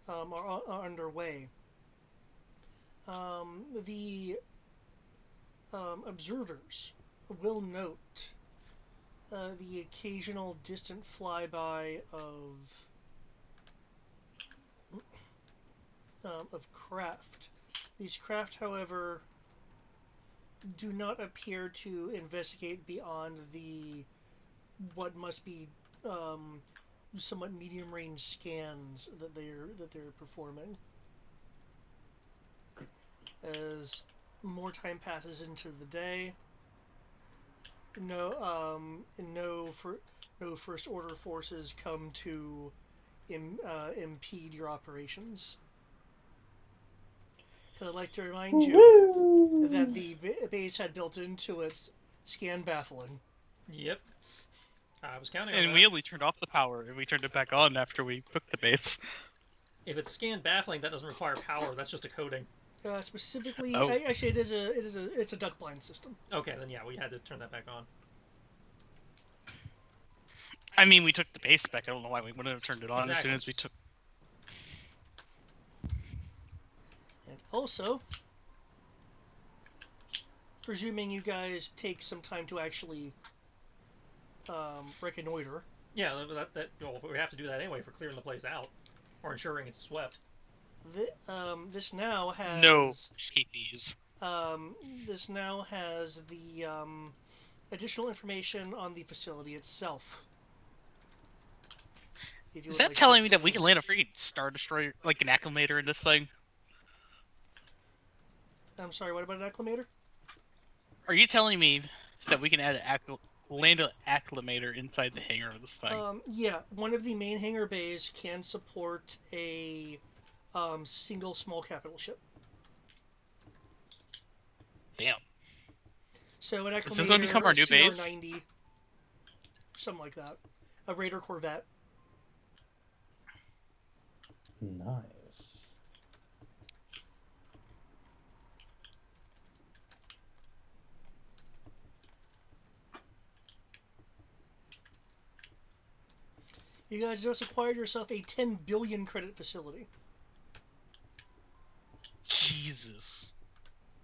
underway, the observers will note the occasional distant flyby of craft. These craft, however, do not appear to investigate beyond the what must be somewhat medium range scans that they're performing. As more time passes into the day, no first order forces come to impede your operations. I'd like to remind you that the base had built into its scan baffling. Yep. I was counting on And that. we only turned off the power, and we turned it back on after we took the base. If it's scan baffling, that doesn't require power. That's just a coding. Specifically, Oh. actually, it's a duck blind system. Okay, then yeah, we had to turn that back on. I mean, we took the base back. I don't know why we wouldn't have turned it on as soon Exactly. as we took. And also, presuming you guys take some time to actually reconnoiter. Yeah, well, we have to do that anyway for clearing the place out, or ensuring it's swept. This now has No escapees. This now has the additional information on the facility itself. Is that telling me that we can land a freaking Star Destroyer, like an acclimator in this thing? I'm sorry, what about an acclimator? Are you telling me that we can add land an acclimator inside the hangar of this thing? Yeah, one of the main hangar bays can support a single small capital ship. Damn. So an acclimator, Is this going to become our new base? CR-90, something like that. A Raider Corvette. Nice. You guys just acquired yourself a 10 billion credit facility. Jesus.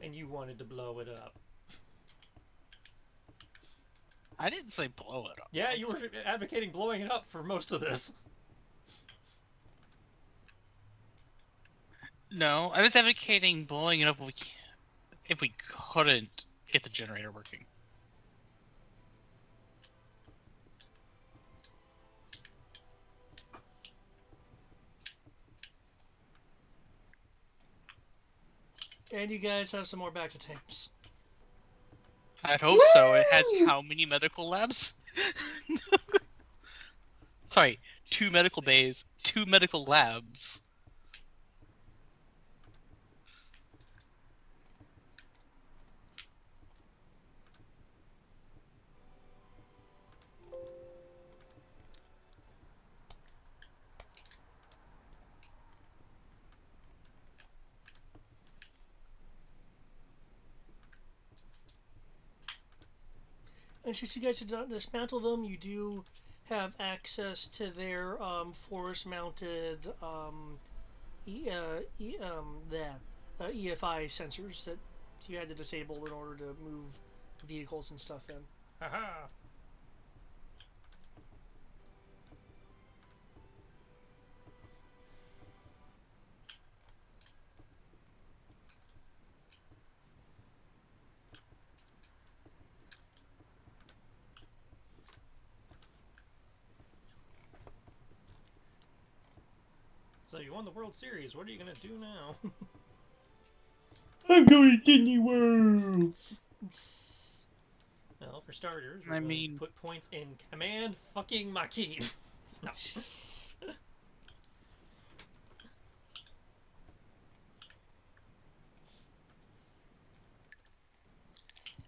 And you wanted to blow it up. I didn't say blow it up. Yeah, you were advocating blowing it up for most of this. No, I was advocating blowing it up if we couldn't get the generator working. And you guys have some more back to tanks. I hope so. It has how many medical labs? Sorry, 2 medical bays, 2 medical labs. And since you guys did not dismantle them, you do have access to their force-mounted EFI sensors that you had to disable in order to move vehicles and stuff in. Haha. So you won the World Series. What are you gonna do now? I'm going to Disney World. Well, for starters, I mean, put points in command fucking Maquis. No.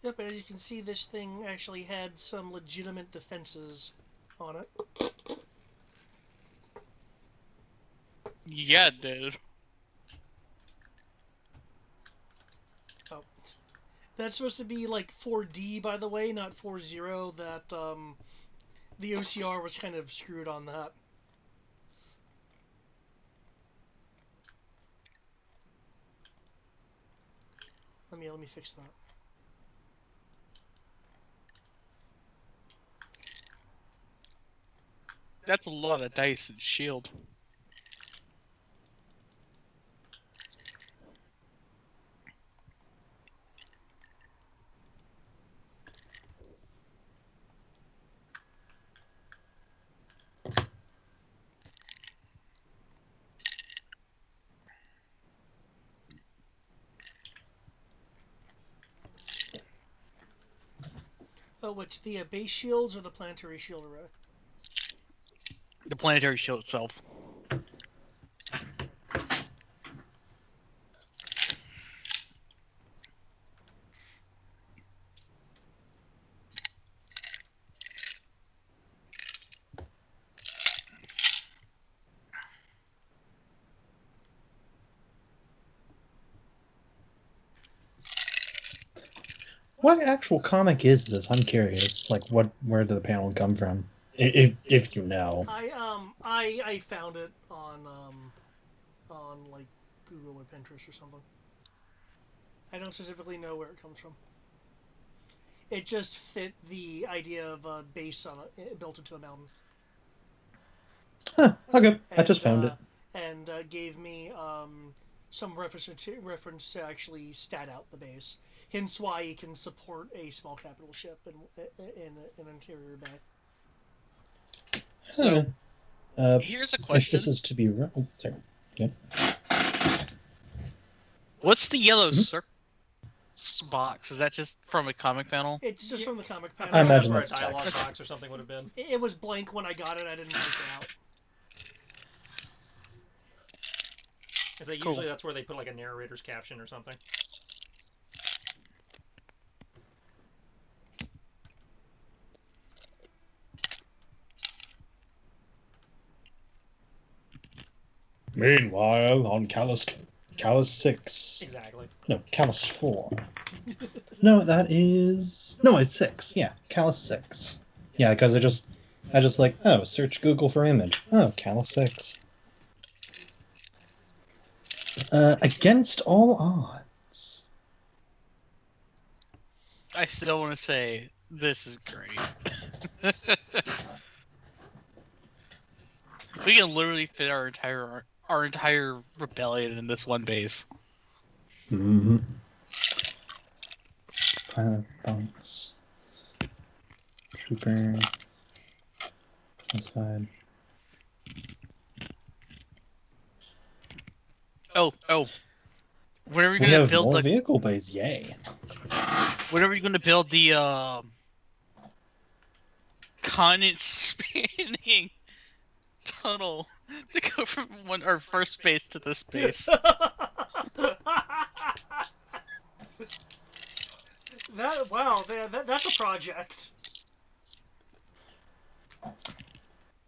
Yep, but as you can see, this thing actually had some legitimate defenses on it. Yeah, dude. Oh. That's supposed to be like 4D, by the way, not 4.0. That the OCR was kind of screwed on that. Let me fix that. That's a lot of dice and shield. Oh, which the base shields or the planetary shield array? The planetary shield itself. What actual comic is this? I'm curious. Like, where did the panel come from? If you know. I found it on like Google or Pinterest or something. I don't specifically know where it comes from. It just fit the idea of a base on built into a mountain. Huh, okay. I And, just found it. And gave me some reference to actually stat out the base. Hence why you can support a small capital ship in an interior bay. So, Huh. here's a If question. this is to be... Oh, sorry. Yeah. What's the yellow box? Is that just from a comic panel? It's just from the comic panel. I imagine where a that's dialogue text. box or something would have been. It was blank when I got it. I didn't take it out. Because usually that's where they put like a narrator's caption or something. Meanwhile, on Callus 6. Exactly. No, Callus 4. No, that is... No, it's 6. Yeah, Callus 6. Yeah, because I just like, oh, search Google for image. Oh, Callus 6. Against all odds. I still want to say this is great. We can literally fit our entire rebellion in this one base. Mm-hmm. Pilot bunks. Trooper. Classified. Oh. Whenever you're We gonna have build more the vehicle bays, yay. whenever you're gonna build the continent spanning tunnel to go from our first base to this base. That's a project.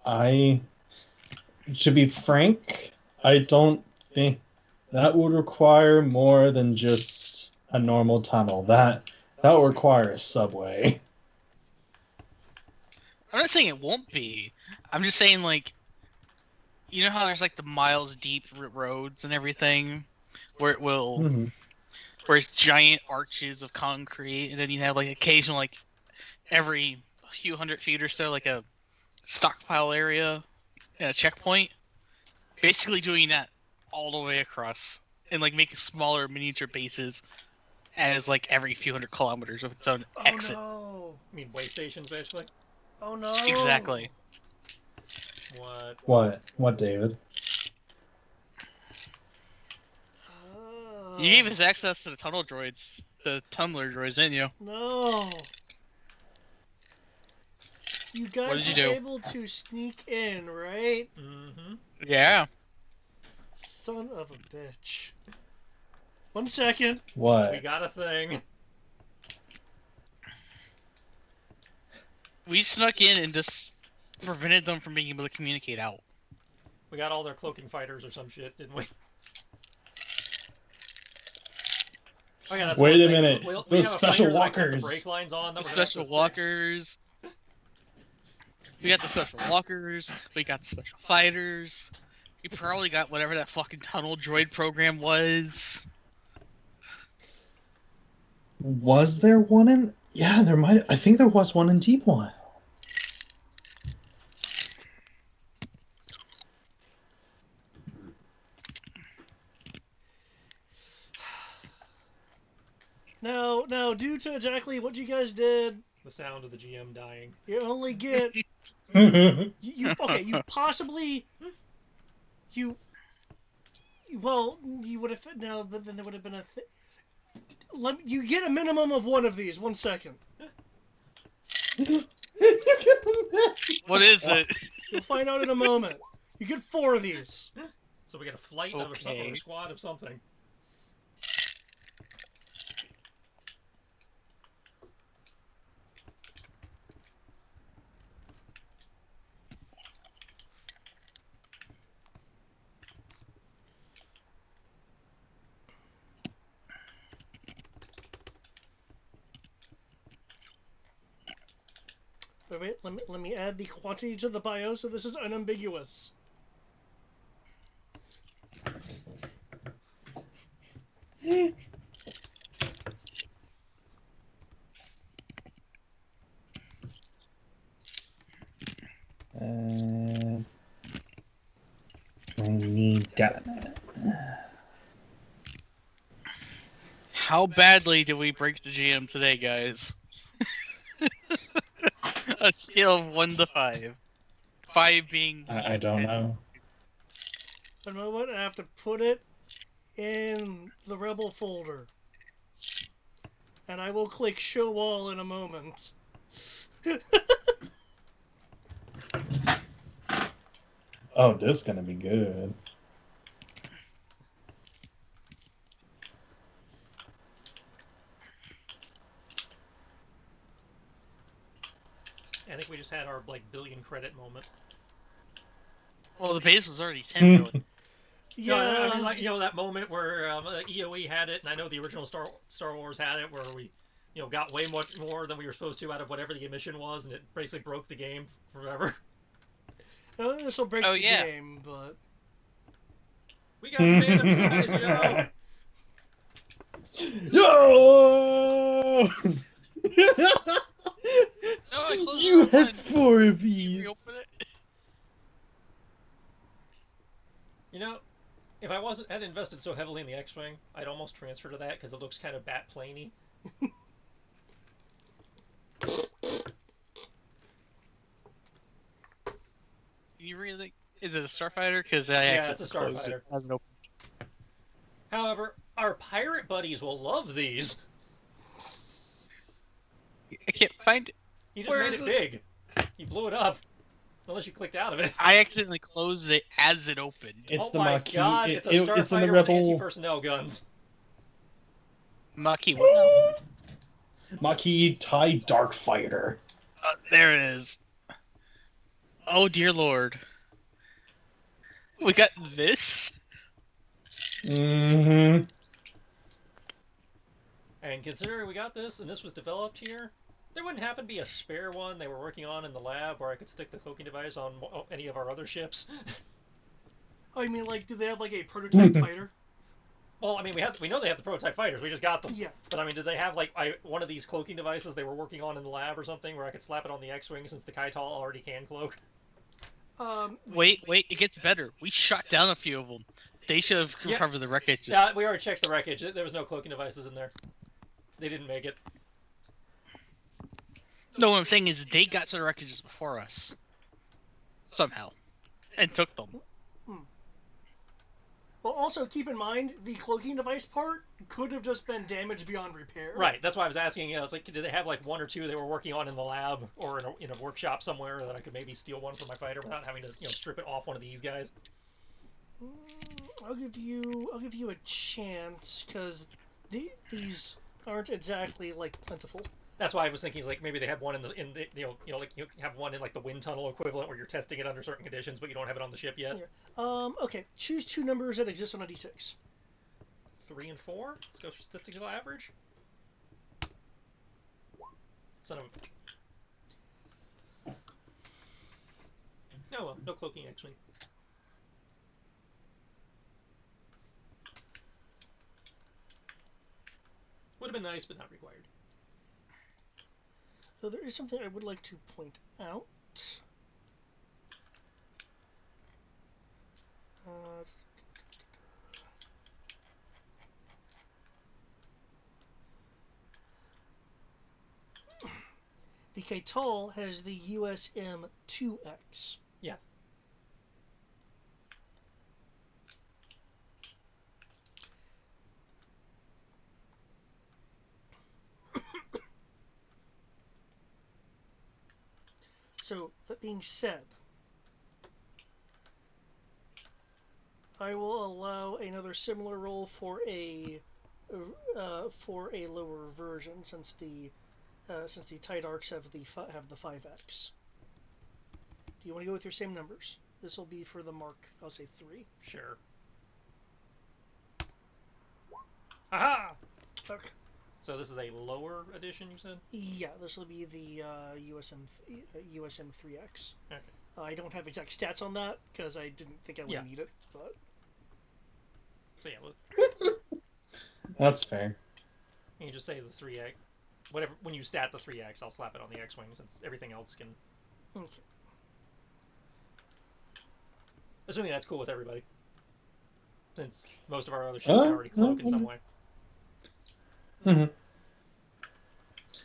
To be frank, I don't think that would require more than just a normal tunnel. That would require a subway. I'm not saying it won't be. I'm just saying, like, you know how there's like the miles deep roads and everything, where it will, Mm-hmm. where it's giant arches of concrete, and then you have like occasional, like every few hundred feet or so, like a stockpile area and a checkpoint. Basically doing that all the way across, and like making smaller miniature bases as like every few hundred kilometers with its own exit. No. I mean, way stations, basically. Oh no. Exactly. What, David? You gave us access to the tunnel droids, the tunneler droids, didn't you? No. You guys What did you were do? able to sneak in, right? Mm-hmm. Yeah. Son of a bitch. 1 second. What? We got a thing. We snuck in and just prevented them from being able to communicate out. We got all their cloaking fighters or some shit, didn't we? Oh yeah, that's Wait one a thing. minute. We The have a special fighter that I cut the walkers. brake lines on. That The we're gonna have special to fix. walkers. We got the special walkers. We got the special fighters. We probably got whatever that fucking tunnel droid program was. Was there one in? Yeah, there might. I think there was one in Deep Wild. Now, due to exactly what you guys did, The sound of the GM dying. you only get okay. You possibly you well you would have no, but then there would have been a. You get a minimum of one of these. 1 second. What is it? You'll find out in a moment. You get 4 of these. So we get a flight of something, or Okay. a squad of something. Wait, let me add the quantity to the bio so this is unambiguous. I need data. How badly did we break the GM today, guys? A scale of 1 to 5. 5 being... I don't know. One moment, I have to put it in the Rebel folder. And I will click show all in a moment. Oh, this is gonna be good. I think we just had our like billion credit moment. Well, the base was already 10 billion. Yeah, No, I mean, like, you know, that moment where EOE had it, and I know the original Star Wars had it, where we, you know, got way much more than we were supposed to out of whatever the mission was, and it basically broke the game forever. I don't think this will break Oh, the yeah. game, but We got Phantom Toys, yo! Yo! No, I closed You the wrong had one. 4 of Can you these. reopen it? You know, if I hadn't invested so heavily in the X-Wing, I'd almost transfer to that, because it looks kind of bat-planey. Can you really... Is it a Starfighter? Because I Yeah, it's a accidentally closed Starfighter. it as an open. However, our pirate buddies will love these. I can't find it. He just Where made is it it? big. He blew it up. Unless you clicked out of it. I accidentally closed it as it opened. It's oh the my Maquis. god, it's a Starfighter it's in the with Rebel. anti-personnel guns. Maquis, what now? Maquis TIE Dark Fighter. There it is. Oh dear lord. We got this? Mm-hmm. And considering we got this, and this was developed here, there wouldn't happen to be a spare one they were working on in the lab where I could stick the cloaking device on any of our other ships. oh, you mean like, do they have like a prototype fighter? Well, I mean, we know they have the prototype fighters. We just got them. Yeah. But I mean, did they have like one of these cloaking devices they were working on in the lab or something where I could slap it on the X-wing since the Kaital already can cloak? Wait, it gets better. We shot down a few of them. They should have Yeah. recovered the wreckage. Yeah, we already checked the wreckage. There was no cloaking devices in there. They didn't make it. No, what I'm saying is they got to the wreckages before us. Somehow. And took them. Well, also keep in mind the cloaking device part could have just been damaged beyond repair. Right, that's why I was asking. I was like, did they have like 1 or 2 they were working on in the lab or in a workshop somewhere that I could maybe steal one for my fighter without having to, strip it off one of these guys? I'll give you a chance because these aren't exactly like plentiful. That's why I was thinking like maybe they have one in the like you have one in like the wind tunnel equivalent where you're testing it under certain conditions, but you don't have it on the ship yet. Yeah. Okay. Choose two numbers that exist on a d6. 3 and 4. Let's go for statistical average. Son of. Oh well, no cloaking X-wing. Would have been nice, but not required. So there is something I would like to point out. The Kaital has the USM-2X. Yes. So, that being said, I will allow another similar roll for a lower version, since the tight arcs have the 5x. Do you want to go with your same numbers? This will be for the mark. I'll say 3. Sure. Aha! Okay. So this is a lower edition, you said? Yeah, this will be the USM-3X. Okay. I don't have exact stats on that because I didn't think I would need it, but. So yeah, look. That's fair. You can just say the 3x. Whatever. When you stat the 3x, I'll slap it on the X-wing since everything else can. Okay. Assuming that's cool with everybody. Since most of our other ships can already cloak in some way. Mm-hmm.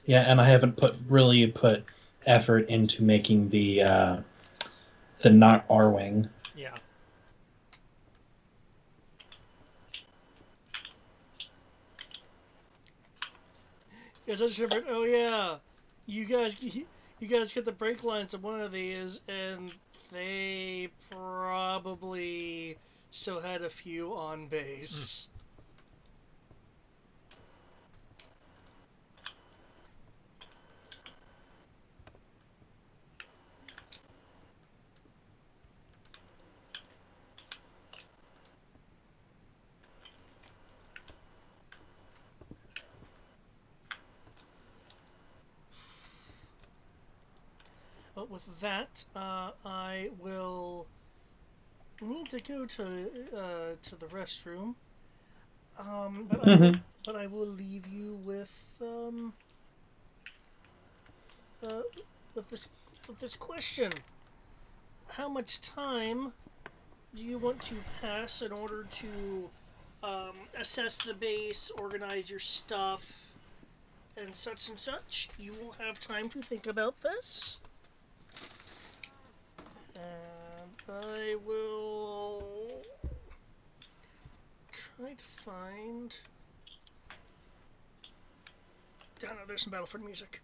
Yeah, and I haven't really put effort into making the not R-wing. Yeah. Yes, I just remembered. Oh yeah, you guys get the brake lines of one of these, and they probably still had a few on base. But with that, I will need to go to the restroom. But I will leave you with this question: how much time do you want to pass in order to assess the base, organize your stuff, and such and such? You will have time to think about this. And I will try to find. Oh no, there's some Battlefront music.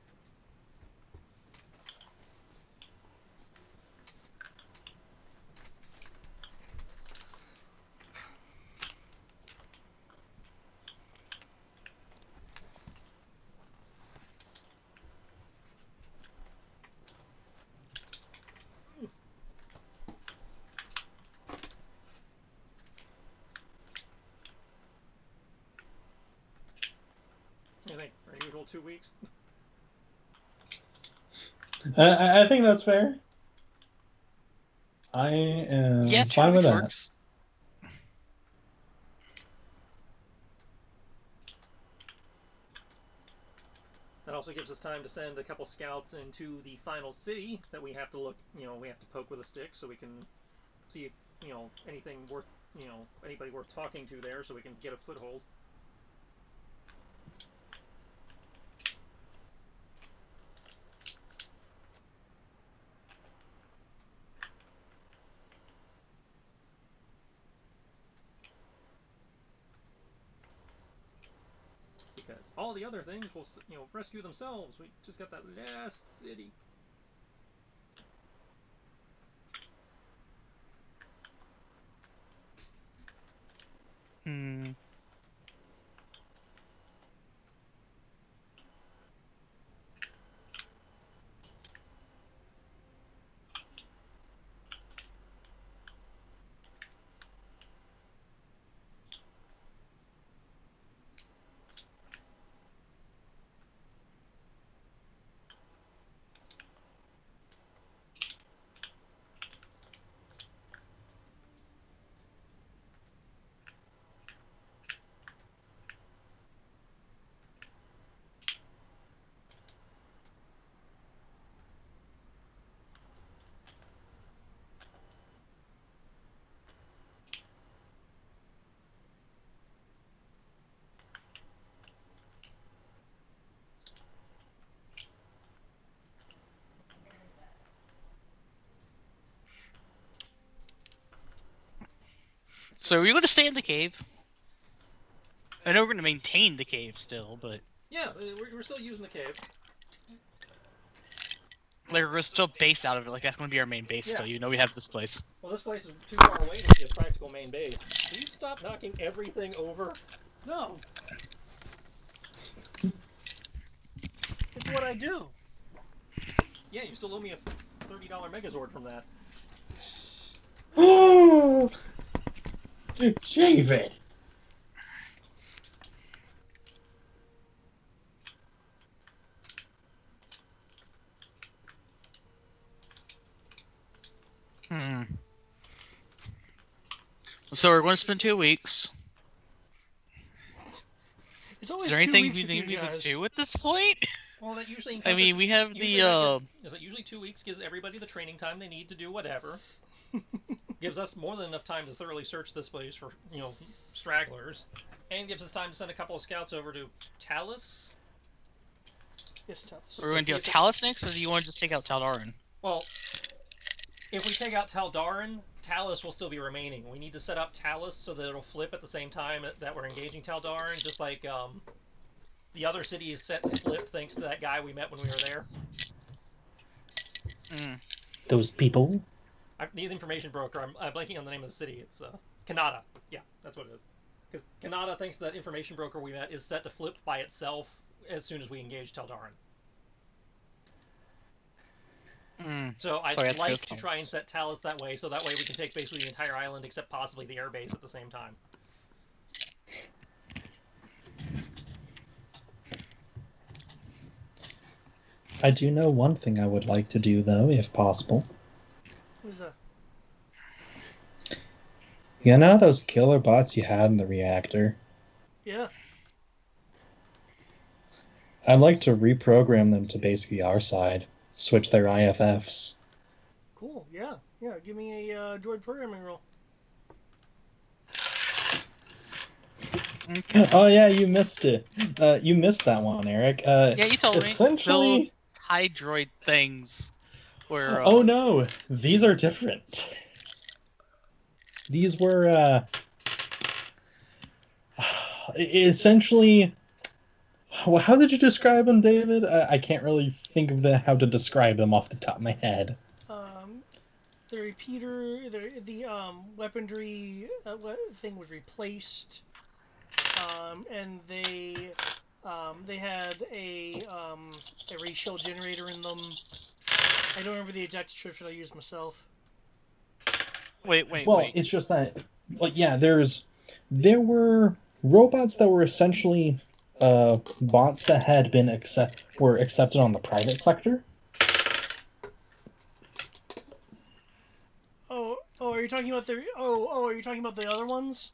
I think our usual 2 weeks. I think that's fair. I am fine with that. Works. That also gives us time to send a couple scouts into the final city that we have to look, we have to poke with a stick so we can see if, anything worth, anybody worth talking to there so we can get a foothold. Because all the other things will, rescue themselves. We just got that last city. So are you going to stay in the cave? I know we're going to maintain the cave still, but... Yeah, we're still using the cave. Like, we're still based out of it. Like, that's going to be our main base Yeah. still. You know we have this place. Well, this place is too far away to be a practical main base. Will you stop knocking everything over? No. It's what I do. Yeah, you still owe me a $30 Megazord from that. Oh, David. So we're going to spend 2 weeks. It's always Is there 2 anything weeks we with need you to guys. do at this point? Well, that usually I mean, we have usually the, is that usually 2 weeks gives everybody the training time they need to do whatever. Gives us more than enough time to thoroughly search this place for, stragglers. And gives us time to send a couple of scouts over to Talus. Yes, tell us. We're going to do Talus next, or do you want to just take out Taldarin? Well, if we take out Taldarin, Talus will still be remaining. We need to set up Talus so that it'll flip at the same time that we're engaging Taldarin, just like the other city is set to flip thanks to that guy we met when we were there. Those people? The information broker, I'm blanking on the name of the city. It's Kanata. Yeah, that's what it is. Because Kanata, thanks to that information broker we met, is set to flip by itself as soon as we engage Taldarin. So I'd like to try and set Talus that way, so that way we can take basically the entire island except possibly the airbase at the same time. I do know one thing I would like to do, though, if possible. Who's that? You know those killer bots you had in the reactor? Yeah. I'd like to reprogram them to basically our side. Switch their IFFs. Cool. Yeah. Yeah. Give me a droid programming role. Okay. Oh yeah, you missed it. You missed that one, Eric. Yeah, you told me. Essentially, Build hydroid things. Where, oh no, these are different. These were essentially. How did you describe them, David? I can't really think of how to describe them off the top of my head. The repeater, the weaponry thing was replaced, and they had a ray shell generator in them. I don't remember the exact description I used myself. Wait. It's just that, yeah, there were robots that were essentially bots that had been were accepted on the private sector. Are you talking about are you talking about the other ones?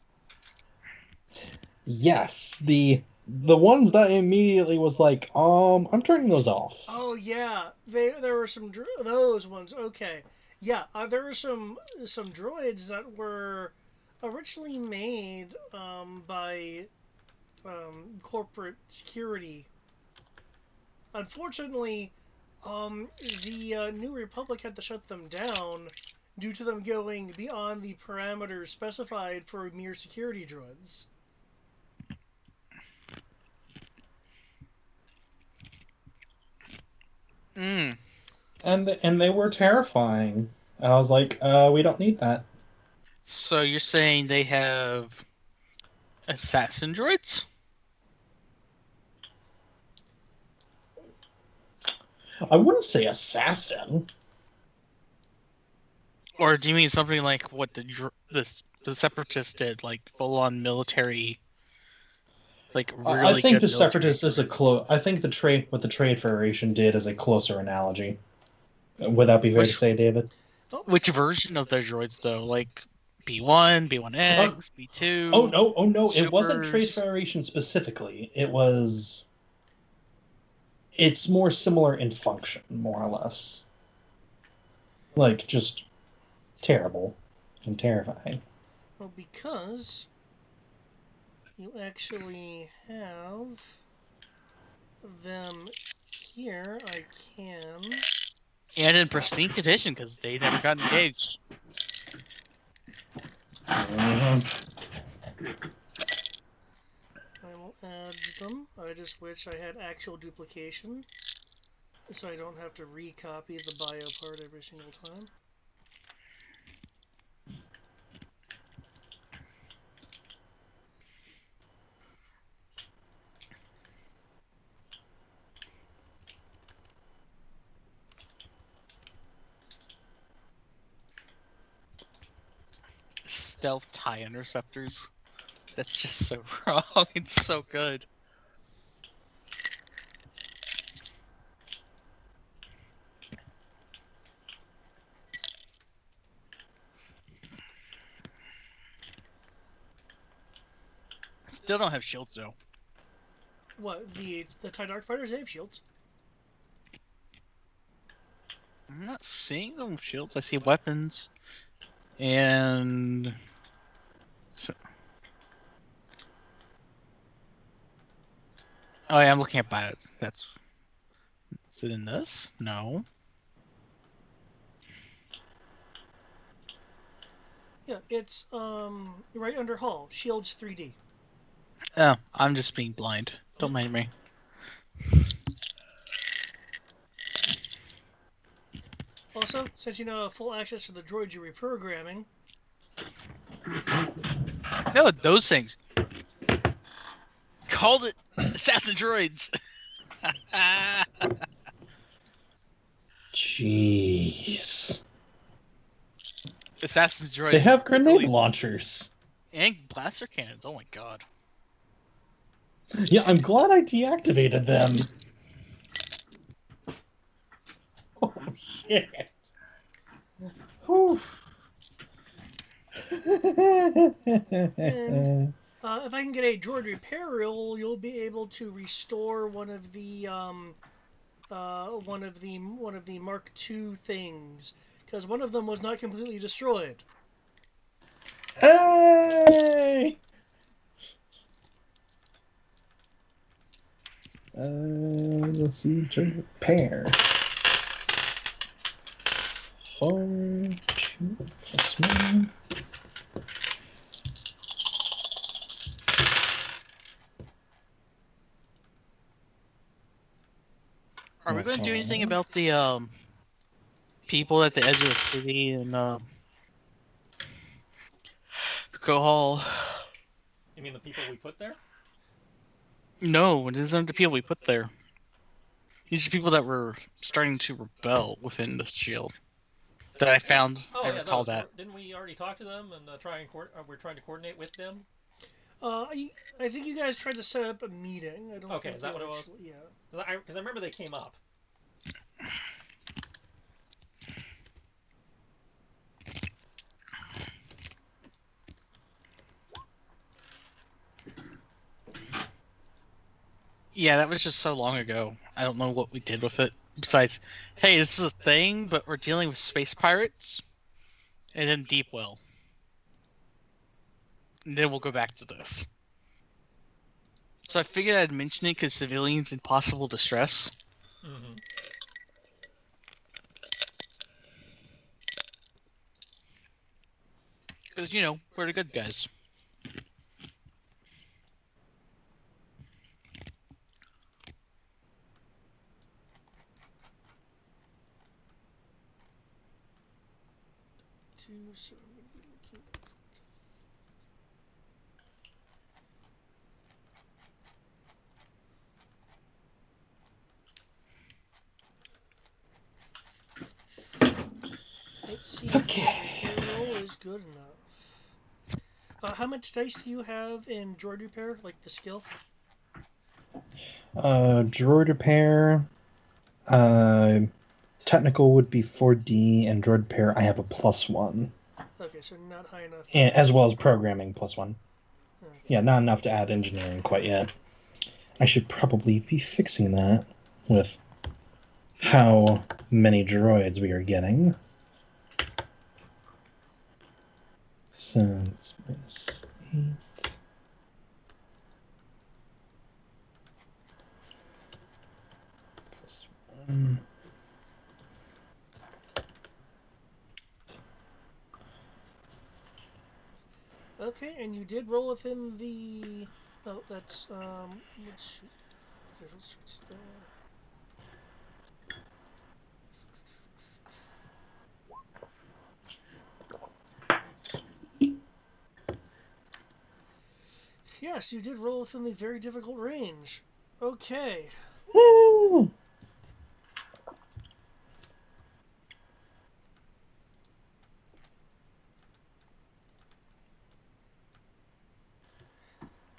Yes, the ones that immediately was like, I'm turning those off. Oh yeah, there were some those ones. Okay, yeah, there were some droids that were originally made by corporate security. Unfortunately, the New Republic had to shut them down due to them going beyond the parameters specified for mere security droids. And they were terrifying. And I was like, we don't need that. So you're saying they have assassin droids? I wouldn't say assassin. Or do you mean something like what the Separatists did, like full-on military, like really I think good the Separatists is droids? I think what the Trade Federation did is a closer analogy. Would that be fair to say, David? Which version of their droids, though? Like B1, B1X, B2? Oh no! It wasn't Supers? Trade Federation specifically. It's more similar in function, more or less. Like, just terrible and terrifying. Well, because you actually have them here, I can... And in pristine condition, because they never got engaged. I will add them. I just wish I had actual duplication, so I don't have to recopy the bio part every single time. Stealth tie interceptors. That's just so wrong. It's so good. Still don't have shields though. What, the TIE Dark Fighters? They have shields. I'm not seeing them with shields. I see weapons. And... So... Oh yeah, I'm looking at bio. That's... Is it in this? No. Yeah, it's right under Hull. Shields 3D. Oh, I'm just being blind. Don't mind me. Also, since you now have full access to the droids you're reprogramming... No, those things. Called it Assassin Droids. Jeez. Assassin Droids. They have grenade really... launchers. And blaster cannons. Oh my god. Yeah, I'm glad I deactivated them. Oh, shit. Whew. And if I can get a droid repair reel, you'll be able to restore one of the Mark II things, because one of them was not completely destroyed. Hey! Let's see, repair. 4, 2 plus 1. Are we going to do anything about the people at the edge of the city and Hall? You mean the people we put there? No, it isn't the people we put there. These are people that were starting to rebel within the shield. That I found. Oh, I yeah, recall that. Didn't we already talk to them and we're trying to coordinate with them? I think you guys tried to set up a meeting. I don't Okay, think is that what it was? Yeah. Because I remember they came up. Yeah, that was just so long ago. I don't know what we did with it. Besides, hey, this is a thing, but we're dealing with space pirates. And then Deepwell. And then we'll go back to this. So I figured I'd mention it because civilians in possible distress. Mm-hmm. Because, you know, we're the good guys. So I'm going to be looking at... Let's see if the roll is good enough. How much dice do you have in droid repair, like the skill? Droid repair. Technical would be 4D, and droid repair I have a +1. Okay, so not high enough. And, as well as programming +1. Okay. Yeah, not enough to add engineering quite yet. I should probably be fixing that with how many droids we are getting. So it's -8. +1. Okay, and you did roll within the. Oh, that's which difference there. Yes, you did roll within the very difficult range. Okay. Woo!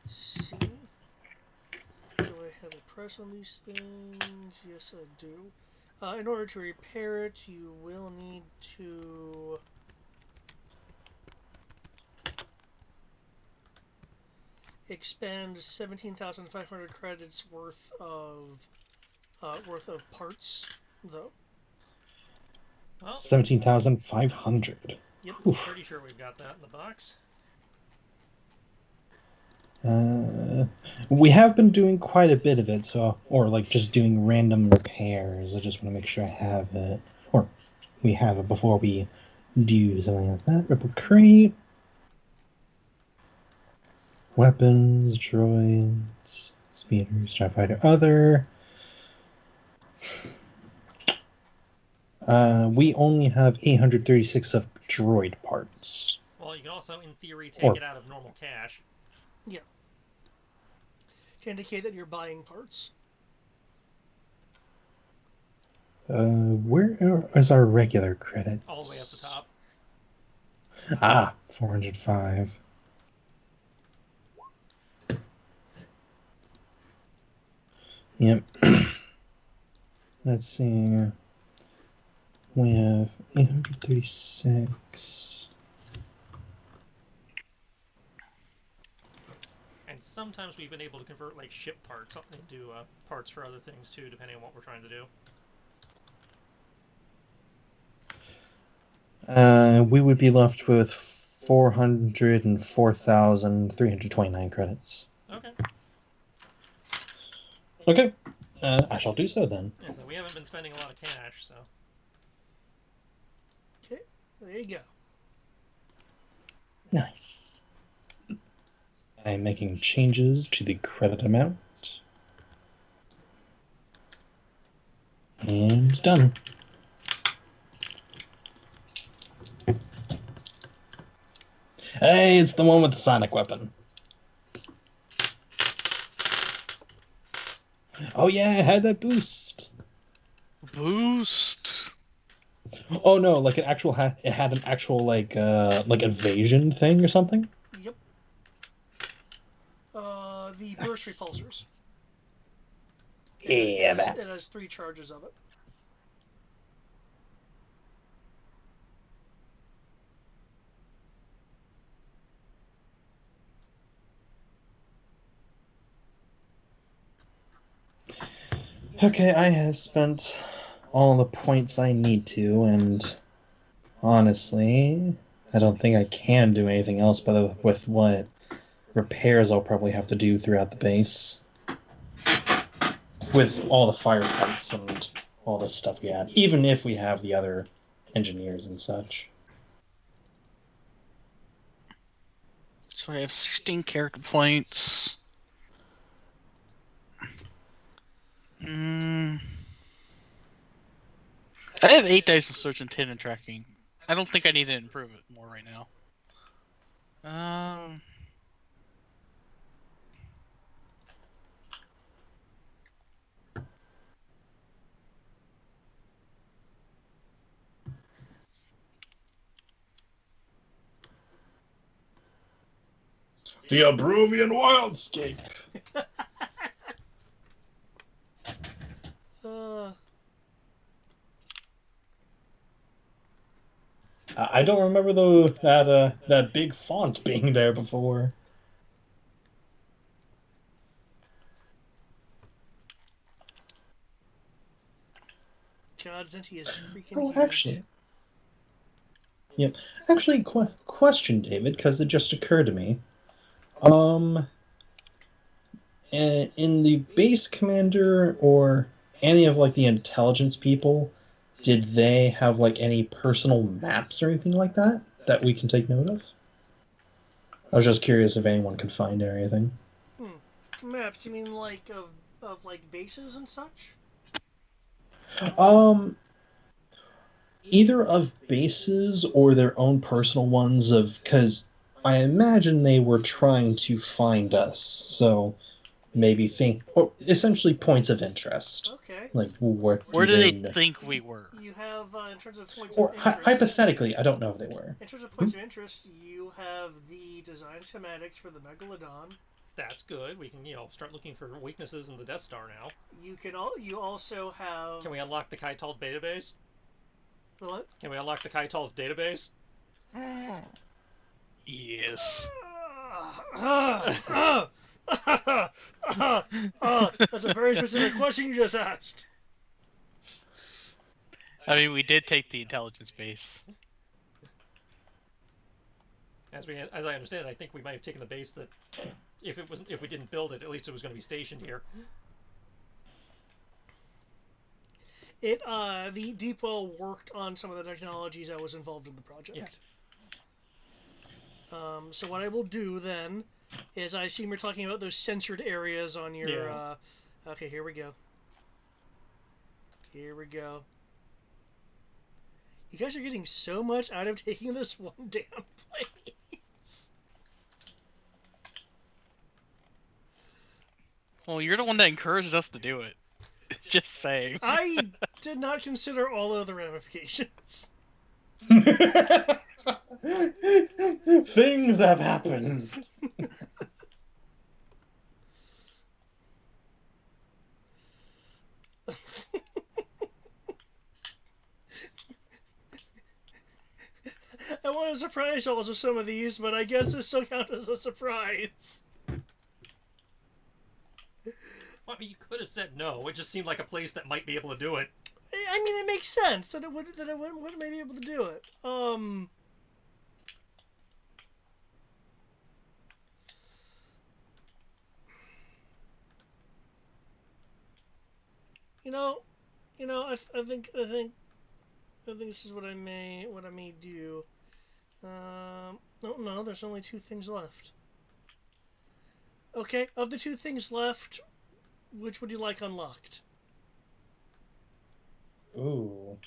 See. Do I have a price on these things? Yes, I do. In order to repair it, you will need to expend 17,500 credits worth of parts, though. Well, 17,500. Yep. pretty sure we've got that in the box. We have been doing quite a bit of it, or like just doing random repairs. I just want to make sure I have it, or we have it before we do something like that. Ripple crate, weapons, droids, speeders, starfighter, other. We only have 836 of droid parts. Well, you can also, in theory, take it out of normal cash. Yeah. To indicate that you're buying parts. Where is our regular credit? All the way up the top. Ah, 405. Yep. Let's see. We have 836. And sometimes we've been able to convert like ship parts into parts for other things too, depending on what we're trying to do. We would be left with 404,329 credits. Okay. Okay. I shall do so then. Yeah, so we haven't been spending a lot of cash, so. Okay, there you go. Nice. I'm making changes to the credit amount. And done. Hey, it's the one with the sonic weapon. Oh yeah, it had that boost. Boost. Oh no, like it had an actual like evasion thing or something. Yep. The burst repulsors. Yeah, it has 3 charges of it. Okay, I have spent all the points I need to, and honestly, I don't think I can do anything else but with what repairs I'll probably have to do throughout the base. With all the firefights and all this stuff we have, even if we have the other engineers and such. So I have 16 character points. I have 8 dice in search and 10 in tracking. I don't think I need to improve it more right now. The Abruvian Wildscape. I don't remember though that big font being there before. God, Zenti is freaking Oh, huge. actually. Yep. Actually, question, David, because it just occurred to me. In the base commander or any of like the intelligence people, did they have like any personal maps or anything like that we can take note of? I was just curious if anyone could find anything. Maps, you mean like of like bases and such? Either of bases or their own personal ones of, because I imagine they were trying to find us, so maybe or essentially points of interest. Okay. Like, where do they think we were? You have, in terms of points Or of interest... hypothetically, I don't know if they were. In terms of points of interest, you have the design schematics for the Megalodon. That's good. We can, start looking for weaknesses in the Death Star now. You also have... Can we unlock the Kaital's database? What? Can we unlock the Kaital's database? Yes. That's a very specific question you just asked. I mean, we did take the intelligence base. As I understand it, I think we might have taken the base that, if we didn't build it, at least it was going to be stationed here. The depot worked on some of the technologies that was involved in the project. Yeah. So what I will do then is, I assume you're talking about those censored areas on your. Yeah. Okay, here we go. Here we go. You guys are getting so much out of taking this one damn place. Well, you're the one that encouraged us to do it. Just saying. I did not consider all of the ramifications. Things have happened. I want to surprise you also some of these, but I guess this still counts as a surprise. Well, I mean, you could have said no. It just seemed like a place that might be able to do it. I mean, it makes sense that it wouldn't be able to do it. I think this is what I may do. No, there's only 2 things left. Okay, of the 2 things left, which would you like unlocked? Ooh.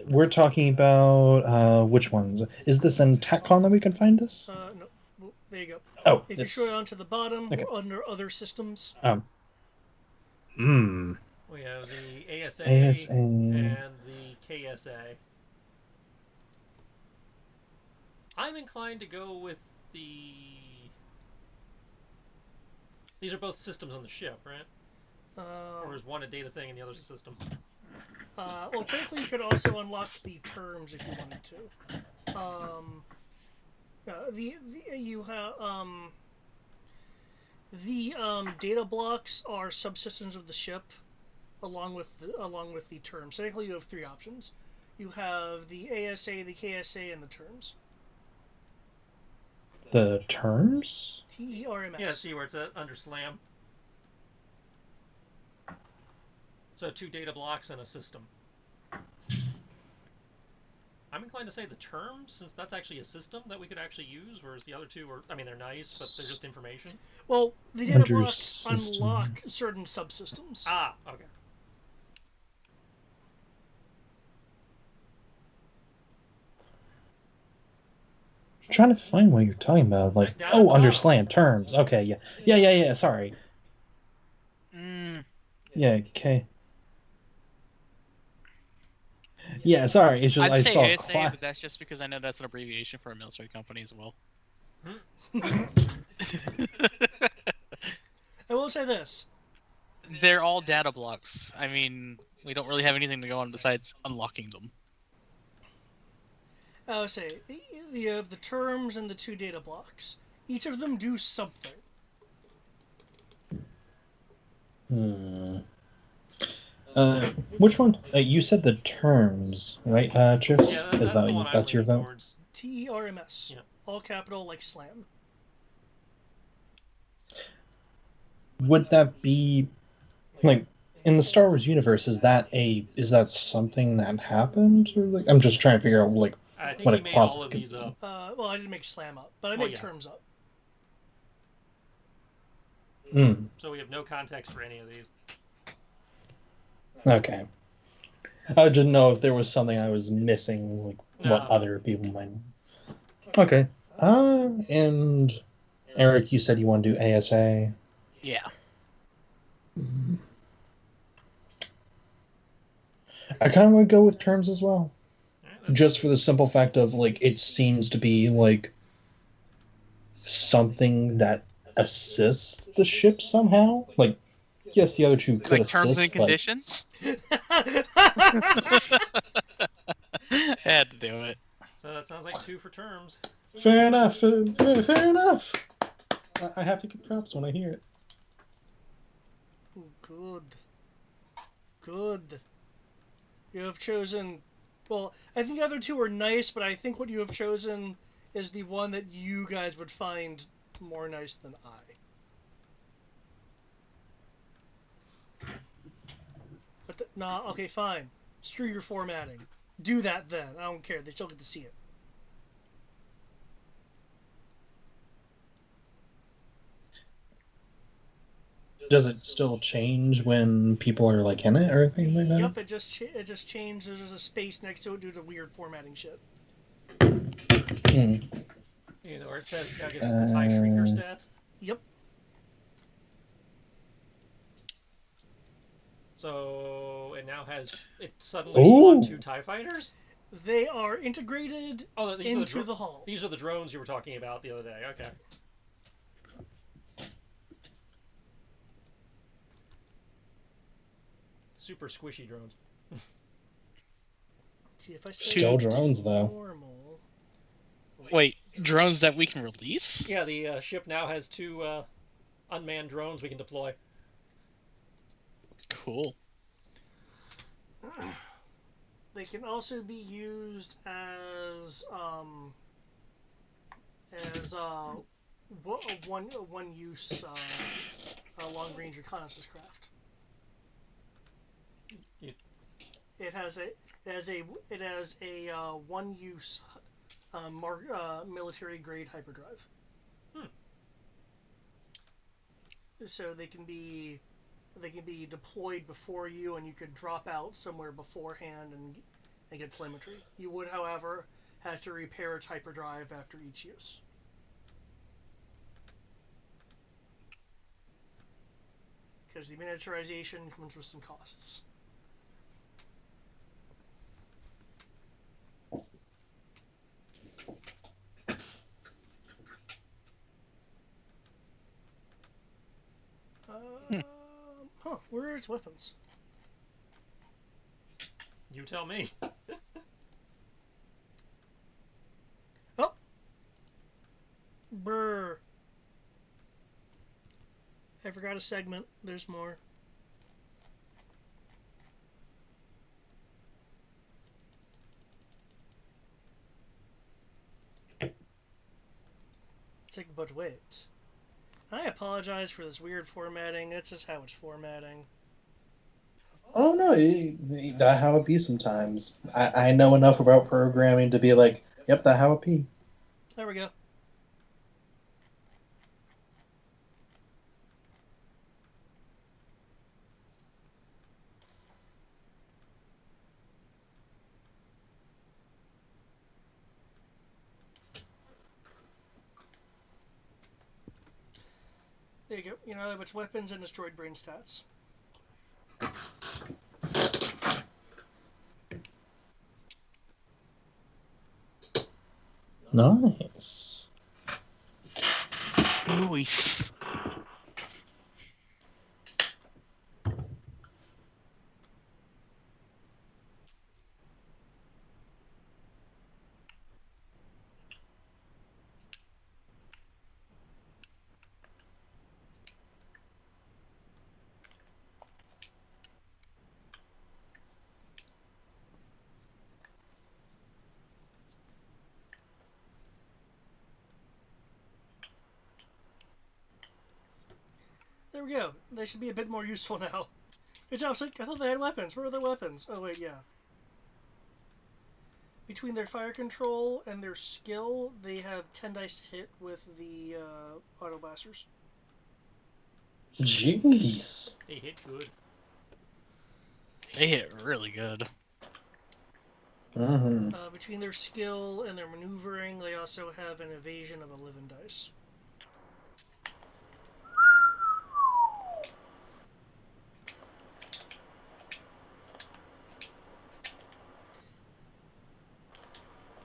We're talking about which ones? Is this in TACCON that we can find this? No. Well, there you go. Oh, if this... you scroll down to the bottom, okay. Under other systems. We have the ASA and the KSA. I'm inclined to go with the... These are both systems on the ship, right? Or is one a data thing and the other's a system? Well, technically you could also unlock the terms if you wanted to. You have the data blocks are subsystems of the ship, along with the terms. Technically, you have 3 options. You have the ASA, the KSA, and the terms. The terms? TERMS. Yeah, see where it's under SLAM. So 2 data blocks and a system. I'm inclined to say the terms, since that's actually a system that we could actually use, whereas the other 2 are, I mean, they're nice, but they're just information. Well, the data blocks unlock certain subsystems. Ah, okay. I'm trying to find what you're talking about. Like, under SLAM terms. Okay, yeah. Sorry. Yeah, okay. Yeah, sorry. It's just I'd say ASA, but that's just because I know that's an abbreviation for a military company as well. I will say this. They're all data blocks. I mean, we don't really have anything to go on besides unlocking them. I would say you have the terms and the 2 data blocks. Each of them do something. Which one? You said the terms, right, Tris? Yeah, Is that that's your vote? TERMS. Yeah. All capital, like SLAM. Would that be like in the Star Wars universe, is that something that happened, or like I'm just trying to figure out like I think what he a made cross all of could these be. up. Well, I didn't make slam up, but I Well, made yeah. terms up. Mm, So we have no context for any of these. okay. I didn't know if there was something I was missing, like what No. other people might. Okay. And Eric, you said you want to do ASA. Yeah. I kind of want to go with terms as well, Right, just for the simple fact of like it seems to be like something that assists the ship somehow. Like, yes, the other two could Like terms and assist, but conditions. Had to do it. so that sounds like 2 for terms. fair enough. Fair enough. I have to give props when I hear it. Good. Good. You have chosen. Well, I think the other two are nice, but I think what you have chosen is the one that you guys would find more nice than I. But nah, okay, fine. Screw your formatting. Do that then. I don't care. They still get to see it. Does it still change when people are like in it or anything like that? Yep, it just changed. There's a space next to it due to weird formatting shit. Hmm. You know, where it says now gives us the TIE Shrieker stats. Yep. So it now has it suddenly spawned Ooh. 2 TIE fighters. They are integrated Oh, these into are the hull. These are the drones you were talking about the other day. Okay. Super squishy drones. See if I say Still drones, though. normal. Wait, drones that we can release? Yeah, the ship now has 2 unmanned drones we can deploy. Cool. They can also be used as one use long range reconnaissance craft. You- It has a one use military grade hyperdrive. So they can be deployed before you, and you could drop out somewhere beforehand and get telemetry. You would, however, have to repair its hyperdrive after each use. Because the miniaturization comes with some costs. Where are its weapons? You tell me. Oh! Brr. I forgot a segment. There's more. But wait. I apologize for this weird formatting. That's just how it's formatting. Oh no, that how it be sometimes. I know enough about programming to be like, yep, that how it be. There we go. There you go. You know, it's weapons and destroyed brain stats. Nice. Nice. There we go. They should be a bit more useful now. It's also, I thought they had weapons. Where are their weapons? Oh, wait, yeah. Between their fire control and their skill, they have 10 dice to hit with the auto blasters. Jeez. They hit good. They hit really good. Mm-hmm. Between their skill and their maneuvering, they also have an evasion of 11 dice.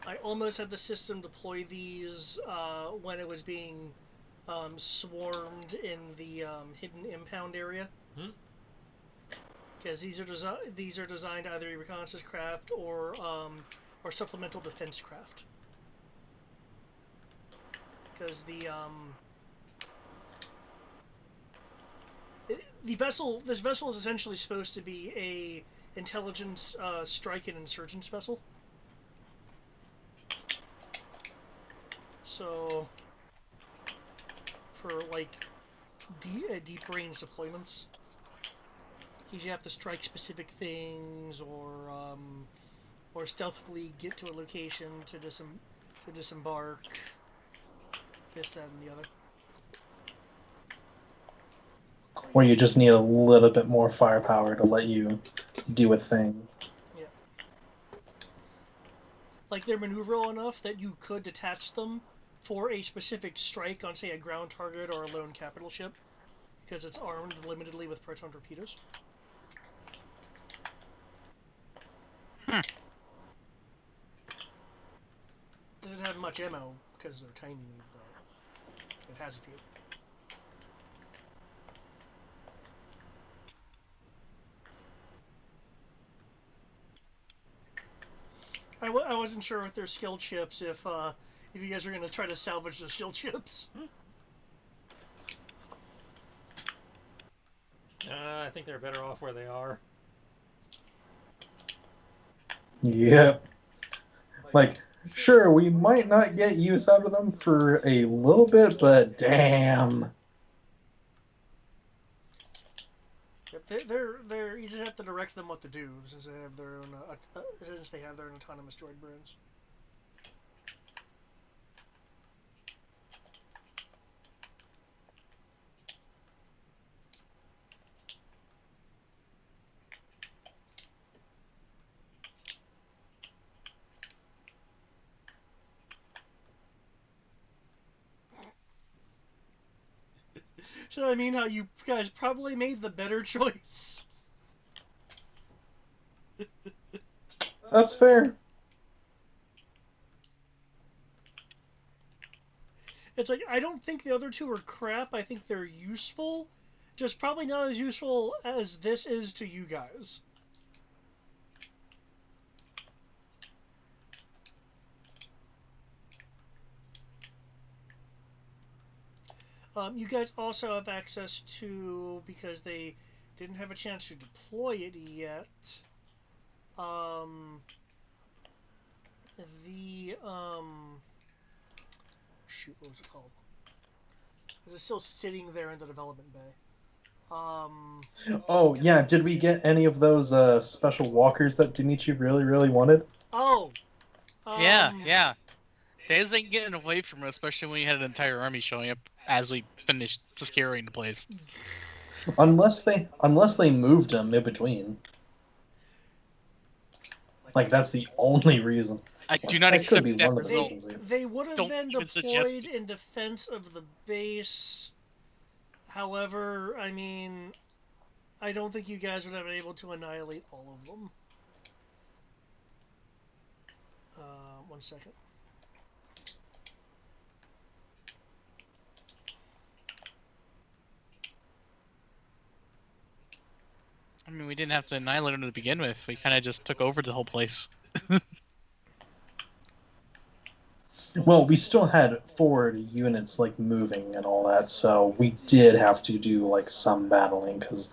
I almost had the system deploy these when it was being swarmed in the hidden impound area. Because these are designed either a reconnaissance craft or supplemental defense craft. Because this vessel is essentially supposed to be a intelligence strike and insurgence vessel. So, for like deep range deployments, you have to strike specific things or stealthily get to a location to disembark. This, that, and the other. Where you just need a little bit more firepower to let you do a thing. Yeah. Like they're maneuverable enough that you could detach them for a specific strike on, say, a ground target or a lone capital ship, because it's armed limitedly with proton torpedoes. Doesn't have much ammo because they're tiny, but it has a few. I wasn't sure with their skill chips if you guys are going to try to salvage the skill chips. I think they're better off where they are. Yep. Like, sure, we might not get use out of them for a little bit, but damn. Yep, they're you just have to direct them what to do since they have their own autonomous droid brains. So I mean, how you guys probably made the better choice. That's fair. It's like, I don't think the other two are crap. I think they're useful. Just probably not as useful as this is to you guys. You guys also have access to, because they didn't have a chance to deploy it yet, shoot, what was it called? Because it's still sitting there in the development bay. Oh, yeah, did we get any of those special walkers that Dimitri really, really wanted? Oh! Yeah. Days ain't getting away from us, especially when you had an entire army showing up as we finished securing the place. Unless they moved them in between. Like, that's the only reason. I do not That could accept be that one of the result. reasons. They would have Don't been even suggest deployed in defense of the base. However, I mean, I don't think you guys would have been able to annihilate all of them. One second. I mean, we didn't have to annihilate them to begin with. We kind of just took over the whole place. Well, we still had forward units like moving and all that, so we did have to do like some battling because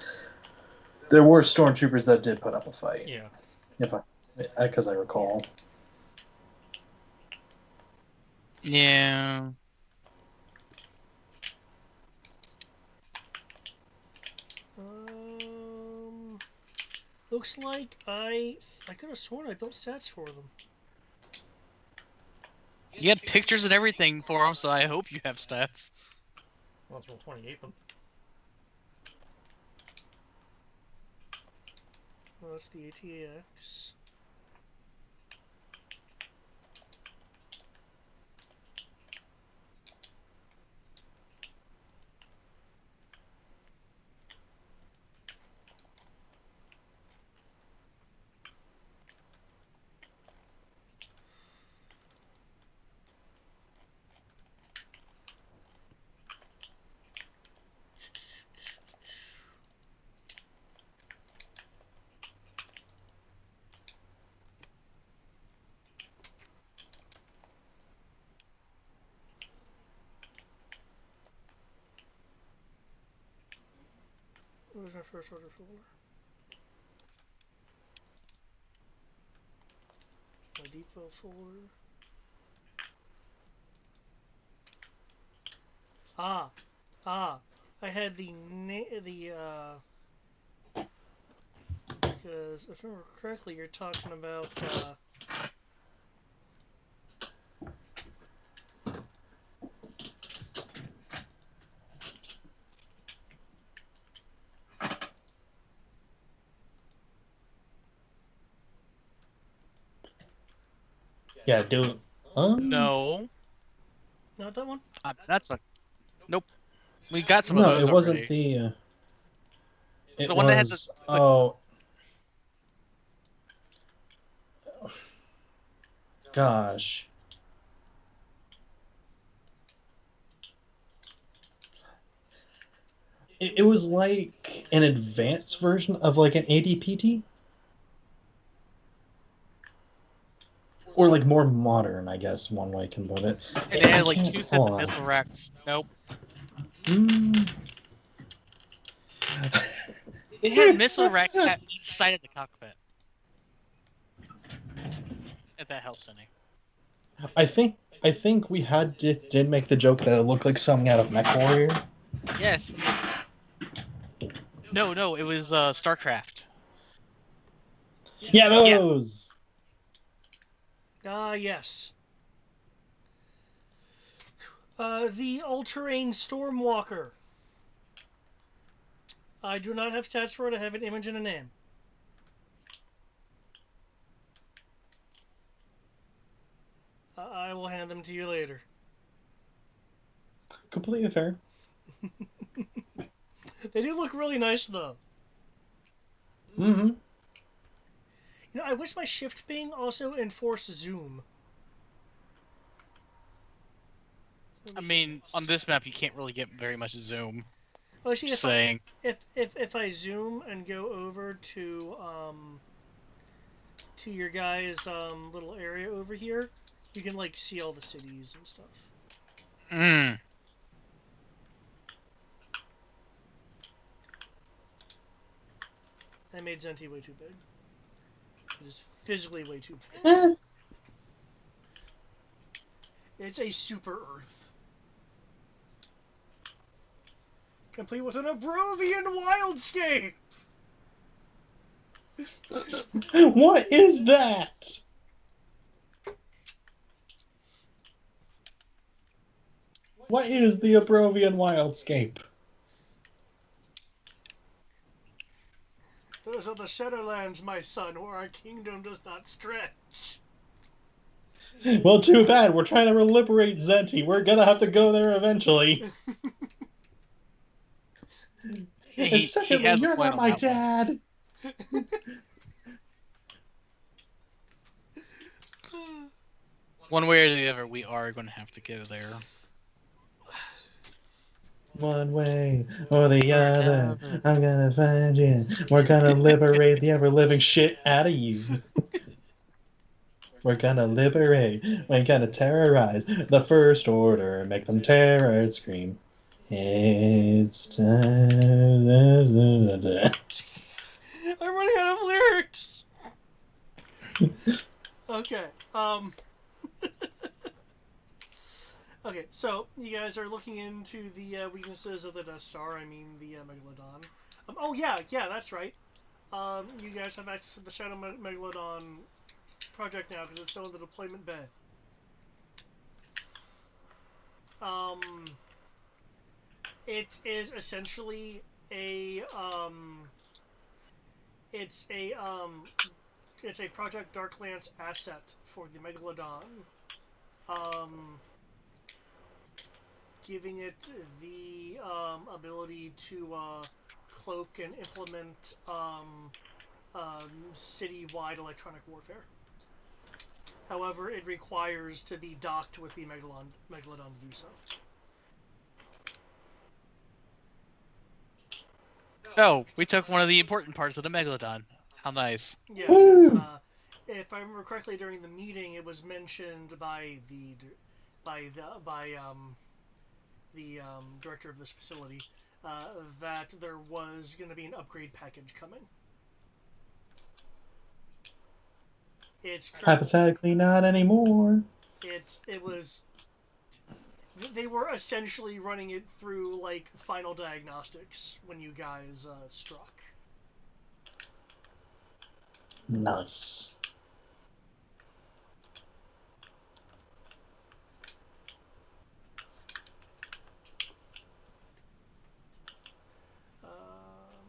there were stormtroopers that did put up a fight. Yeah. Because I recall. Yeah. Looks like I could have sworn I built stats for them. You had pictures and everything for them, so I hope you have stats. Well, let's roll 28 them. Well, that's the ATAX. What was my first order folder? My default folder. I had because if I remember correctly, you're talking about Yeah, do it. No. not that one. That's a... Nope. We got some No, of those it wasn't already. the. It the one that had was. the- Oh. Gosh. It was like an advanced version of like an ADPT? Or like more modern, I guess one way can put it. And it had like can't- 2 sets hold of on. missile racks. Nope. Mm. It had missile racks at each side of the cockpit. If that helps any. I think we did make the joke that it looked like something out of Mech Warrior. Yes. No, it was StarCraft. Yeah, those. Yes. The all-terrain Stormwalker. I do not have stats for it. I have an image and a name. I will hand them to you later. Completely fair. They do look really nice, though. Mm-hmm. You know, I wish my shift ping also enforced zoom. I mean, on this map, you can't really get very much zoom. Oh, see, Just saying. if I zoom and go over to your guys' little area over here, you can like see all the cities and stuff. Mm. I made Zenti way too big. It is physically way too big. It's a super Earth. Complete with an Abrovian wildscape! What is that? What is the Abrovian wildscape? Those are the Shadowlands, my son, where our kingdom does not stretch. Well, too bad. We're trying to liberate Zenti. We're gonna have to go there eventually. And secondly, has a you're point not on my that one. dad. One way or the other, we are going to have to go there. One way or the other, I'm gonna find you. We're gonna liberate the ever-living shit out of you. We're gonna liberate. We're gonna terrorize the First Order. Make them terror and scream. It's time. I'm running out of lyrics! Okay, okay, so you guys are looking into the weaknesses of the Death Star. I mean, the Megalodon. Oh yeah, that's right. You guys have access to the Shadow Megalodon project now because it's still in the deployment bay. It is essentially a it's a Project Darklands asset for the Megalodon, giving it the ability to cloak and implement city-wide electronic warfare. However, it requires to be docked with the Megalodon to do so. Oh, we took one of the important parts of the Megalodon. How nice. Yeah, because if I remember correctly, during the meeting, it was mentioned by the director of this facility that there was going to be an upgrade package coming. It's Hypothetically, not anymore. It was. They were essentially running it through like final diagnostics when you guys struck. Nice.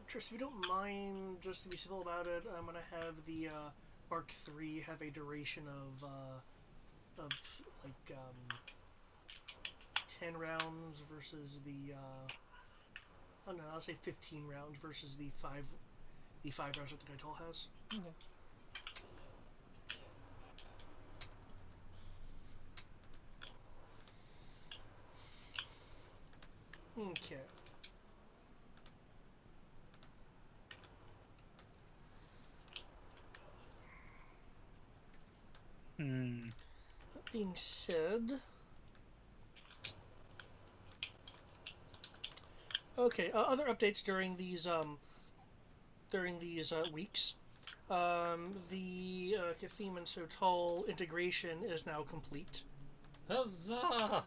Tris, if you don't mind, just to be civil about it, I'm gonna have the Mark III have a duration of like 10 rounds versus the oh no, I'll say 15 rounds versus the five rounds that the Nighthall has. Okay. That being said, okay. Other updates during these weeks. The Catheme and Sotal integration is now complete. Huzzah!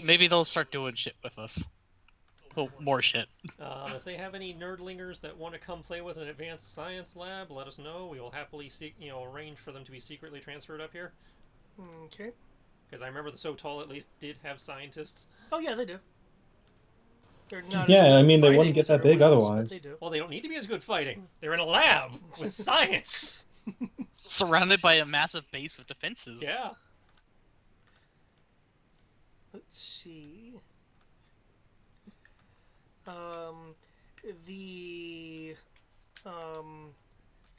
Maybe they'll start doing shit with us. Well, more shit. If they have any nerdlingers that want to come play with an advanced science lab, let us know. We will happily arrange for them to be secretly transferred up here. Okay. Because I remember the Sotal at least did have scientists. Oh yeah, they do. They're not. Yeah, I mean they wouldn't fighting get as that big everyone else, otherwise. but they do. Well, they don't need to be as good fighting. They're in a lab with science. Surrounded by a massive base with defenses. Yeah. Let's see. The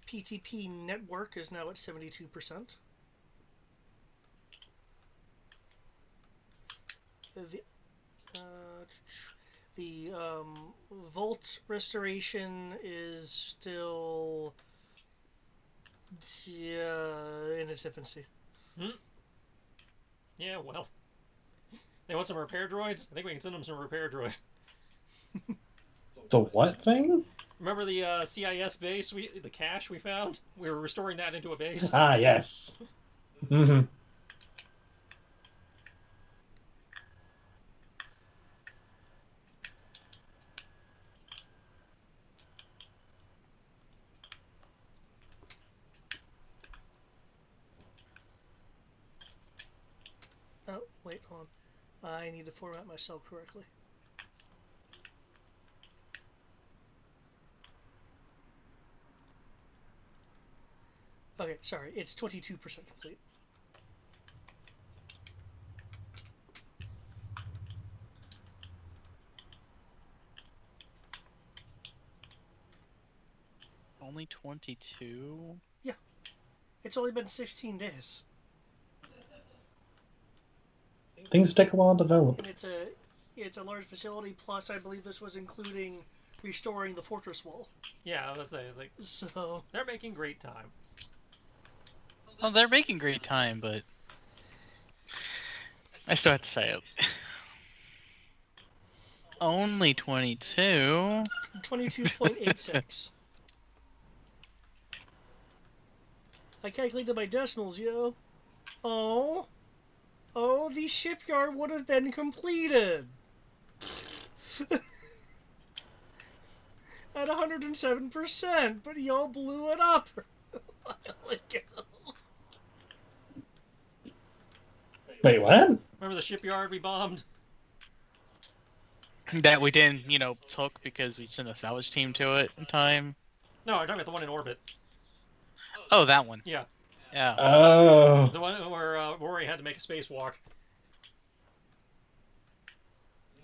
PTP network is now at 72%. The Volt restoration is still in its infancy. Yeah, well. They want some repair droids? I think we can send them some repair droids. The what thing? Remember the CIS base, the cache we found? We were restoring that into a base. Ah, yes. Mm-hmm. Oh, wait, hold on. I need to format my cell correctly. Okay, sorry, it's 22% complete. Only 22? Yeah. It's only been 16 days. Things take a while to develop. And it's a large facility, plus I believe this was including restoring the fortress wall. Yeah, I was gonna say, it's like, so they're making great time. Well, they're making great time, but I still have to say it. Only 22? 22.86. I calculated my decimals, yo. Oh, the shipyard would have been completed. at 107%, but y'all blew it up a while ago. Wait, what? Remember the shipyard we bombed? That we didn't, took because we sent a salvage team to it in time. No, I'm talking about the one in orbit. Oh, that one. Yeah. Yeah. Oh. The one where Rory had to make a spacewalk.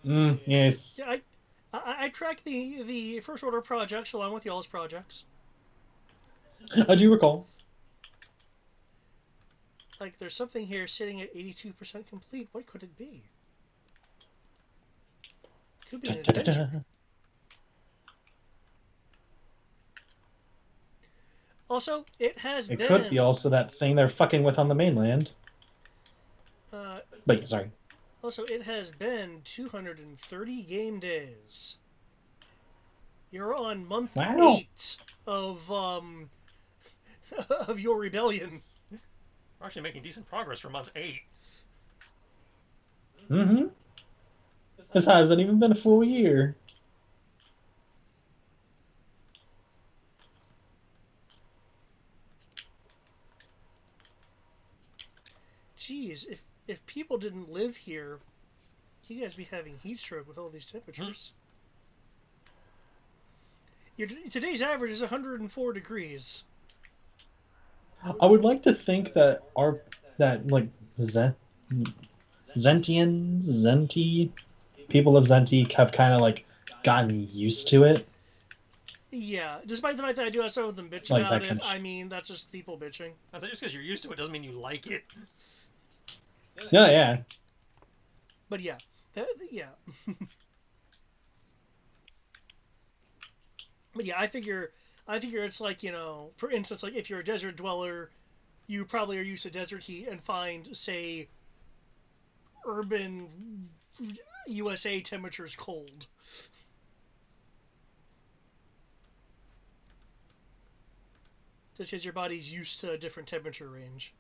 Yes. Yeah, I track the First Order projects along with y'all's projects. I do recall. Like, there's something here sitting at 82% complete. What could it be? Could be an adventure. Also, it It could be also that thing they're fucking with on the mainland. Wait, sorry. Also, it has been 230 game days. You're on month 8 of of your rebellion. We're actually making decent progress for month 8. Mm-hmm. This hasn't even been a full year. Jeez, if people didn't live here, you guys be having heat stroke with all these temperatures. Today's average is 104 degrees. I would like to think that Zenti people of Zenti have kind of like gotten used to it. Yeah, despite the fact that I do have some of them bitch Like about that it, kind of I mean, that's just people bitching. I think just because you're used to it doesn't mean you like it. Yeah. But yeah, yeah. But yeah, I figure it's like, for instance, like if you're a desert dweller, you probably are used to desert heat and find, say, urban USA temperatures cold. Just because your body's used to a different temperature range.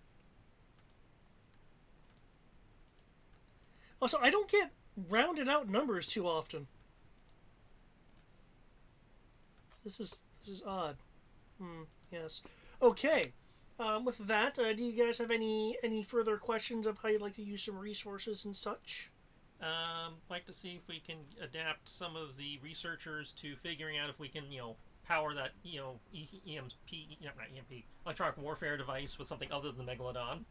Also, I don't get rounded out numbers too often. This is odd. Yes. Okay. With that, do you guys have any further questions of how you'd like to use some resources and such? Like to see if we can adapt some of the researchers to figuring out if we can, power that, electronic warfare device with something other than the Megalodon.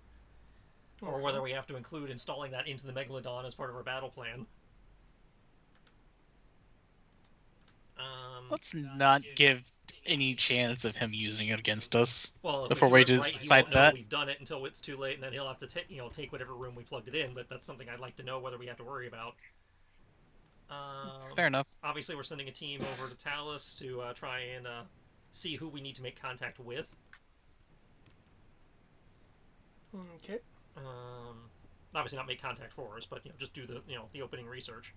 Okay. Or whether we have to include installing that into the Megalodon as part of our battle plan. Let's not give any chance of him using it against us. Well, before we decide that. We've done it until it's too late, and then he'll have to take whatever room we plugged it in. But that's something I'd like to know whether we have to worry about. Fair enough. Obviously, we're sending a team over to Talus to try and see who we need to make contact with. Okay. Obviously, not make contact for us, but just do the the opening research.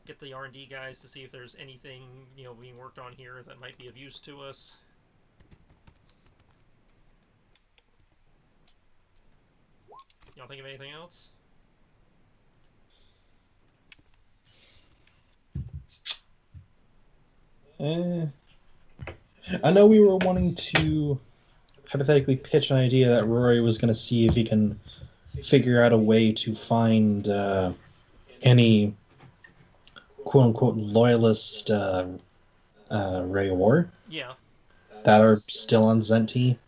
Get the R&D guys to see if there's anything being worked on here that might be of use to us. Y'all think of anything else? I know we were wanting to hypothetically pitch an idea that Rory was going to see if he can figure out a way to find any quote-unquote loyalist Rayor that are still on Zenti.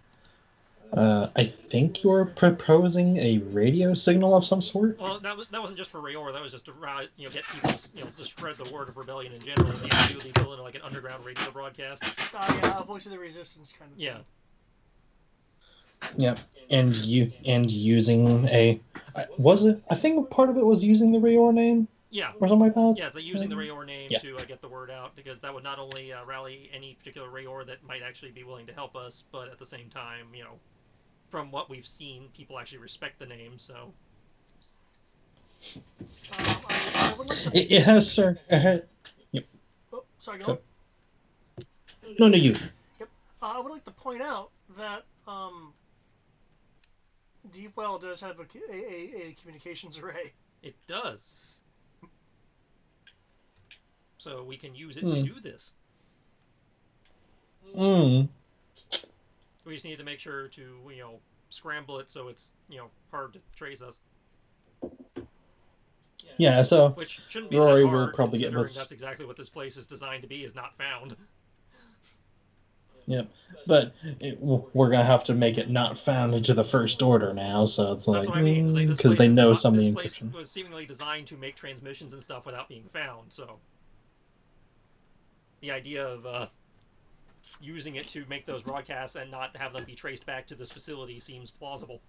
I think you're proposing a radio signal of some sort. Well, that wasn't just for Rayor. That was just to get people to spread the word of rebellion in general. And do the equivalent of like an underground radio broadcast. Yeah, a voice of the resistance kind of thing. Yeah. Yeah, and using a I think part of it was using the Rayor name. Yeah. Or something like that. Yeah, so using the Rayor name to get the word out, because that would not only rally any particular Rayor that might actually be willing to help us, but at the same time, from what we've seen, people actually respect the name. So. I would like to... It has, sir. Yep. Oh, sorry, go on. No, you. Yep. I would like to point out that Deepwell does have a communications array. It does. So we can use it to do this. Hmm. We just need to make sure to, scramble it so it's, hard to trace us. Yeah, so Which shouldn't be Rory that will hard, probably get considering this. that's exactly what this place is designed to be, is not found. Yep, but we're gonna have to make it not found into the First Order now, so it's like That's what I mean. Like, because they know some of the this place encryption. was seemingly designed to make transmissions and stuff without being found. So the idea of using it to make those broadcasts and not have them be traced back to this facility seems plausible.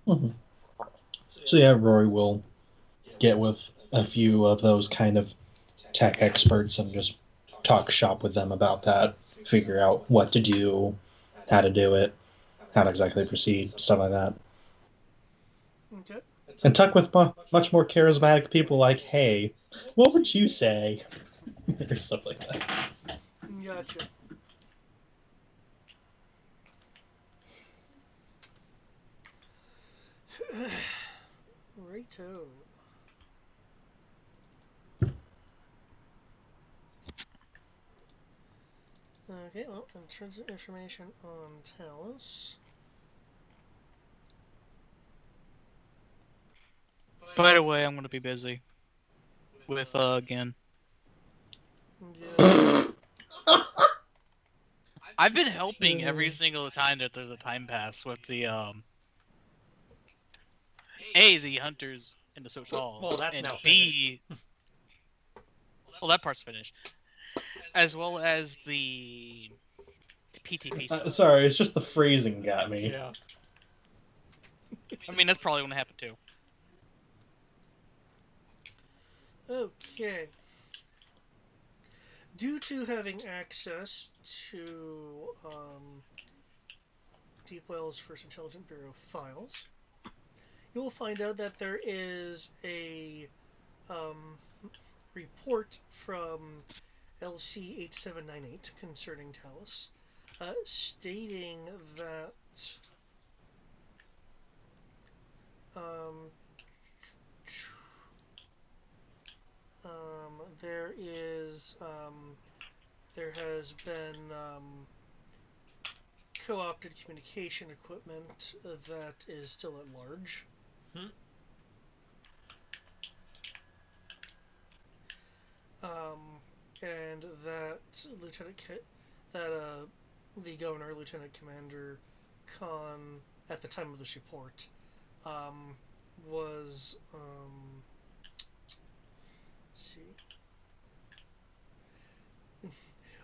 Mm-hmm. So yeah, Rory will get with a few of those kind of tech experts and just talk shop with them about that, figure out what to do, how to do it, how to exactly proceed, stuff like that. Okay. And talk with much more charismatic people like, hey, what would you say? Or stuff like that. Gotcha. Righto. Okay, well, in terms of information on Talos. By the way, I'm going to be busy with again. Yeah. I've been helping every single time that there's a time pass with the the hunters in the social hall. Well, that's and now B, well, that part's finished. As well as the PTP stuff. Sorry, it's just the phrasing got me. Yeah. I mean, that's probably going to happen too. Okay. Due to having access to Deep Well's First Intelligence Bureau files, you will find out that there is a report from LC-8798 concerning Talos, stating that there has been co-opted communication equipment that is still at large. And that the governor, Lieutenant Commander Khan, at the time of this report, was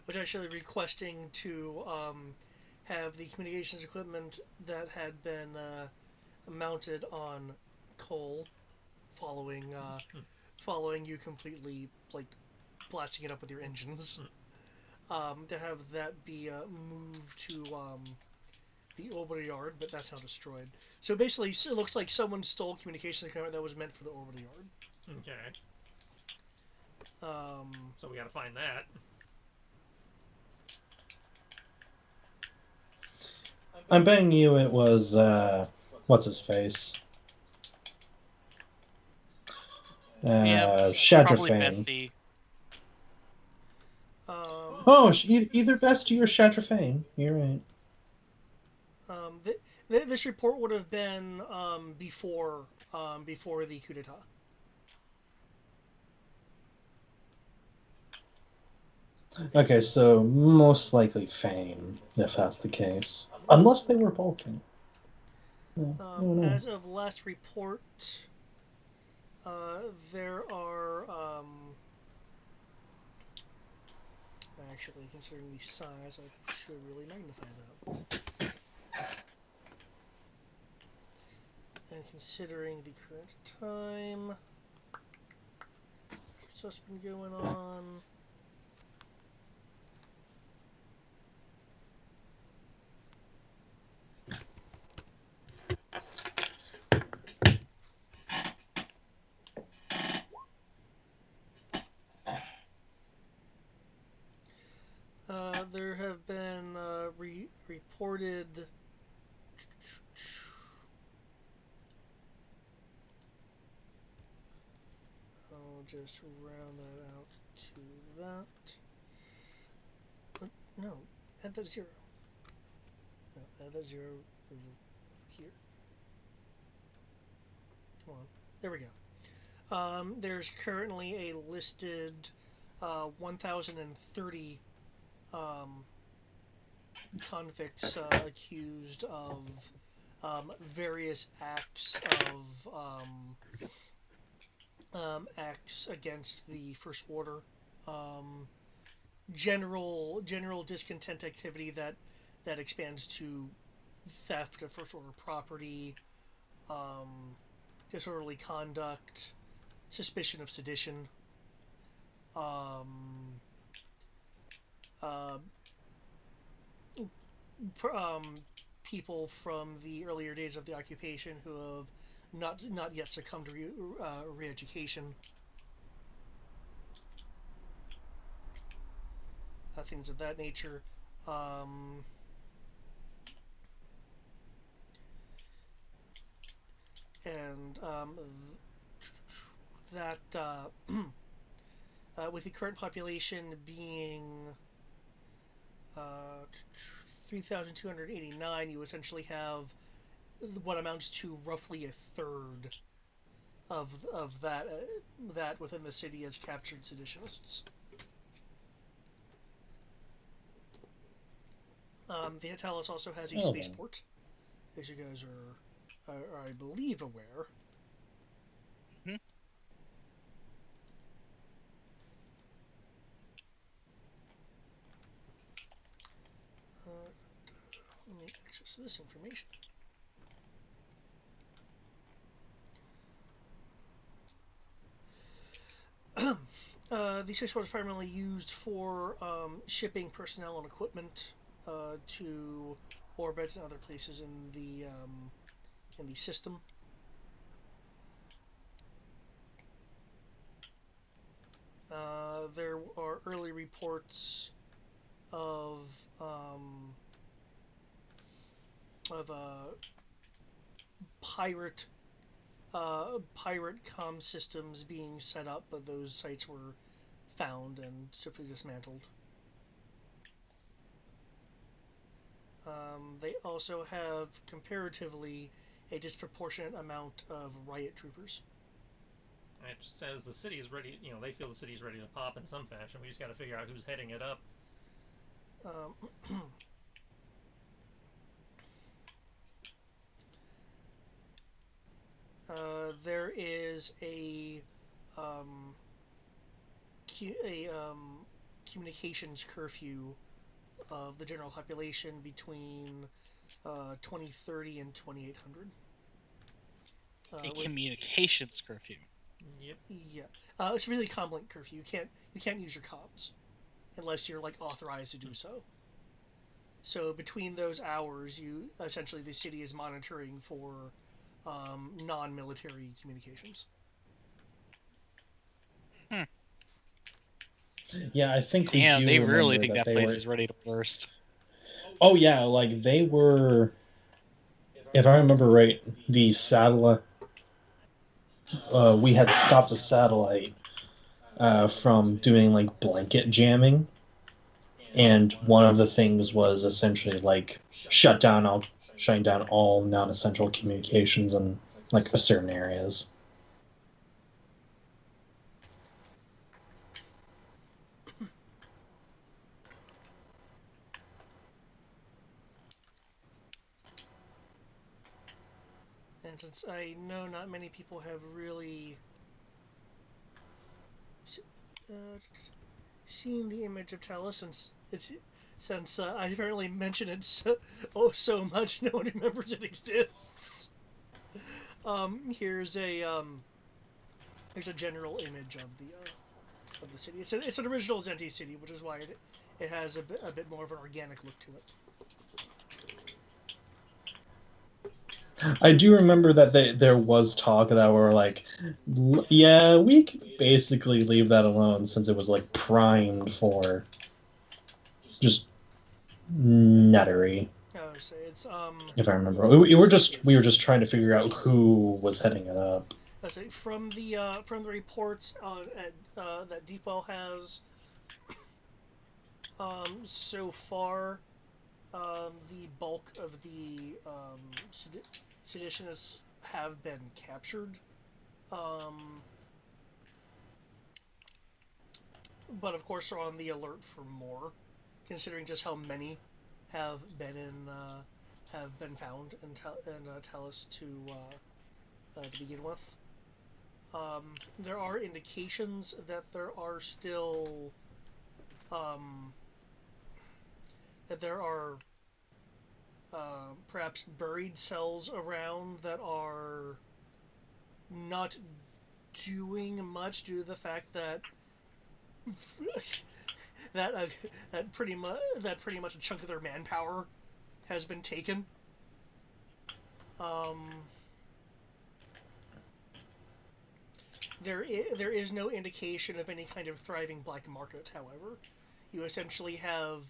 was actually requesting to have the communications equipment that had been mounted on Cole, following you completely blasting it up with your engines, to have that be moved to the orbital yard, but that's now destroyed. So basically, it looks like someone stole communications equipment that was meant for the orbital yard. Okay. So we gotta find that. I'm betting you it was, what's his face? Shadrafane. Either Bestie or Shadrafane. You're right. This report would have been before the coup d'etat. Okay, so most likely Fane, if that's the case. Unless they were Vulcan. As of last report, there are actually, considering the size, I should really magnify that. And considering the current time, what's been going on? There have been reported just round that out to that. No, add that 0. No, add that 0 over here. Come on. There we go. There's currently a listed 1,030 convicts accused of various acts against the First Order, general discontent activity that expands to theft of First Order property, disorderly conduct, suspicion of sedition, people from the earlier days of the occupation who have not yet succumbed to re-education, things of that nature. And that with the current population being 3,289, you essentially have what amounts to roughly a third of that within the city as captured seditionists. The Talos also has a spaceport, as you guys are I believe, aware. Mm-hmm. Let me access this information. The spaceport is primarily used for shipping personnel and equipment to orbit and other places in the system. There are early reports of pirate comm systems being set up, but those sites were found and simply dismantled. They also have comparatively a disproportionate amount of riot troopers. It says the city is ready. They feel the city is ready to pop in some fashion. We just got to figure out who's heading it up. There is a communications curfew of the general population between 2030 and 2800. A communications curfew. Yep. Yeah. It's really comlink curfew. You can't use your comms unless you're authorized to do so. So between those hours, essentially the city is monitoring for non-military communications. Yeah, I think Damn, they really think that place were... is ready to burst. Oh yeah, they were. If I remember right, the satellite. We had stopped a satellite from doing blanket jamming, and one of the things was essentially shutting down all non-essential communications in certain areas. And since I know not many people have really seen the image of Talos, since I apparently mentioned it so much, no one remembers it exists. Here's a general image of the city. It's an original Zenti city, which is why it has a bit more of an organic look to it. I do remember that there was talk that were yeah, we could basically leave that alone since it was primed for just nuttery. Oh, so it's If I remember, we were just trying to figure out who was heading it up. let's say from the reports that Deepwell has so far, the bulk of the seditionists have been captured. But of course, are on the alert for more, considering just how many have been found in Tellus to begin with. There are indications that there are still that there are perhaps buried cells around that are not doing much due to the fact that that pretty much a chunk of their manpower has been taken. There is no indication of any kind of thriving black market. However, you essentially have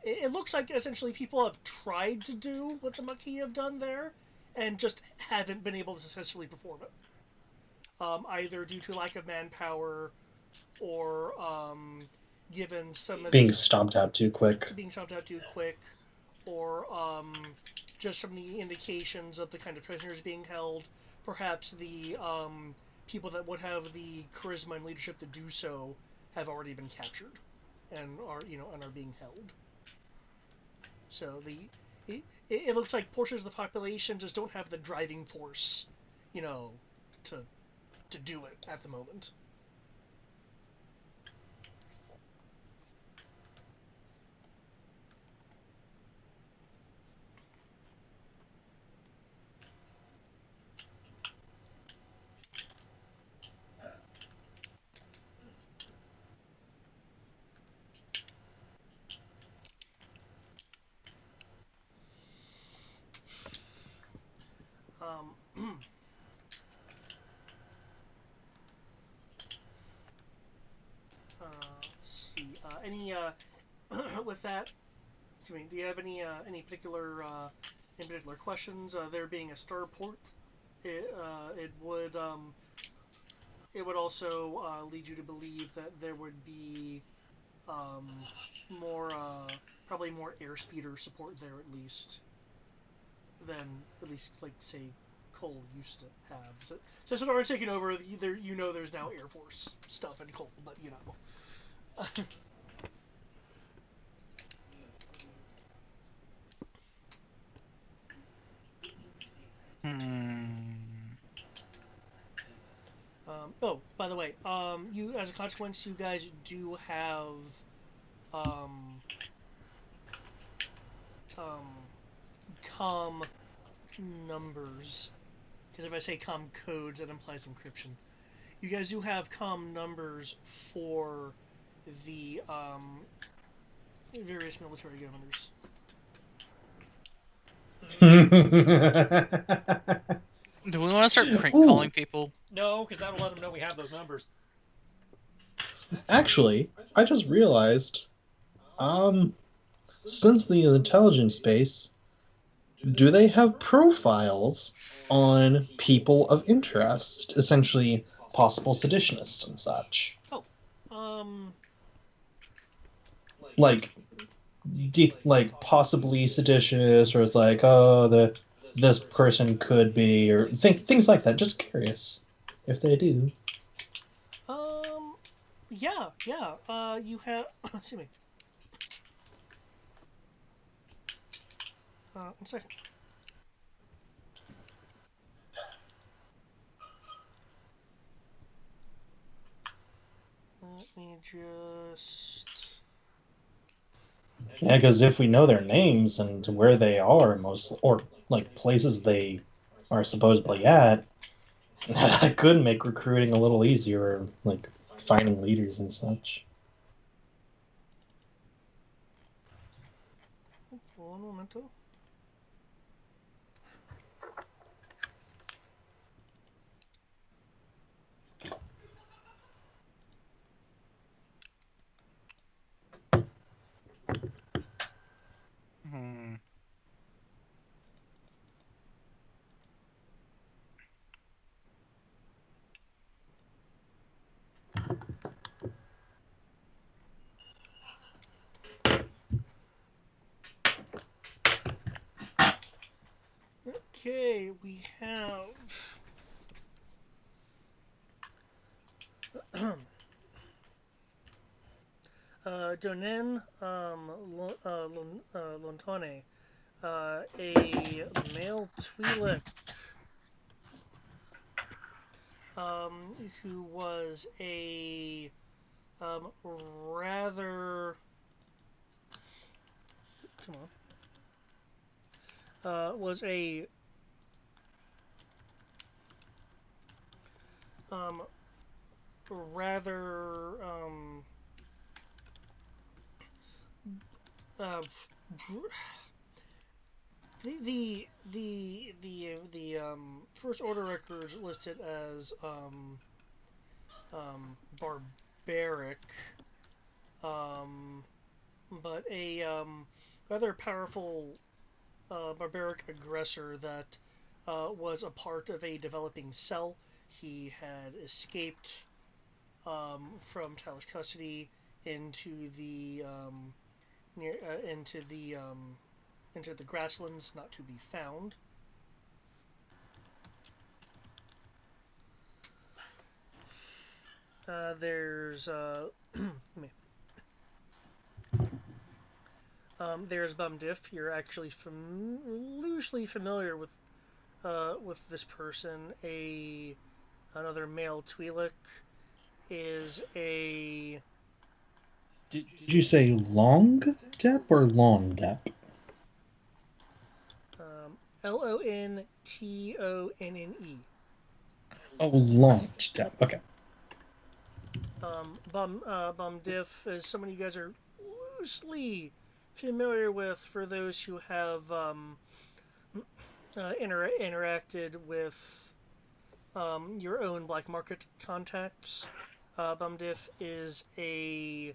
it looks like essentially people have tried to do what the Maquis have done there, and just haven't been able to successfully perform it. Either due to lack of manpower, or given some of being stomped out too quick, or just from the indications of the kind of prisoners being held, perhaps the people that would have the charisma and leadership to do so have already been captured, and are being held. So it looks like portions of the population just don't have the driving force, to do it at the moment. Let's see. Any with that? Excuse me. Do you have any particular questions? There being a starport, it would also lead you to believe that there would be more probably more airspeeder support there at least than like say Cole used to have. So since Sonora taking over, there's now Air Force stuff in Cole, but oh, by the way, you as a consequence, you guys do have com numbers, because if I say com codes, that implies encryption. You guys do have com numbers for the various military governors. Do we want to start prank calling people? No, because that'll let them know we have those numbers. Actually, I just realized, since the intelligence base, do they have profiles on people of interest, essentially possible seditionists and such? Oh, like possibly seditious, or it's like, oh, this person could be, or things like that. Just curious if they do. Yeah. You have. Excuse me. 1 second. Let me just. Yeah, because if we know their names and where they are, or like places they are supposedly at, that could make recruiting a little easier, like finding leaders and such. Un momento. Okay, we have. Donen Lontane, a male Twi'lek, who was a rather. Come on. Was a rather uh, the first order records listed as barbaric, um, but a rather powerful barbaric aggressor that was a part of a developing cell. He had escaped from Talus custody into the near into the grasslands, not to be found. There's there's Bumdiff. You're actually loosely familiar with this person. Another male Twi'lek is a. Did you say long dep or long dep? Lontone. Oh, long dep. Okay. Bumdiff is someone you guys are loosely familiar with for those who have interacted with your own black market contacts. Bumdiff is a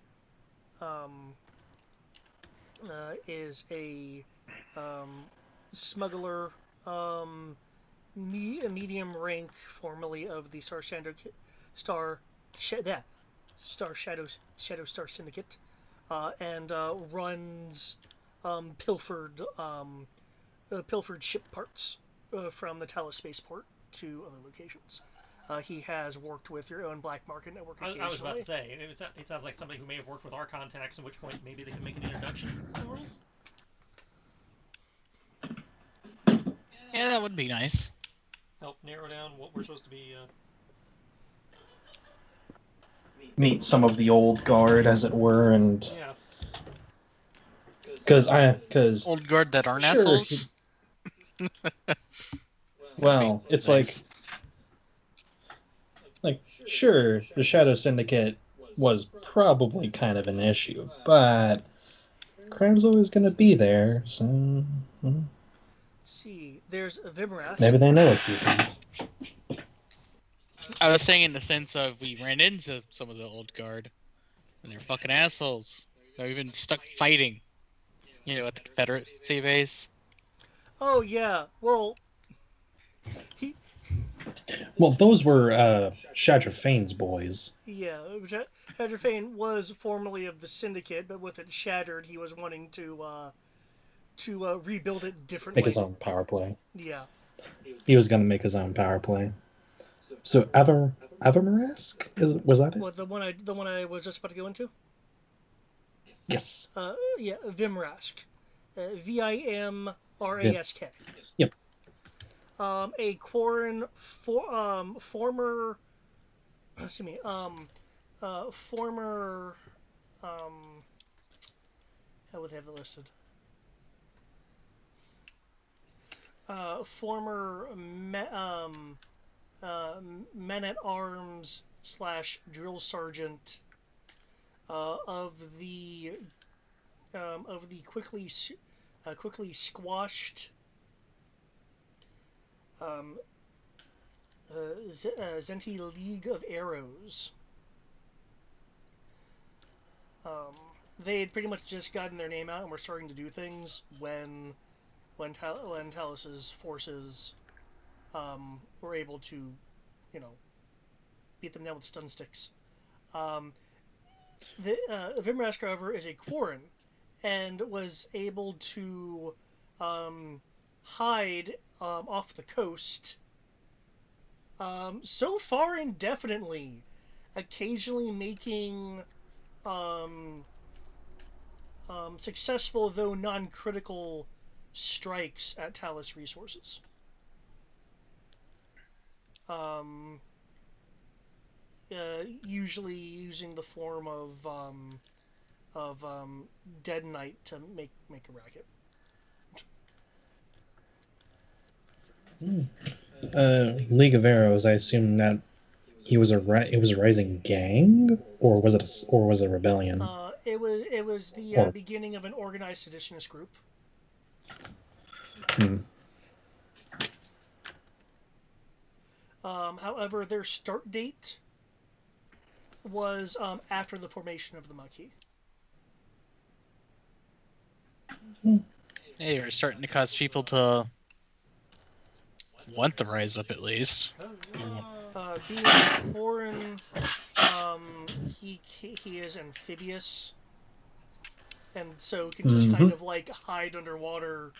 smuggler, medium rank, formerly of the Star Shadow Star Syndicate, and runs pilfered ship parts from the Talos spaceport to other locations. He has worked with your own black market network occasionally. I was about to say, it sounds like somebody who may have worked with our contacts, at which point maybe they can make an introduction. Yeah, that would be nice. Help narrow down what we're supposed to be. Meet some of the old guard, as it were, and Yeah. Because old guard that aren't sure, assholes. Well, it's nice. like sure, the Shadow Syndicate was probably kind of an issue, but crime's always going to be there, so See, there's Vimras. maybe they know a few things. I was saying in the sense of we ran into some of the old guard, and they're fucking assholes. They're even stuck fighting, at the Confederacy base. Oh yeah, well, Well, those were Shadra Fane's boys. Yeah, Hadrofane was formerly of the Syndicate, but with it shattered, he was wanting to rebuild it differently. Make his own power play. Yeah. He was going to make his own power play. So Avamarask? Was that it? Well, the one I was just about to go into. Yes. Yeah, Vimrask, Vimrask. Yep. A Quarren former. Excuse me. Former. How would they have it listed? Former men-at-arms / drill sergeant of the quickly squashed Zenti League of Arrows. They had pretty much just gotten their name out and were starting to do things when Talos's forces were able to, beat them down with stun sticks. Vimrask, however, is a Quarren and was able to hide off the coast. So far indefinitely, occasionally making successful though non-critical strikes at Talus resources. Usually using the form of Dead Knight to make a racket. League of Arrows. I assume that it was a rising gang, or was it a rebellion? It was the Or- beginning of an organized seditionist group. However, their start date was after the formation of the Maquis. Hey, you're starting to cause people to want to rise up at least. Being foreign, he is amphibious, and so can just kind of like hide underwater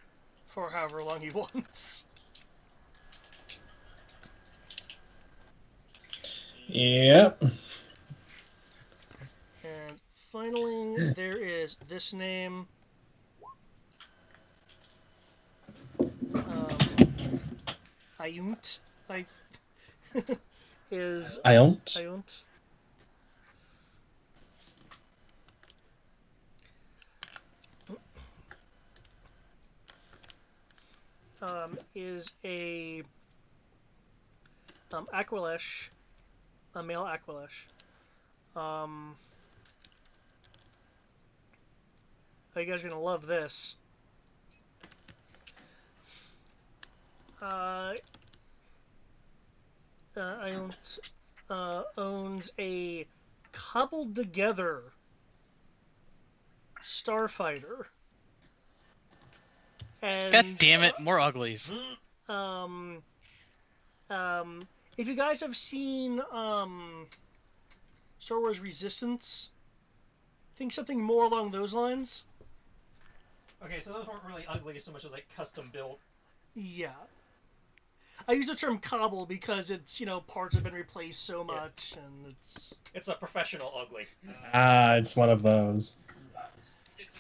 for however long he wants. Yep. And finally, there is this name. Iunt. Is Iunt. Iunt. Is a Aqualesh, a male Aqualesh. Are you guys are gonna love this? Iunt owns a cobbled together starfighter. And, God damn it, more uglies. If you guys have seen Star Wars Resistance, think something more along those lines. Okay, so those weren't really ugly so much as like custom built. Yeah. I use the term cobble because it's, parts have been replaced so much, and It's a professional ugly. It's one of those.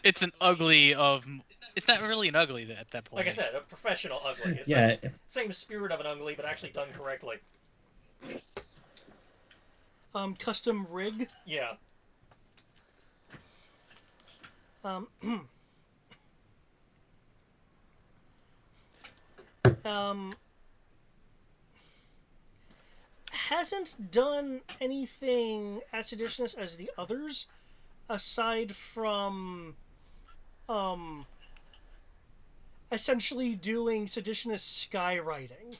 It's an ugly of... It's not really an ugly at that point. Like I said, a professional ugly. It's Yeah. like same spirit of an ugly, but actually done correctly. Custom rig. Yeah. Hasn't done anything as seditionist as the others, aside from essentially doing seditionist skywriting.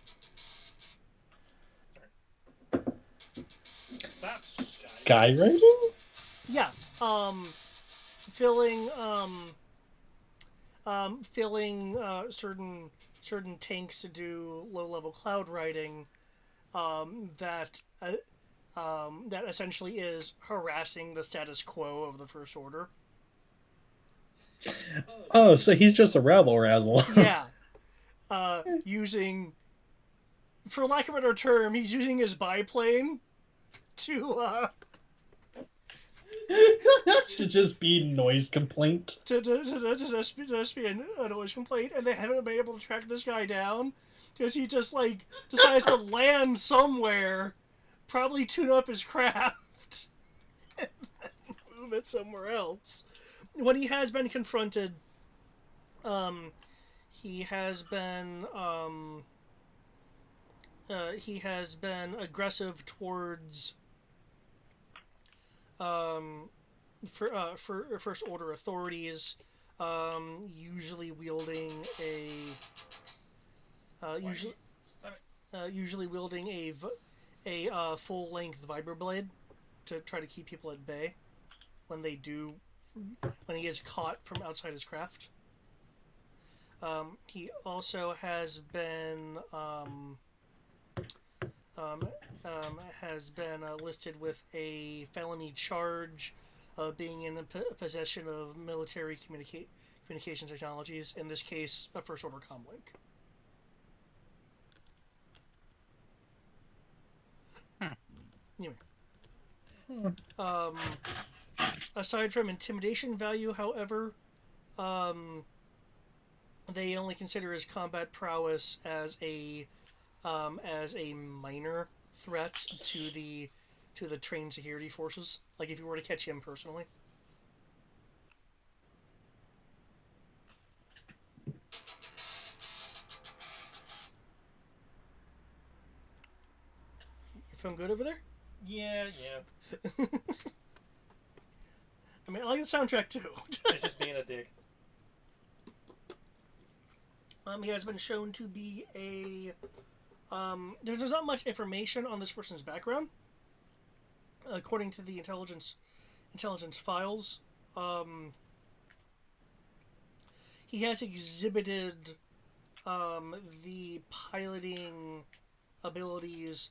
Skywriting? Yeah. Filling certain tanks to do low level cloud writing that essentially is harassing the status quo of the First Order. Oh, so he's just a rabble razzle. Yeah. Using, for lack of a better term, he's using his biplane to to just be noise complaint. to just be a noise complaint, and they haven't been able to track this guy down because he just decides to land somewhere, probably tune up his craft, and then move it somewhere else. When he has been confronted, he has been aggressive towards for First Order authorities, usually wielding a full length vibroblade to try to keep people at bay when he is caught from outside his craft. He also has been listed with a felony charge of being in the possession of military communication technologies. In this case, a First Order comlink. Aside from intimidation value, however, um, they only consider his combat prowess as a minor threat to the trained security forces. Like if you were to catch him personally. If I'm good over there? Yeah. I mean, I like the soundtrack too. It's just being a dick. He has been shown to be a. There's not much information on this person's background, according to the intelligence files. He has exhibited the piloting abilities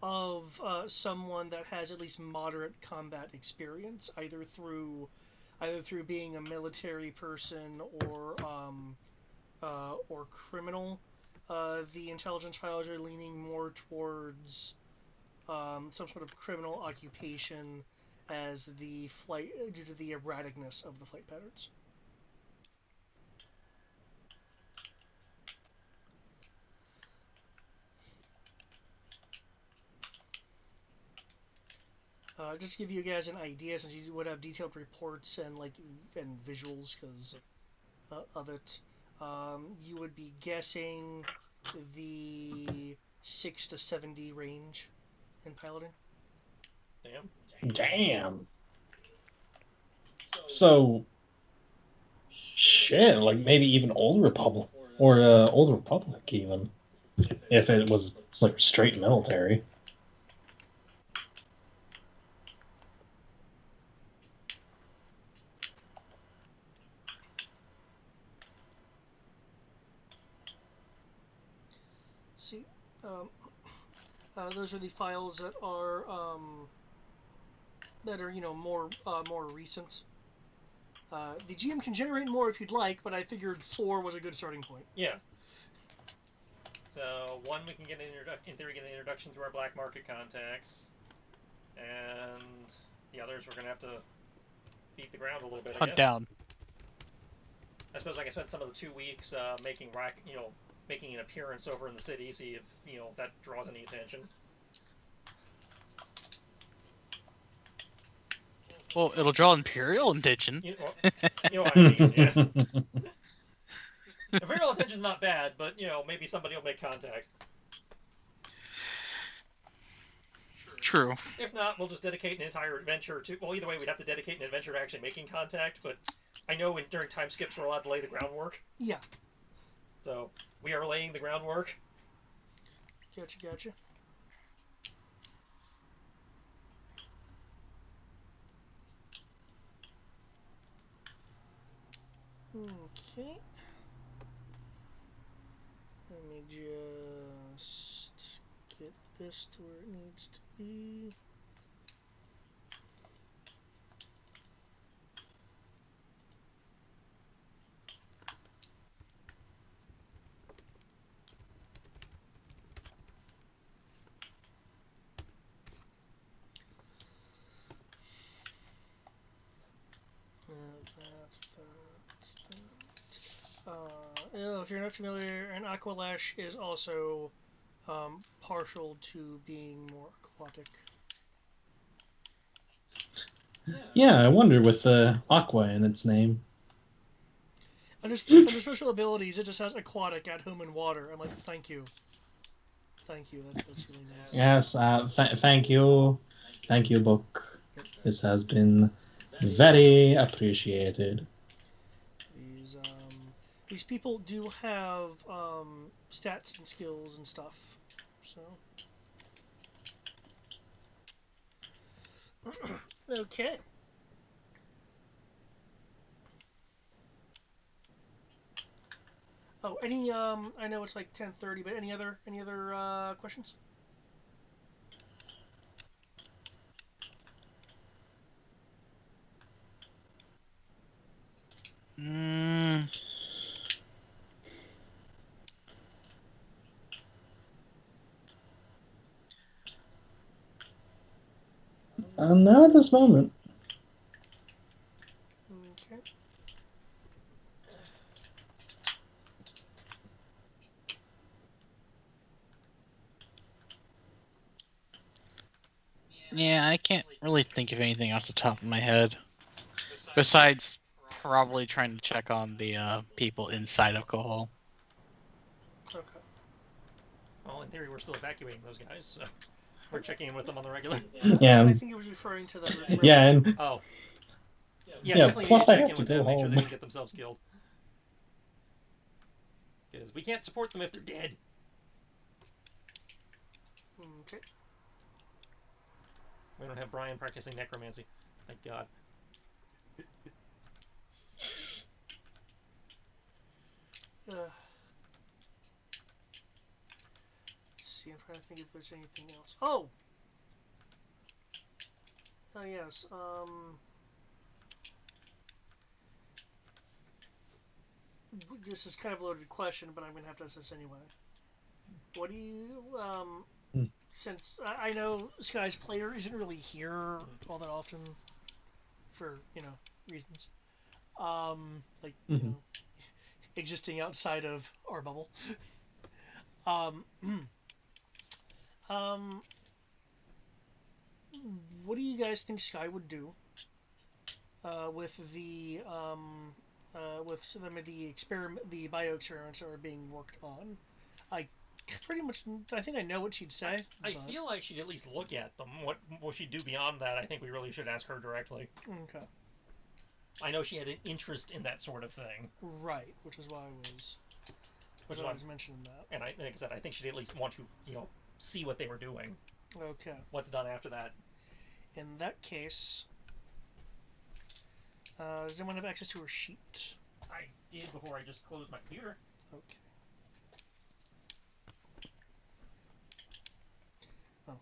of someone that has at least moderate combat experience, either through being a military person or criminal. The intelligence files are leaning more towards some sort of criminal occupation as the flight due to the erraticness of the flight patterns. Just to give you guys an idea, since you would have detailed reports and visuals because of it, you would be guessing the 6 to 70 range in piloting. Damn. So, shit, like maybe even Old Republic or Old Republic even, if it was like straight military. See, those are the files that are more recent. The GM can generate more if you'd like, but I figured 4 was a good starting point. Yeah. So 1, we can get in theory, get an introduction through our black market contacts, and the others we're gonna have to beat the ground a little bit. Hunt down. I suppose I can spend some of the 2 weeks making an appearance over in the city, see if that draws any attention. Well, it'll draw Imperial attention. What I mean, yeah. Imperial attention's not bad, but maybe somebody will make contact. True. If not, we'll just dedicate an entire adventure to. Well, either way, we'd have to dedicate an adventure to actually making contact. But I know during time skips we're allowed to lay the groundwork. Yeah. So we are laying the groundwork. Gotcha. Okay. Let me just get this to where it needs to be. If you're not familiar, an Aqualash is also partial to being more aquatic. Yeah, I wonder with Aqua in its name. Under special abilities, it just has aquatic at home and water. I'm like, thank you. That's really nice. Yes, thank you. Thank you, book. This has been very appreciated. These people do have stats and skills and stuff, so. Okay. Oh, any I know it's like 10:30, but any other questions? Not at this moment. Okay. Yeah, I can't really think of anything off the top of my head. Besides probably trying to check on the people inside of Kohol. Okay. Well, in theory, we're still evacuating those guys, so we're checking in with them on the regular. Yeah. I think he was referring to them. Yeah, and Oh. Yeah, Definitely plus need I to check have in to with go them, make sure home. they didn't get themselves killed. Because we can't support them if they're dead. Okay. We don't have Brian practicing necromancy. Thank God. Let's see, I'm trying to think if there's anything else. Oh! Oh, yes. This is kind of a loaded question, but I'm going to have to ask this anyway. What do you, since I know Sky's player isn't really here all that often for, reasons. Like, existing outside of our bubble. What do you guys think Sky would do with some of the bio experiments that are being worked on? I think I know what she'd say. I feel like she'd at least look at them. What will she do beyond that? I think we really should ask her directly. Okay. I know she had an interest in that sort of thing. Right, which is why I was mentioning that. And like I said, I think she'd at least want to, see what they were doing. Okay. What's done after that? In that case, does anyone have access to her sheet? I did before I just closed my computer. Okay. Oh.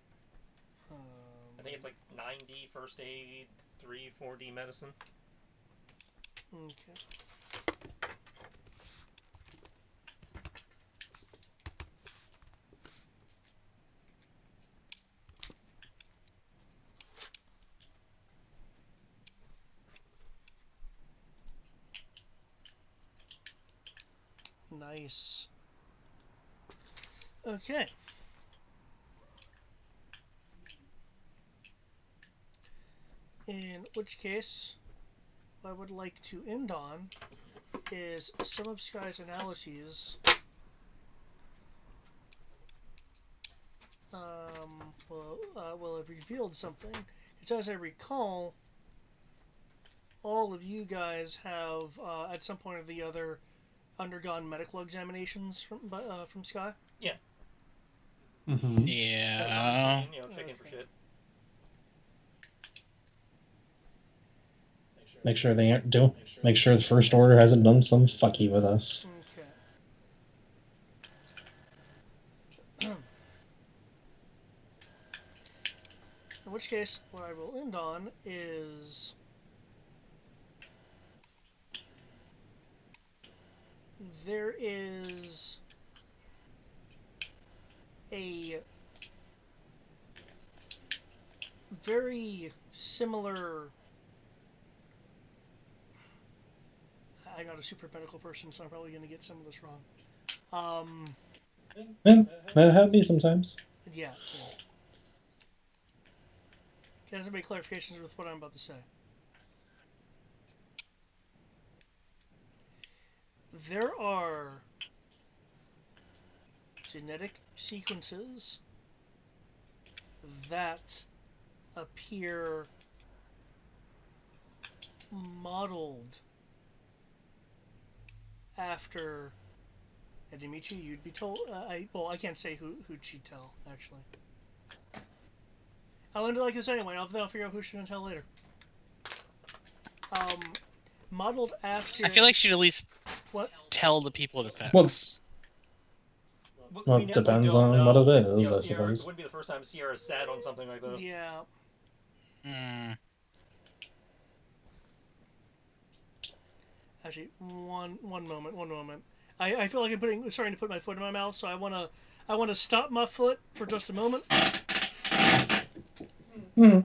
I think it's like 9D first aid, 4D medicine. Okay. Nice. Okay. In which case, what I would like to end on is some of Sky's analyses will have revealed something. Because as I recall, all of you guys have, at some point or the other, undergone medical examinations from Sky? Yeah. Mm-hmm. Yeah. Checking for shit. Make sure they aren't do. Make sure the First Order hasn't done some fucky with us. Okay. In which case, what I will end on is there is a very similar. I'm not a super medical person, so I'm probably going to get some of this wrong. Yeah, that happens sometimes. Yeah. Can somebody clarifications with what I'm about to say? There are genetic sequences that appear modeled after. And Dimitri, you'd be told. I can't say who'd she tell actually. I'll end it like this anyway. I'll figure out who she's gonna tell later. Modeled after. I feel like she'd at least tell the people it affects. Well, it depends on what it is, I suppose. It wouldn't be the first time Sierra sat on something like this. Yeah. Actually, one moment. I feel like I'm starting to put my foot in my mouth, so I wanna stop my foot for just a moment. Hmm.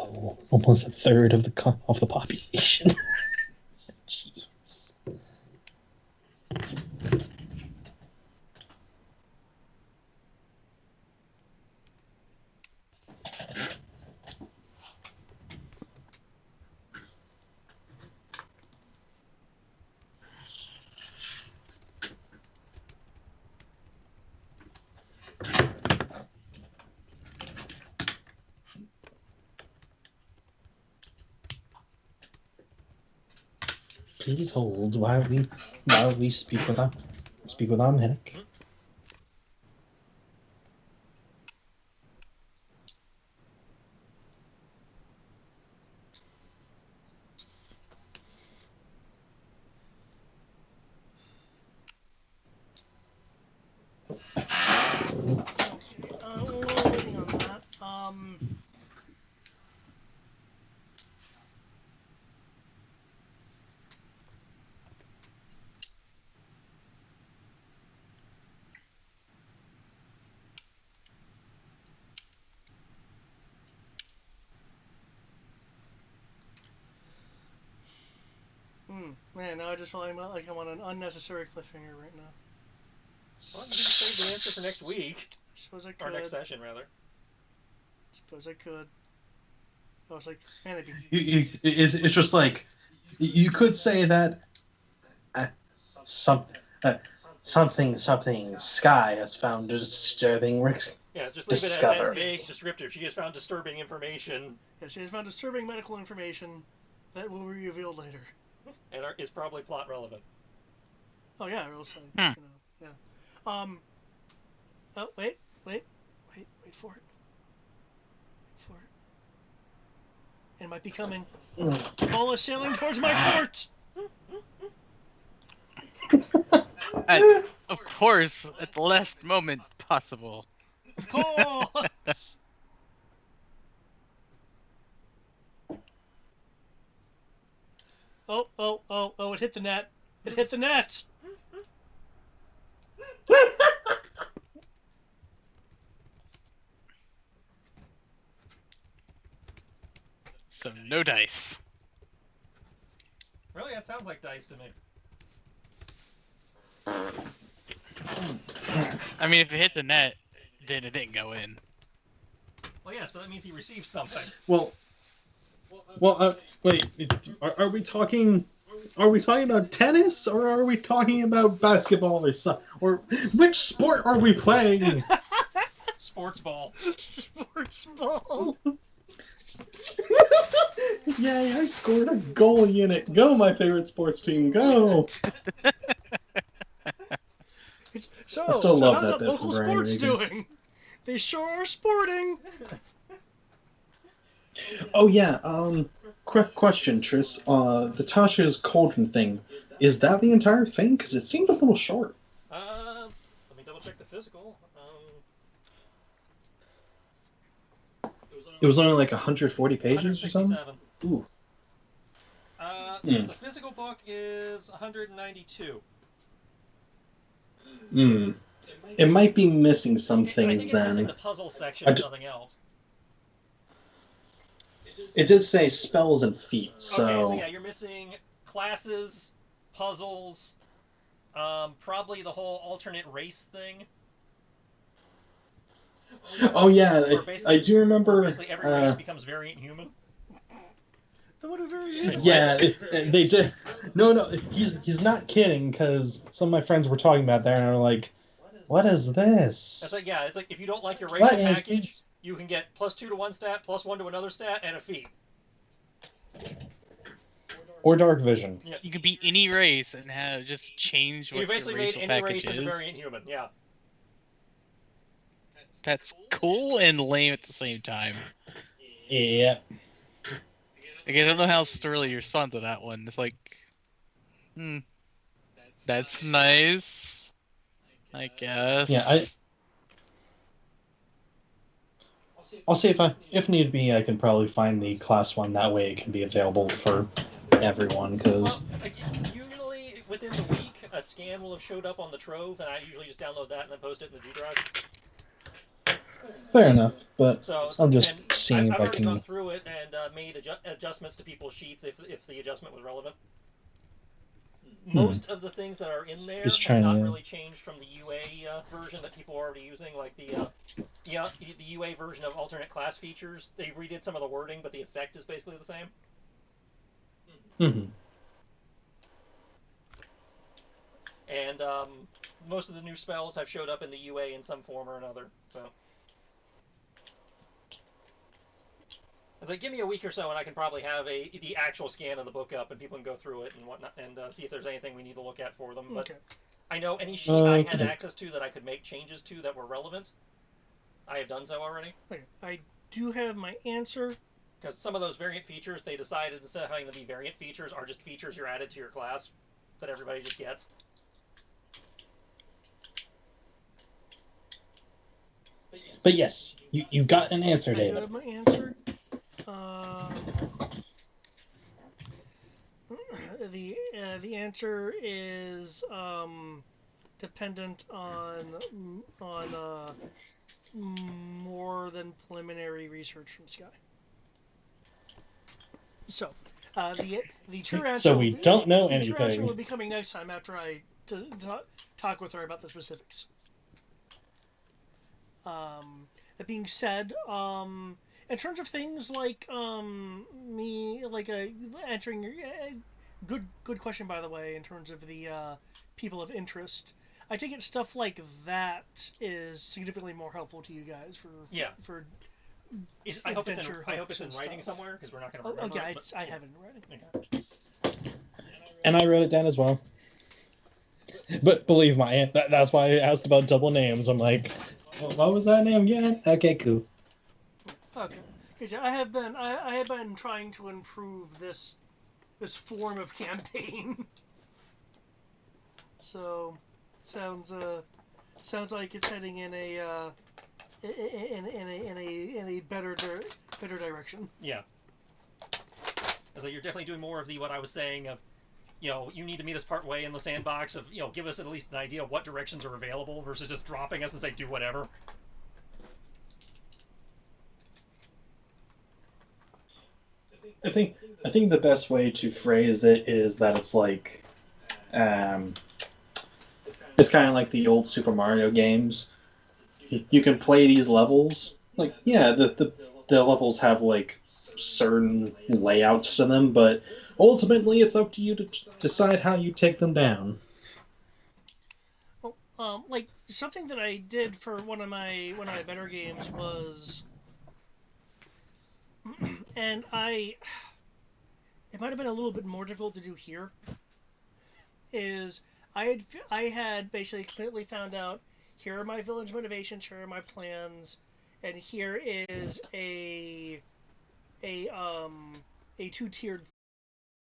Oh, almost a third of the population. Jeez. Please hold while we speak with our medic. Okay. While waiting on that, man, now I just feel like I'm on an unnecessary cliffhanger right now. Well, you can save the answer for next week. I suppose I could. Or next session, rather. Suppose I could. I was like, man, it'd be... It's just like you could say that something Sky has found disturbing. Yeah, just leave Discover. it as vague, descriptive. She has found disturbing information. Yeah, she has found disturbing medical information that will be revealed later. And is probably plot relevant. Oh yeah, I will say. You know, yeah. Oh wait for it. Wait for it. It might be coming. Ball is sailing towards my court. Of course, at the last moment possible. Of course. Oh, it hit the net. It hit the net. So no dice. Really, that sounds like dice to me. I mean, if it hit the net, then it didn't go in. Well, yes, but that means he received something. Well, wait. Are we talking? Are we talking about tennis, or are we talking about basketball, or which sport are we playing? Sports ball. Sports ball. Yay! I scored a goal unit. Go, my favorite sports team. Go. So, I still love how's that bit local from Brian sports Regan. doing? They sure are sporting. Oh yeah. Question, Tris. The Tasha's cauldron thing. Is that the entire thing? Because it seemed a little short. Let me double check the physical. It was only like 140 pages or something. 167. Ooh. The physical book is 192. It might be missing some things I think it's missing then. the puzzle section and nothing else. It did say spells and feats, so... Okay, so yeah, you're missing classes, puzzles, probably the whole alternate race thing. Oh yeah, I do remember... Basically every race becomes variant human. What a very Yeah, they did. No, he's not kidding, because some of my friends were talking about that, and they're like, what is this? It's like, yeah, it's like if you don't like your What racing is package, this? you can get +2 to one stat, +1 to another stat, and a feat. Or Dark Vision. Yeah. You could be any race and have just change what You basically your made racial any package race into is. variant human, yeah. That's cool and lame at the same time. Yeah. Like, I don't know how Sterling you respond to that one. It's like, that's nice, I guess. Yeah, I'll see if need be, I can probably find the class one. That way it can be available for everyone, because... Well, like, usually within the week, a scan will have showed up on the Trove, and I usually just download that and then post it in the G drive. Fair enough, but So I'm just and seeing I've if I already gone can. through it and made adjustments to people's sheets if the adjustment was relevant. Most of the things that are in there Just have trying not to. really changed from the UA version that people are already using, like the UA version of alternate class features. They redid some of the wording, but the effect is basically the same. Mhm. And most of the new spells have showed up in the UA in some form or another. So it's like, give me a week or so, and I can probably have the actual scan of the book up, and people can go through it and whatnot, and see if there's anything we need to look at for them. But Okay. I know any sheet I had Okay. access to that I could make changes to that were relevant, I have done so already. Okay. I do have my answer. Because some of those variant features, they decided instead of having them be variant features, are just features you're added to your class that everybody just gets. But yes, you got an answer, I do David. have my answer. The answer is dependent on more than preliminary research from Sky. So the true answer. So we don't know the true answer anything. will be coming next time after I talk with her about the specifics. That being said, in terms of things like me like entering good question, by the way, in terms of the people of interest. I take it stuff like that is significantly more helpful to you guys for I hope it's in hooks and writing stuff. somewhere because we're not going to remember. Yeah, it, I have it in writing. Okay. And I wrote it down as well. But believe me, that's why I asked about double names. I'm like, what was that name again? Okay, cool. Okay, because I have been trying to improve this form of campaign. So, sounds like it's heading in a in a better direction. Yeah. As like you're definitely doing more of the what I was saying of, you need to meet us part way in the sandbox of, give us at least an idea of what directions are available versus just dropping us and say do whatever. I think the best way to phrase it is that it's like, it's kind of like the old Super Mario games. You can play these levels. Like, yeah, the levels have like certain layouts to them, but ultimately it's up to you to decide how you take them down. Well, like something that I did for one of my better games was, and it might have been a little bit more difficult to do here. Is I had basically completely found out, here are my village motivations, here are my plans, and here is a 2-tiered